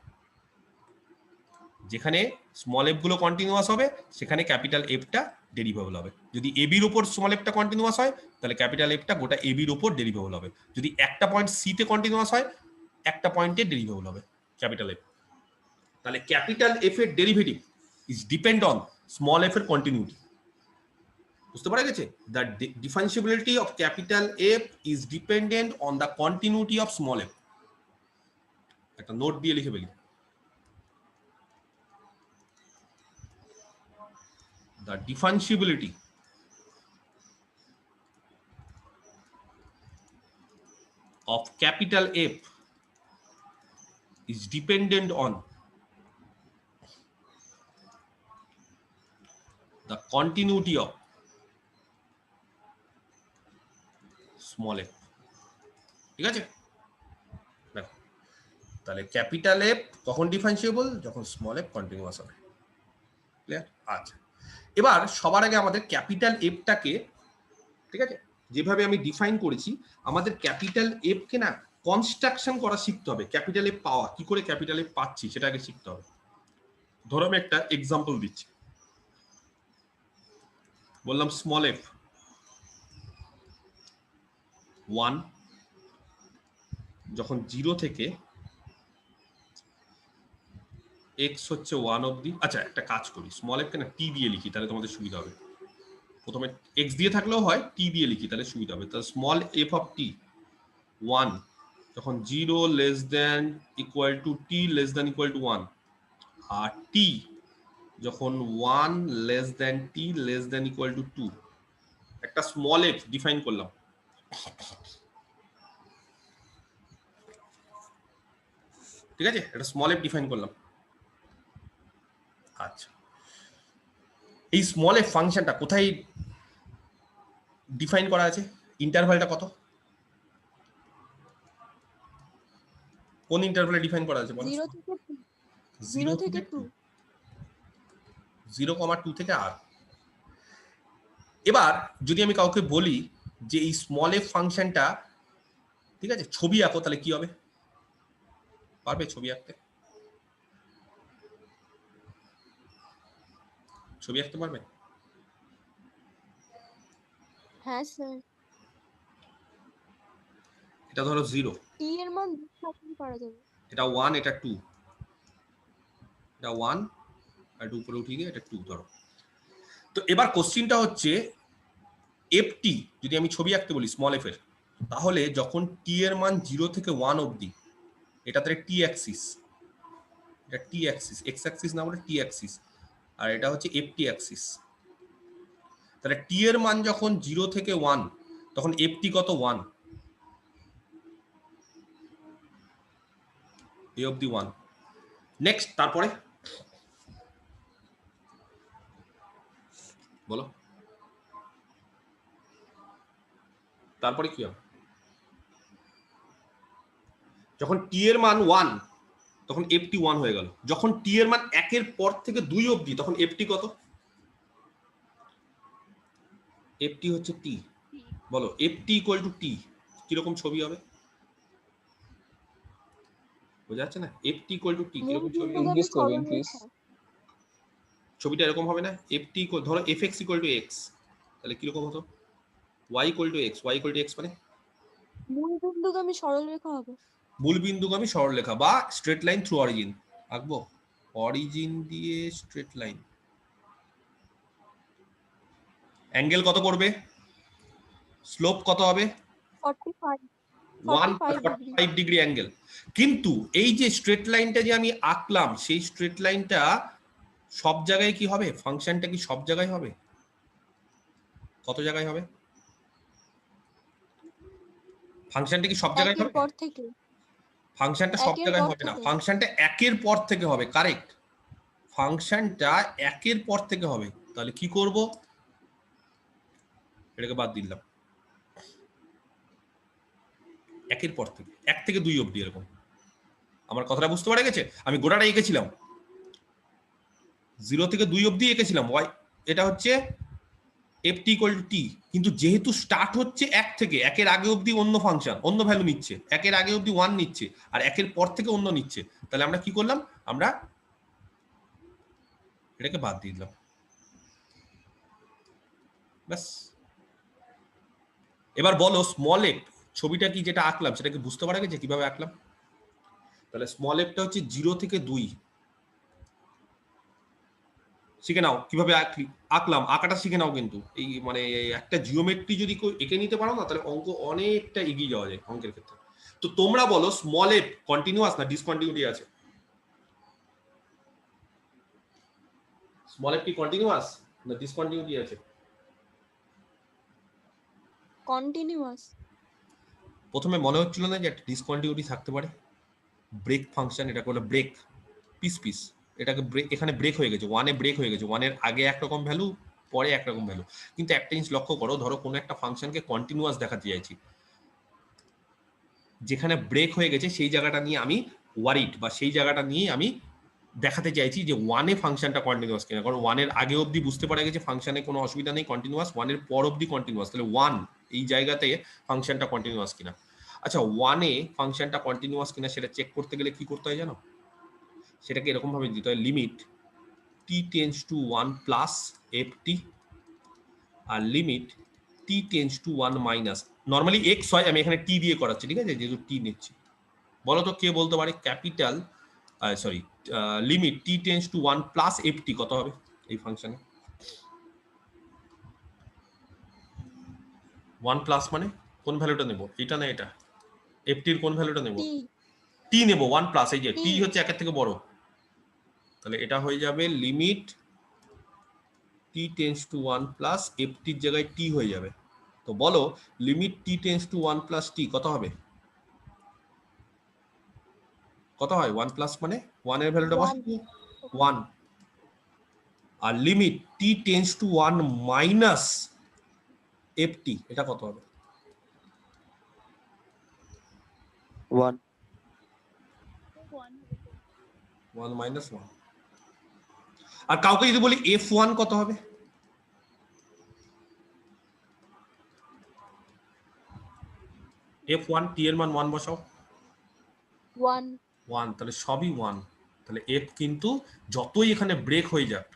যেখানে স্মল এফ গুলো কন্টিনিউয়াস হবে সেখানে ক্যাপিটাল এফটা ডেরিভেবল হবে। যদি এবির উপর স্মল এফটা কন্টিনিউয়াস হয় তাহলে ক্যাপিটাল এফটা গোটা এবির উপর ডেরিভেবল হবে। যদি একটা পয়েন্ট সি তে কন্টিনিউয়াস হয় একটা পয়েন্টে ডেরিভেবল হবে ক্যাপিটাল এফ। তাহলে ক্যাপিটাল এফ এর derivative is depend on small F এর কন্টিনিউটি। বুঝতে পারা গেছে? The differentiability of capital F is dependent on the continuity of small f. একটা নোট দিয়ে লিখে ফেলি। The differentiability of capital F is dependent on the continuity of small f. ঠিক আছে? দেখো তাহলে ক্যাপিটাল এফ কখন ডিফারেন্সিয়েবল? যখন স্মল এফ কন্টিনিউয়াস হবে। ক্লিয়ার? আচ্ছা, এবার সবার আগে আমাদের ক্যাপিটাল এফটাকে, ঠিক আছে, যেভাবে আমি ডিফাইন করেছি, আমাদের ক্যাপিটাল এফ কে না কনস্ট্রাকশন করা শিখতে হবে। ক্যাপিটাল এফ পাওয়া, কি করে ক্যাপিটাল এফ পাচ্ছি সেটা আগে শিখতে হবে। ধরো আমি একটা এক্সাম্পল দিচ্ছি, বললাম স্মল এফ 1 যখন 0 থেকে x হচ্ছে 1 অবধি। আচ্ছা, একটা কাজ করি, স্মল এফ কে না টি দিয়ে লিখি, তাহলে তোমাদের সুবিধা হবে। প্রথমে x দিয়ে থাকলেও হয়, টি দিয়ে লিখি তাহলে সুবিধা হবে। তাহলে স্মল এফ অফ টি 1 যখন 0 less than equal two T less than equal to 1, আর টি যখন 1 less then T less than equal to 2। একটা স্মল এফ ডিফাইন করলাম। ঠিক আছে, একটা স্মল এফ ডিফাইন করলাম। আচ্ছা, এই স্মল এফ ফাংশনটা কোথায় ডিফাইন করা আছে? ইন্টারভ্যালটা কত? কোন ইন্টারভ্যালে ডিফাইন করা আছে? 0 থেকে 2 0 থেকে 2 0,2 থেকে r। এবার যদি আমি কাউকে বলি যে এই স্মল এফ ফাংশনটা, ঠিক আছে, ছবি আঁকো, তাহলে কি হবে? পারবে ছবি আঁকতে? ছবি আঁকতে পারবে? হ্যাঁ স্যার। এটা ধরো 0, টি এর মান দুটো করা যাবে। এটা 1, এটা 2, এটা 1 আর 2 উপরে উঠিয়ে গিয়ে এটা 2 ধরো। তো এবার কোশ্চিনটা হচ্ছে এফটি যদি আমি ছবি আঁকতে বলি স্মল এফ এর, তাহলে যখন টি এর মান 0 থেকে 1 অবধি, এটা তাহলে টি অ্যাক্সিস, এটা টি অ্যাক্সিস, এক্স অ্যাক্সিস না বলে টি অ্যাক্সিস, আর এটা হচ্ছে এফটি অ্যাক্সিস। তাহলে টি এর মান যখন 0 থেকে 1 তখন এফটি কত? 1, এ অবধি 1। নেক্সট, তারপরে বলো, তারপরে কি হবে? যখন টি এর মান 1 তখন এফটি 1 হয়ে গেল। যখন টি এর মান 1 এর পর থেকে 2 অবধি তখন এফটি কত? এফটি হচ্ছে টি। বলো এফটি ইকুয়াল টু টি, কিরকম ছবি হবে? বোঝা যাচ্ছে না? এফটি ইকুয়াল টু টি কিরকম ছবি হবে? ইংলিশ করবেন প্লিজ। ছবিটা এরকম হবে না? এফটি ধরো f x equal to x, তাহলে কিরকম হতো? Y equal to x, y equal to x মানে মূল বিন্দুগামী সরলরেখা হবে। মূল বিন্দুগামী সরলরেখা বা স্ট্রেট লাইন থ্রু অরিজিন আঁকবো। অরিজিন দিয়ে স্ট্রেট লাইন। অ্যাঙ্গেল কত করবে? স্লোপ কত হবে? 145 ডিগ্রি অ্যাঙ্গেল। কিন্তু এই যে স্ট্রেট লাইনটা যে আমি আঁকলাম, সেই স্ট্রেট লাইনটা সব জায়গায় কি হবে? ফাংশনটা কি সব জায়গায় হবে? কত জায়গায় হবে? ফাংশনটা কি সব জায়গায় হবে? পর থেকে ফাংশনটা সব জায়গায় হবে না, ফাংশনটা একের পর থেকে হবে। কারেক্ট, ফাংশনটা একের পর থেকে হবে। তাহলে কি করব? এটাকে বাদ দিলাম। একের পর থেকে, 1 থেকে 2 অবধি এরকম। আমার কথাটা বুঝতে পারা গেছে? আমি গোটাটা এঁকেছিলাম 0 থেকে 2 অবধি এঁকেছিলাম ওয়াই, এটা হচ্ছে ft ইকুয়াল টু টি, কিন্তু যেহেতু স্টার্ট হচ্ছে 1 থেকে, 1-এর আগে অবধি অন্য ফাংশন অন্য ভ্যালু নিচ্ছে, 1-এর আগে অবধি 1 নিচ্ছে, আর 1-এর পর থেকে অন্য নিচ্ছে, তাহলে আমরা কি করলাম, আমরা এটাকে বাদ দিয়ে দিলাম, ব্যাস। এবার বলো স্মল এফ ছবিটা কি যেটা আঁকলাম সেটাকে বুঝতে পারা গেছে কিভাবে আঁকলাম? তাহলে স্মল এফটা হচ্ছে 0 থেকে 2, শিখে নাও কিভাবে আঁকলাম, আঁকাটা শিখে নাও। কিন্তু এই মানে একটা জিওমেট্রি যদি এঁকে নিতে পারো না, তাহলে অঙ্ক অনেকটা এগিয়ে যাওয়া যায় অঙ্কের ক্ষেত্রে। তো তোমরা বলো স্মল এফ কন্টিনিউয়াস না ডিসকন্টিনিউটি আছে? স্মল এফ কি কন্টিনিউয়াস না ডিসকন্টিনিউটি আছে? কন্টিনিউয়াস। প্রথমে মনে হচ্ছিল না যে একটা ডিসকন্টিনিউটি থাকতে পারে? ব্রেক ফাংশন, এটা বলে ব্রেক, পিস পিস, এটাকে ব্রেক, এখানে ব্রেক হয়ে গেছে, 1-এ ব্রেক হয়ে গেছে, 1-এর আগে একরকম ভ্যালু, পরে একরকম ভ্যালু। কিন্তু একটা জিনিস লক্ষ্য করো, ধরো কোনো একটা ফাংশনকে কন্টিনিউয়াস দেখাতে চাইছি, যেখানে ব্রেক হয়ে গেছে সেই জায়গাটা নিয়ে আমি ওয়ারিড, বা সেই জায়গাটা নিয়ে আমি দেখাতে চাইছি যে 1-এ ফাংশনটা কন্টিনিউয়াস কিনা, কারণ 1-এর আগে অবধি বুঝতে পারা গেছে ফাংশনে কোনো অসুবিধা নেই কন্টিনিউয়াস, 1-এর পর অবধি কন্টিনিউয়াস, তাহলে 1 এই জায়গাতে ফাংশনটা কন্টিনিউয়াস কিনা। আচ্ছা 1-এ ফাংশনটা কন্টিনিউয়াস কিনা সেটা চেক করতে গেলে কি করতে হয় জানো? সেটাকে এরকম ভাবে দিতে হয়, limit t tends to 1 plus ft আর limit t tends to 1 minus, normally x হয়, আমি এখানে t দিয়ে করাচ্ছি, ঠিক আছে, যেহেতু t নিচ্ছি। বলো তো কে বলতে পারে capital sorry limit t tends to 1 plus ft কত হবে এই ফাংশনে? 1 প্লাস মানে কোন ভ্যালুটা নেব, এটা না এটা? ft এর কোন ভ্যালুটা নেব? টি t নেব, 1 প্লাস, এই যে t টি হচ্ছে 1-এর থেকে বড়, তাহলে এটা হয়ে যাবে limit t tends to 1 plus ft এর জায়গায় t হয়ে যাবে। তো বলো limit t tends to 1 plus t কত হবে? কত হয়? 1 প্লাস মানে 1 এর ভ্যালুটা 1 বসিয়ে 1, আর limit t tends to 1 minus ft এটা কত হবে? 1 1 মাইনাস 1। আর কাউকে যদি বলি f1 কত হবে? f1 t এর মান 1 বসাও, 1 1, তাহলে সবই 1, তাহলে f কিন্তু যতই এখানে ব্রেক হয়ে যাক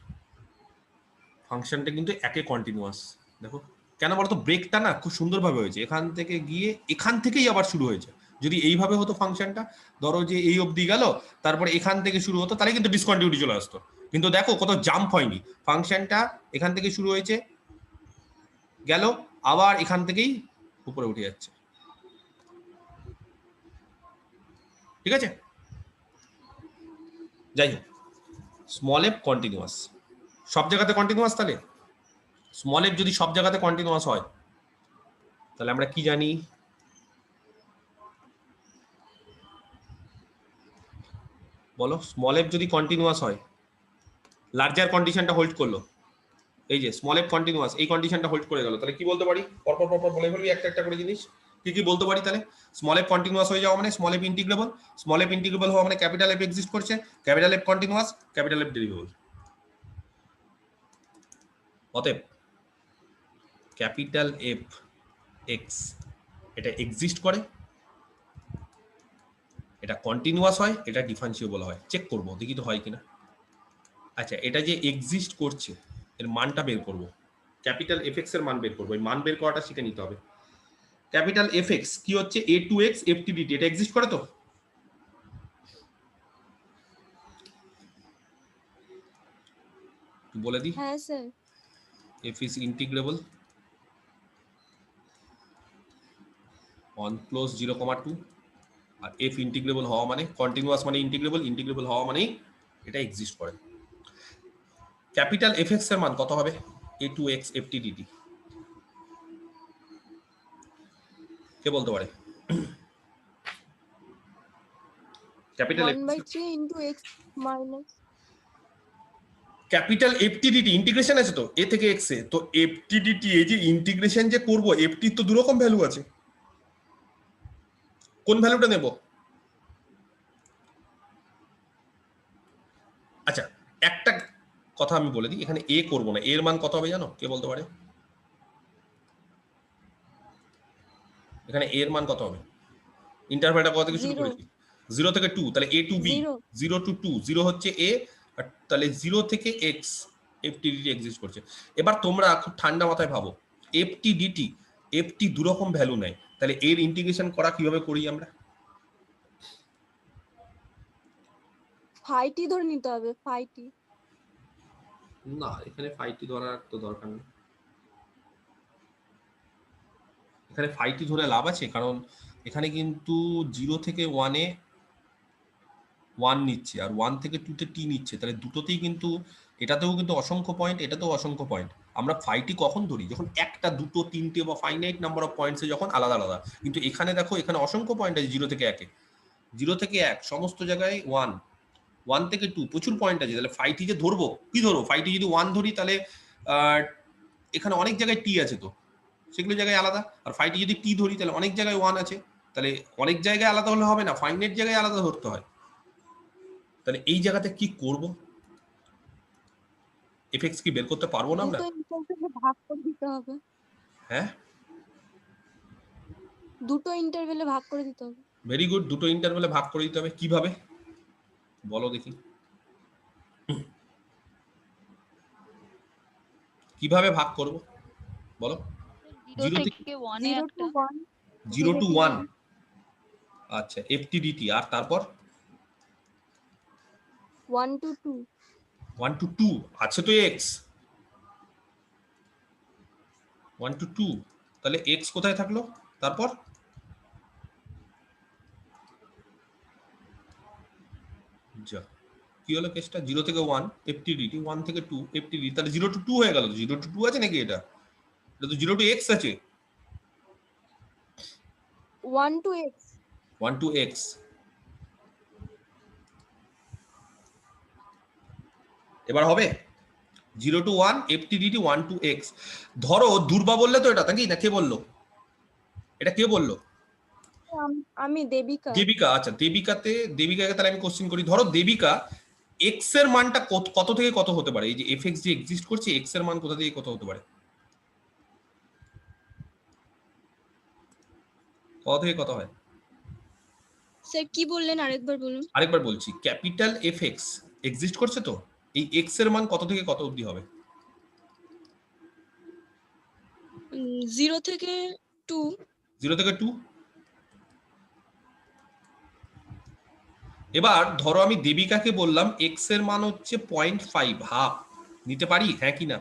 ফাংশনটা কিন্তু একে কন্টিনিউয়াস। দেখো কেন বলতো, ব্রেকটা না খুব সুন্দরভাবে হয়েছে, এখান থেকে গিয়ে এখান থেকেই আবার শুরু হয়েছে। যদি এইভাবে হতো ফাংশনটা, ধরো যে এই অবধি গেল, তারপরে এখান থেকে শুরু হতো, তাহলে কিন্তু ডিসকন্টিনিউটি চলে আসতো। কিন্তু দেখো কত জাম্প হয়নি, ফাংশনটা এখান থেকে শুরু হয়েছে, গেল, আবার এখান থেকেই উপরে উঠে যাচ্ছে, ঠিক আছে? যাই হোক, স্মল এফ কন্টিনিউয়াস, সব জায়গাতে কন্টিনিউয়াস, তাহলে স্মল এফ যদি সব জায়গাতে কন্টিনিউয়াস হয় তাহলে আমরা কি জানি? বলো স্মল এফ যদি কন্টিনিউয়াস হয়, লার্জার কন্ডিশনটা হোল্ড করলো, এই যে স্মল এফ কন্টিনিউয়াস, এই কন্ডিশনটা হোল্ড করে গেল, তাহলে কি বলতে পারি? পরপর পরপর বলে ফেলবি একটা একটা করে জিনিস, কি কি বলতে পারি তাহলে? স্মল এফ কন্টিনিউয়াস হয়ে যাওয়া মানে small f integrable, small f integrable হওয়া মানে ক্যাপিটাল এফ এক্সিস্ট করছে, capital f continuous, capital f derivable. অতএব ক্যাপিটাল এফ এক্স এটা এক্সিস্ট করে, এটা কন্টিনিউয়াস হয়, এটা ডিফারেন্সিয়েবল হয়। চেক করবো দেখি তো হয় কিনা। আচ্ছা এটা যে এক্সিস্ট করছে এর মানটা বের করব, ক্যাপিটাল এফ এক্স এর মান বের করবো, এই মান বের করাটা শিখে নিতে হবে। ক্যাপিটাল এফ এক্স কি হচ্ছে? A to x f t d t, এটা এক্সিস্ট করে তো? বলে দিই, হ্যাঁ sir. F is integrable on close 0,2, আর এফ ইন্টিগ্রেবল হওয়া মানে কন্টিনিউয়াস মানে ইন্টিগ্রেবল, ইন্টিগ্রেবল হওয়া মানেই এটা এক্সিস্ট করে। ক্যাপিটাল এফ এক্স এর মান কত হবে? A to x f t d t, কে বলতে পারে? Capital 1/3 into x minus capital f t d t integration আছে তো এ থেকে এক্স এ, তো এফটিডিটি এই যে ইন্টিগ্রেশন যে করব, এফটি তো দুরকম ভ্যালু আছে, কোন ভ্যালুটা নেব? আচ্ছা একটা কথা আমি বলে দিই, এখানে এ করবো না, এর মান কত হবে জানো, কে বলতে পারে? এখানে এর মান কত হবে? ইন্টারভ্যালটা কত থেকে শুরু Zero. করেছি? 0 থেকে 2, তাহলে a টু b, 0. 0 to 2, 0 হচ্ছে a, আর তাহলে 0 থেকে x ftdt এক্সিস্ট করছে। এবার তোমরা খুব ঠান্ডা মাথায় ভাবো, ftdt ft দু রকম ভ্যালু নেয়, তাহলে এর ইন্টিগ্রেশন করা কিভাবে করি আমরা? Phi t ধরে নিতে হবে, phi t. না, এখানে phi t ধরার তো দরকার নেই, এখানে phi t ধরে লাভ আছে, কারণ এখানে কিন্তু 0 থেকে 1 এ 1 নিচ্ছে আর 1 থেকে 2 তে t নিচ্ছে, তাহলে দুটোতেই কিন্তু, এটাতেও কিন্তু অসংখ্য পয়েন্ট, এটাতেও অসংখ্য পয়েন্ট। আমরা phi t কখন ধরি? যখন একটা, দুটো, তিনটে বা ফাইনাইট নাম্বার অফ পয়েন্টসে যখন আলাদা আলাদা। কিন্তু এখানে দেখো, এখানে অসংখ্য পয়েন্ট আছে 0 থেকে 1 এ, 0 থেকে 1 সমস্ত জায়গায় 1, 1 থেকে 2 প্রচুর পয়েন্ট আছে, তাহলে phi t যে ধরবো, কি ধরবো? phi t যদি 1 ধরি তাহলে এখানে অনেক জায়গায় t আছে, তো সেগুলো জায়গায় আলাদা। আর phi t যদি t ধরি তাহলে অনেক জায়গায় 1 আছে, তাহলে অনেক জায়গায় আলাদা হলে হবে না, ফাইনাইট জায়গায় আলাদা ধরতে হয়। তাহলে এই জায়গাতে কি করব? fx কি বের করতে পারবো না আমরা? দুটো ইন্টারভেলে ভাগ করে দিতে হবে, হ্যাঁ, দুটো ইন্টারভেলে ভাগ করে দিতে হবে। ভেরি গুড, দুটো ইন্টারভ্যালে ভাগ করে দিতে হবে। কিভাবে বলো দেখি, কিভাবে ভাগ করব বলো? 0 থেকে 1 এ 0 একটা, to 1. 0 to 1, আচ্ছা, ftdt, আর তারপর 1 to 2. 1 to 2 আছে তো x, 1 to 2, তাহলে x কোথায় থাকলো? তারপর যা কি হলো কেসটা, 0 থেকে 1 ftdt, 1 থেকে 2 ftdt, তাহলে 0 to 2 হয়ে গেল। 0 to 2 আছে নাকি? এটা তো 0 to x আছে, 1 to x. 1 to x। এবার হবে 0 to 1 ftdt 1 to x। ধরো দুর্বা বললে তো এটা, নাকি না কে বললো? এটা কে বললো? আমি দেবিকা। দেবিকা, আচ্ছা, দেবিকাকে তাহলে আমি কোশ্চেন করি। ধরো দেবিকা, x এর মানটা কত থেকে কত হতে পারে? এই যে fx যে এক্সিস্ট করছে, x এর মান কোথা থেকে কত হতে পারে? কত থেকে কত হয়? স্যার কি বললেন আরেকবার বলুন। আরেকবার বলছি, ক্যাপিটাল fx এক্সিস্ট করছে, তো এই x এর মান কত থেকে কত অবধি হবে? 0 থেকে 2। 0 থেকে 2। এবার ধরো আমি দেবিকাকে বললাম x এর মান হচ্ছে 0.5, হাফ নিতে পারি, হ্যাঁ কি না?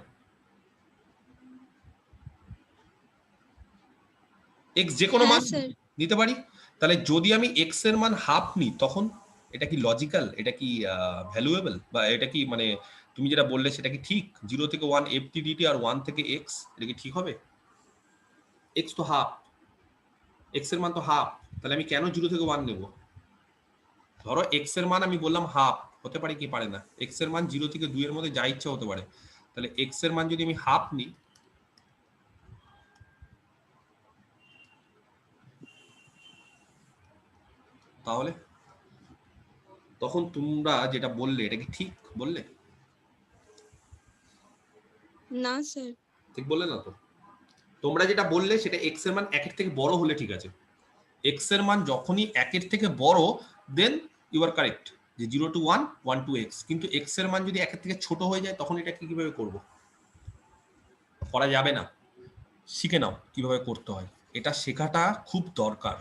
x যে কোনো মান নিতে পারি। তাহলে যদি আমি x এর মান হাফ নিই, তখন এটা কি লজিক্যাল, এটা কি ভ্যালুয়েবল, বা এটা কি মানে তুমি যেটা বললে সেটা কি ঠিক? 0 থেকে 1 ftdt আর 1 থেকে x, এটা কি ঠিক হবে? x তো হাফ, x এর মান তো হাফ, তাহলে আমি কেন 0 থেকে 1 নেব? ধরো x এর মান আমি বললাম হাফ, হতে পারে কি পারে না? x এর মান 0 থেকে 2 এর মধ্যে যা ইচ্ছা হতে পারে, তাহলে x এর মান যদি আমি হাফ নিই, তাহলে তখন তোমরা যেটা বললে এটা কি ঠিক বললে? না স্যার। ঠিক বললে না তো? তোমরা যেটা বললে সেটা x এর মান 1 এর থেকে বড় হলে ঠিক আছে। x এর মান যখনই 1 এর থেকে বড়, দেন ইউ আর কারেক্ট, যে 0 to 1 1 to x। কিন্তু x এর মান যদি 1 এর থেকে ছোট হয়ে যায়, তখন এটা কিভাবে করব? করা যাবে না। শিখে নাও কিভাবে করতে হয়, এটা শেখাটা খুব দরকার।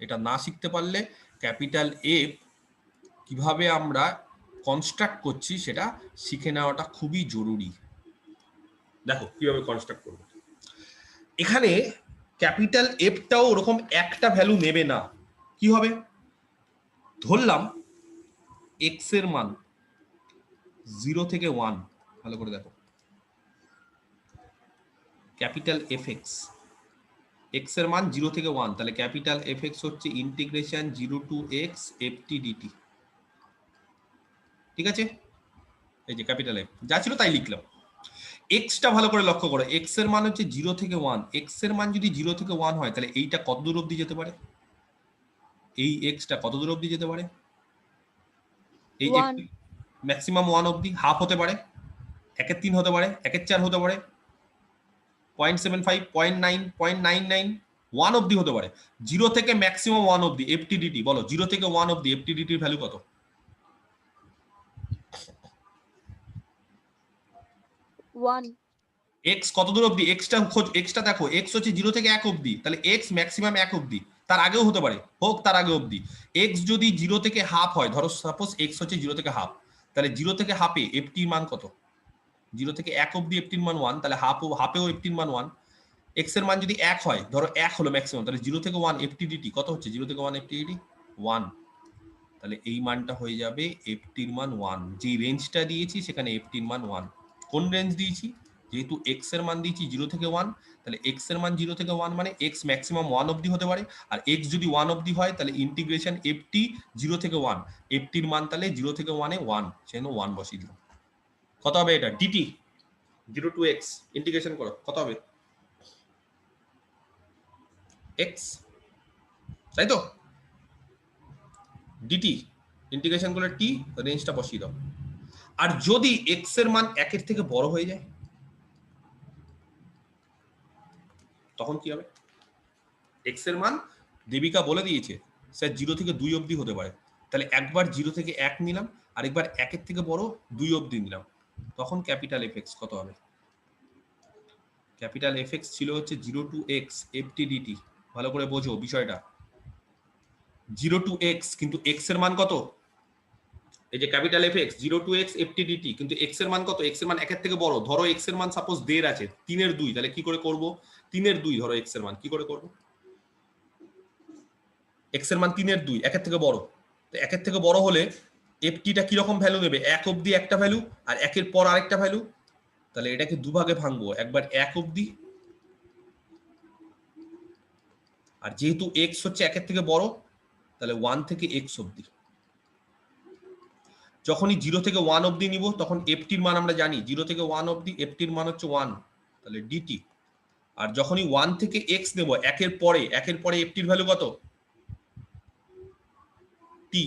এটা না শিখতে পারলে ক্যাপিটাল এফ কিভাবে আমরা কনস্ট্রাক্ট করছি সেটা শিখে নেওয়াটা খুবই জরুরি। দেখো কিভাবে কনস্ট্রাক্ট করব। এখানে ক্যাপিটাল এফটাও ওরকম একটা ভ্যালু নেবে না। কি হবে? ধরলাম এক্স এর মান 0 থেকে 1, ভালো করে দেখো, ক্যাপিটাল এফ এক্স, এক্স এর মান 0 থেকে 1, তাহলে ক্যাপিটাল এফ এক্স হচ্ছে integration 0 to x ft dt. ঠিক আছে, এই যে ক্যাপিটাল এফ যা ছিল তাই লিখলাম। এক্সটা ভালো করে লক্ষ্য করো, এক্স এর মান হচ্ছে 0 থেকে 1। এক্স এর মান যদি 0 থেকে 1 হয়, তাহলে এইটা কত দূর অবধি যেতে পারে? এই এক্সটা কত দূর অবধি যেতে পারে? এই ম্যাক্সিমাম 1 অবধি, হাফ হতে পারে। 1-এর 3 হতে পারে, 1-এর 4 হতে পারে, 0.75, 0.9, 0.99, 1 অবধি হতে পারে। 0 থেকে ম্যাক্সিমাম 1 অবধি এফটিডিটি বলো, 0 থেকে 1 অবধি এফটিডিটির ভ্যালু কত? 1 এক্স কত দূর অবধি? এক্সটা দেখো, এক্স হচ্ছে 0 থেকে 1 অবধি, তাহলে এক্স ম্যাক্সিমাম 1 অবধি, তার আগেও হতে পারে, হোক তার আগে অবধি। এক্স যদি 0 থেকে হাফ হয়, ধরো সাপোজ এক্স হচ্ছে 0 থেকে হাফ, তাহলে 0 থেকে হাফে এফটির মান কত? 0 থেকে 1 অবধি এফটির মান 1, তাহলে হাফেও এফটির মান 1। এক্স এর মান যদি 1 হয়, ধরো 1 হলো ম্যাক্সিমাম, তাহলে 0 থেকে 1 এফটিডিটি কত হচ্ছে? 0 থেকে 1 এফটিডিটি 1, তাহলে এই মানটা হয়ে যাবে এফটির মান 1। যে রেঞ্জটা দিয়েছি সেখানে এফটির মান 1। কোন রেঞ্জ দিয়েছি? যেহেতু এক্স এর মান দিয়েছি 0 থেকে 1, তাহলে এক্স এর মান 0 থেকে 1 মানে এক্স ম্যাক্সিমাম 1 অবধি হতে পারে। আর এক্স যদি 1 অবধি হয়, তাহলে ইন্টিগ্রেশন এফটি 0 থেকে 1, এফটির মান তাহলে 0 থেকে 1 এ 1, সেজন্য 1 বসিয়ে দিলাম। কত হবে এটা? ডিটি 0 টু এক্স ইন্টিগ্রেশন করো, কত হবে? এক্স, তাই তো? ডিটি ইন্টিগ্রেশন করলে টি, রেঞ্জটা বসিয়ে দাও। আর যদি এক্স এর মান 1-এর থেকে বড় হয়ে যায়, তখন কি হবে? এক্স এর মান দেবিকা বলে দিয়েছে স্যার 0 থেকে 2 অবধি হতে পারে, তাহলে একবার 0 থেকে 1 নিলাম, আরেকবার 1-এর থেকে বড় 2 অবধি নিলাম, তখন ক্যাপিটাল এফ এক্স কত হবে? ক্যাপিটাল এফ এক্স ছিল হচ্ছে 0 টু এক্স এফটিডিটি। ভালো করে বোঝো বিষয়টা, 0 টু এক্স, কিন্তু এক্স এর মান কত? এই যে capital f x 0 to x f t d t, কিন্তু এক্স এর মান কত? এক্স এর মান 1-এর থেকে বড়। ধরো এক্স এর মান সাপোজ 1.5 আছে, 3-এর 2, তাহলে কি করে করব? 3-এর 2 ধরো এক্স এর মান, কি করে করব? এক্স এর মান 3-এর 2, 1-এর থেকে বড়, তো 1-এর থেকে বড় হলে এফটিটা কি রকম ভ্যালু নেবে? 1 অবধি একটা ভ্যালু আর 1-এর পর আরেকটা ভ্যালু, তাহলে এটাকে দুভাগে ভাঙবো, একবার 1 অবধি, আর যেহেতু এক্স হচ্ছে 1-এর থেকে বড়, তাহলে 1 থেকে এক্স অবধি। যখনই 0 থেকে 1 অবধি নিব, তখন এফটির মান আমরা জানি 0 থেকে 1 অবধি এফটির মান হচ্ছে 1, তাহলে ডিটি। আর যখনই 1 থেকে এক্স নেব, 1-এর পরে এফটির ভ্যালু কত? টি।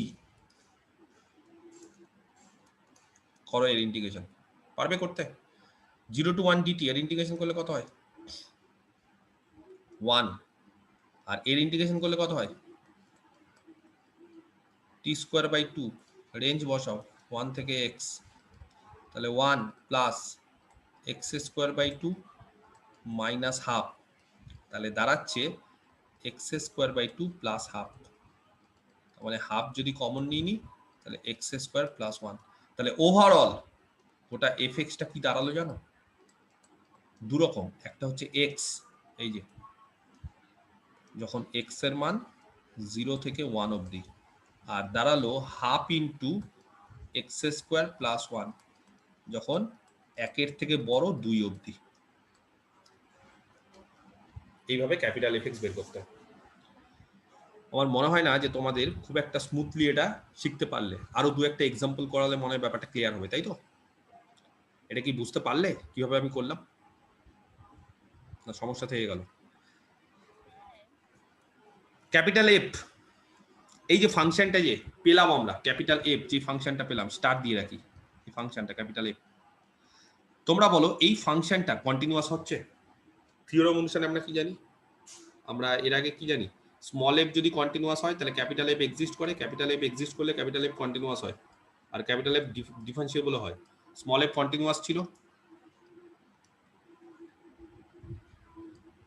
করো এর ইন্টিগ্রেশন, পারবে করতে? 0 টু 1 ডিটি এর ইন্টিগ্রেশন করলে কত হয়? 1। আর এর ইন্টিগ্রেশন করলে কত হয়? টি স্কোয়ার বাই 2, রেঞ্জ বসাও 1 থেকে এক্স, তাহলে 1 plus x square by 2 minus half, তাহলে দাঁড়াচ্ছে x square by 2 plus half, মানে হাফ যদি কমন নিয়ে নিই, তাহলে এক্স স্কোয়ার প্লাস 1। তাহলে ওভারঅল ওটা এফ এক্সটা কি দাঁড়ালো জানো? দু রকম, একটা হচ্ছে এক্স, এই যে যখন এক্স এর মান 0 থেকে 1 অবধি, আর দাঁড়ালো half into x square plus 1 যখন 1-এর থেকে বড় 2 অবধি। এইভাবে ক্যাপিটাল এফ এক্স বের করতে হয়। আমার মনে হয় না যে তোমাদের খুব একটা স্মুথলি এটা শিখতে পারলে, আরো 2-একটা এক্সাম্পল করালে মনে হয় ব্যাপারটা ক্লিয়ার হবে, তাই তো? এটা কি বুঝতে পারলে কিভাবে আমি করলাম, না সমস্যা থেকে গেল? ক্যাপিটাল এফ, এই যে ফাংশনটা যে পেলাম আমরা, ক্যাপিটাল এফ যে ফাংশনটা পেলাম, স্টার দিয়ে রাখি এই ফাংশনটা ক্যাপিটাল এফ। তোমরা বলো এই ফাংশনটা কন্টিনিউয়াস হচ্ছে? থিওরেম অনুসারে আমরা কি জানি? আমরা এর আগে কি জানি? স্মল এফ যদি কন্টিনিউয়াস হয় তাহলে ক্যাপিটাল এফ এক্সিস্ট করে, ক্যাপিটাল এফ এক্সিস্ট করলে ক্যাপিটাল এফ কন্টিনিউয়াস হয়, আর ক্যাপিটাল এফ ডিফারেন্সিয়েবল হয়। স্মল এফ কন্টিনিউয়াস ছিল,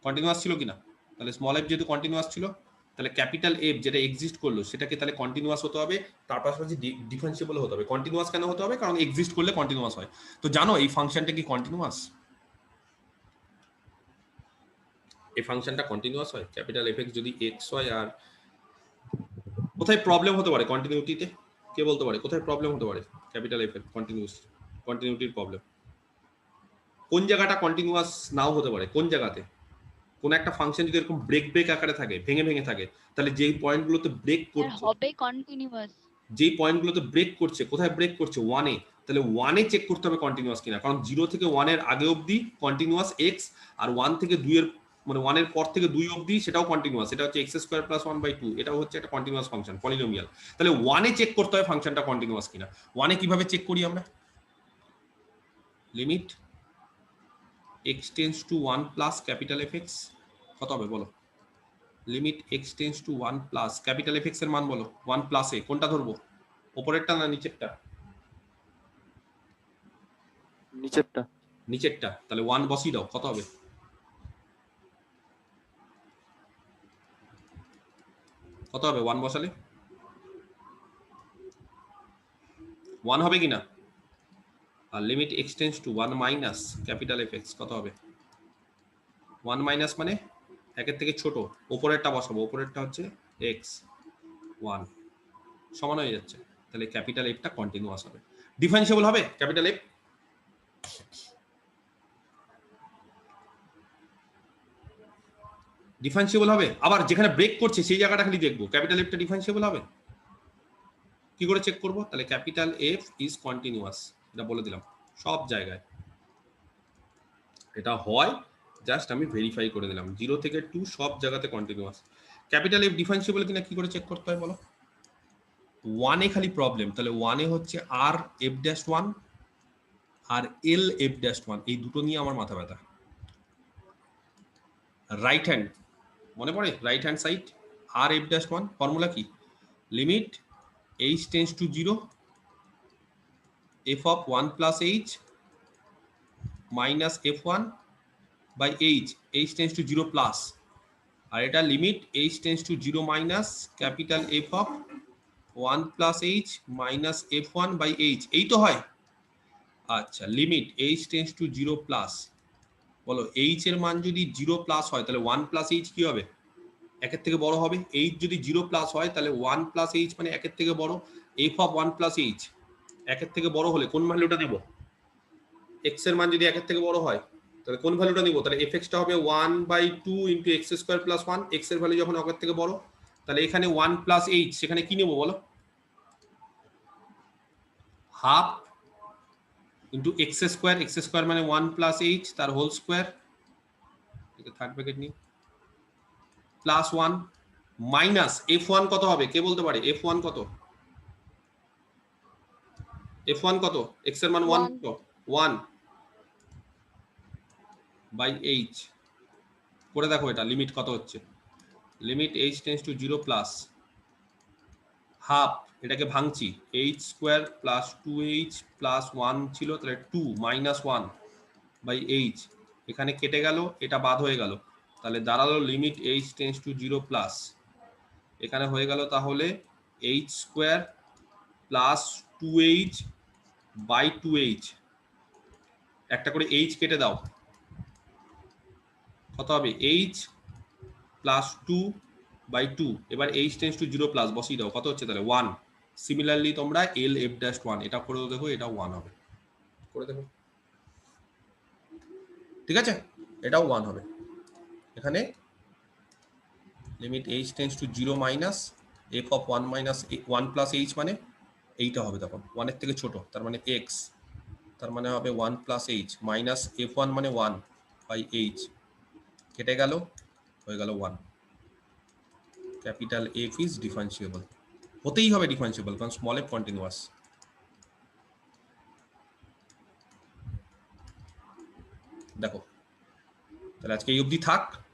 কন্টিনিউয়াস ছিল কিনা? তাহলে স্মল এফ যেহেতু কন্টিনিউয়াস ছিল, তাহলে ক্যাপিটাল এফ যেটা এক্সিস্ট করলো সেটাকে তাহলে কন্টিনিউয়াস হতে হবে, তার পাশাপাশি ডিফারেন্সিয়েবল হতে হবে। কন্টিনিউয়াস কেন হতে হবে? কারণ এক্সিস্ট করলে কন্টিনিউয়াস হয়। তো জানো এই ফাংশনটা কি কন্টিনিউয়াস? এই ফাংশনটা কন্টিনিউয়াস হয় ক্যাপিটাল এফ এক্স যদি এক্স হয়। আর কোথায় প্রবলেম হতে পারে কন্টিনিউটিতে? কে বলতে পারে কোথায় প্রবলেম হতে পারে ক্যাপিটাল এফ এর কন্টিনিউটির প্রবলেম? কোন জায়গাটা কন্টিনিউয়াস নাও হতে পারে? কোন জায়গাতে? কোন একটা ফাংশন যদি এরকম ব্রেক আকারে থাকে, ভেঙে থাকে, তাহলে যেই পয়েন্টগুলোতে ব্রেক করছে, হবে কন্টিনিউয়াস। যেই পয়েন্টগুলোতে ব্রেক করছে, কোথায় ব্রেক করছে? 1-এ, তাহলে 1-এ চেক করতে হবে কন্টিনিউয়াস কিনা, কারণ 0 থেকে 1-এর আগে অবধি কন্টিনিউয়াস এক্স, আর 1 থেকে 2-এর মানে 1-এর পর থেকে 2 অবধি সেটাও কন্টিনিউয়াস, এটা হচ্ছে এক্স স্কোয়ার প্লাস 1/2, এটাও হচ্ছে একটা কন্টিনিউয়াস ফাংশন, পলিনোমিয়াল। তাহলে 1-এ চেক করতে হবে ফাংশনটা কন্টিনিউয়াস কিনা। 1-এ কিভাবে চেক করি আমরা? Limit x tends to 1 plus capital fx কত হবে বলো? Limit x tends to 1 plus capital fx এর মান বলো। 1 প্লাস এ কোনটা ধরবো, উপরেরটা না নিচেরটা? নিচেরটা। নিচেরটা, তাহলে 1 বসিয়ে দাও, কত হবে? কত হবে 1 বসালে? 1 হবে কিনা? আর limit x tends to 1 minus capital fx কত হবে? 1 মাইনাস মানে একের থেকে ছোট, উপরেরটা বসাবো, উপরেরটা হচ্ছে x 1 সমান হয়ে যাচ্ছে, তাহলে ক্যাপিটাল F টা কন্টিনিউয়াস হবে। ডিফারেন্সিয়েবল হবে ক্যাপিটাল F? ডিফারেন্সিয়েবল হবে। আবার যেখানে ব্রেক করছে সেই জায়গাটা খালি দেখবো, ক্যাপিটাল F টা ডিফারেন্সিয়েবল হবে। কি করে চেক করব? তাহলে ক্যাপিটাল F ইজ কন্টিনিউয়াস, এটা বলে দিলাম সব জায়গায়। এটা হয়, জাস্ট আমি ভেরিফাই করে দিলাম, 0 থেকে 2 সব জায়গাতে কন্টিনিউয়াস। ক্যাপিটাল F ডিফারেন্সিয়েবল কিনা কি করে চেক করতে হয় বলো? 1 এ খালি প্রবলেম, তাহলে 1 এ হচ্ছে আর এফ ড্যাশ 1 আর এল এফ ড্যাশ 1, এই দুটো নিয়ে আমার মাথা ব্যথা। রাইট হ্যান্ড মনে পড়ে? রাইট হ্যান্ড সাইড আর এফ ড্যাশ 1 ফর্মুলা কি? Limit h tends to 0 f of 1 plus h minus f1 by h, h tends to 0 plus, আর এটা limit h tends to 0 minus capital F of 1 plus h minus f1 by h, এই তো হয়। আচ্ছা, limit h tends to 0 plus, বলো h এর মান যদি 0 plus হয় তাহলে 1 প্লাস h কি হবে? একের থেকে বড় হবে। h যদি 0 প্লাস হয় তাহলে 1 প্লাস h মানে একের থেকে বড়। f of 1 plus h একের থেকে বড় হলে কোন ভ্যালুটা দেব? x এর মান যদি একের থেকে বড় হয় তাহলে কোন ভ্যালুটা নিব? তাহলে fx টা হবে 1/2 into x square plus 1, x এর ভ্যালু যখন একের থেকে বড়, তাহলে এখানে 1 প্লাস h, সেখানে কি নেব বলো? হাফ ইনটু x স্কয়ার মানে 1 প্লাস h তার হোল স্কয়ার, এটা থার্ড ব্র্যাকেট নিই, প্লাস 1 মাইনাস f1 কত হবে কে বলতে পারে? f1 কত? f1 কত? x এর মান 1 কত? 1 বাই h করে দেখো, এটা লিমিট কত হচ্ছে? Limit h tends to 0 plus half, এটাকে ভাঙছি, h square plus 2h plus 1 ছিল, তাহলে 2 মাইনাস 1 বাই h, এখানে কেটে গেল, এটা বাদ হয়ে গেল, তাহলে দাঁড়ালো limit h tends to 0 plus, এখানে হয়ে গেল তাহলে h square plus 2h by 2h, একটা করে h কেটে দাও, কত হবে? h প্লাস 2 বাই 2, এবার h টেন্ডস টু 0 প্লাস বসিয়ে দাও, কত হচ্ছে তাহলে 1। সিমিলারলি তোমরা l f ড্যাশ 1 এটা করে দেখো, এটা 1 হবে, করে দেখো, ঠিক আছে? এটাও 1 হবে। এখানে limit h tends to 0 minus f of 1 minus 1 plus h মানে এইটা হবে, তখন 1 এর থেকে ছোট, তার মানে x, তার মানে হবে 1 প্লাস h মাইনাস f1 মানে 1 বাই h, কেটে গেল, হয়ে গেল 1। ক্যাপিটাল F ইজ ডিফারেন্সিয়েবল, হতেই হবে ডিফারেন্সিয়েবল, কারণ স্মল f কন্টিনিউয়াস। দেখো, তাহলে আজকে এই অবধি থাক,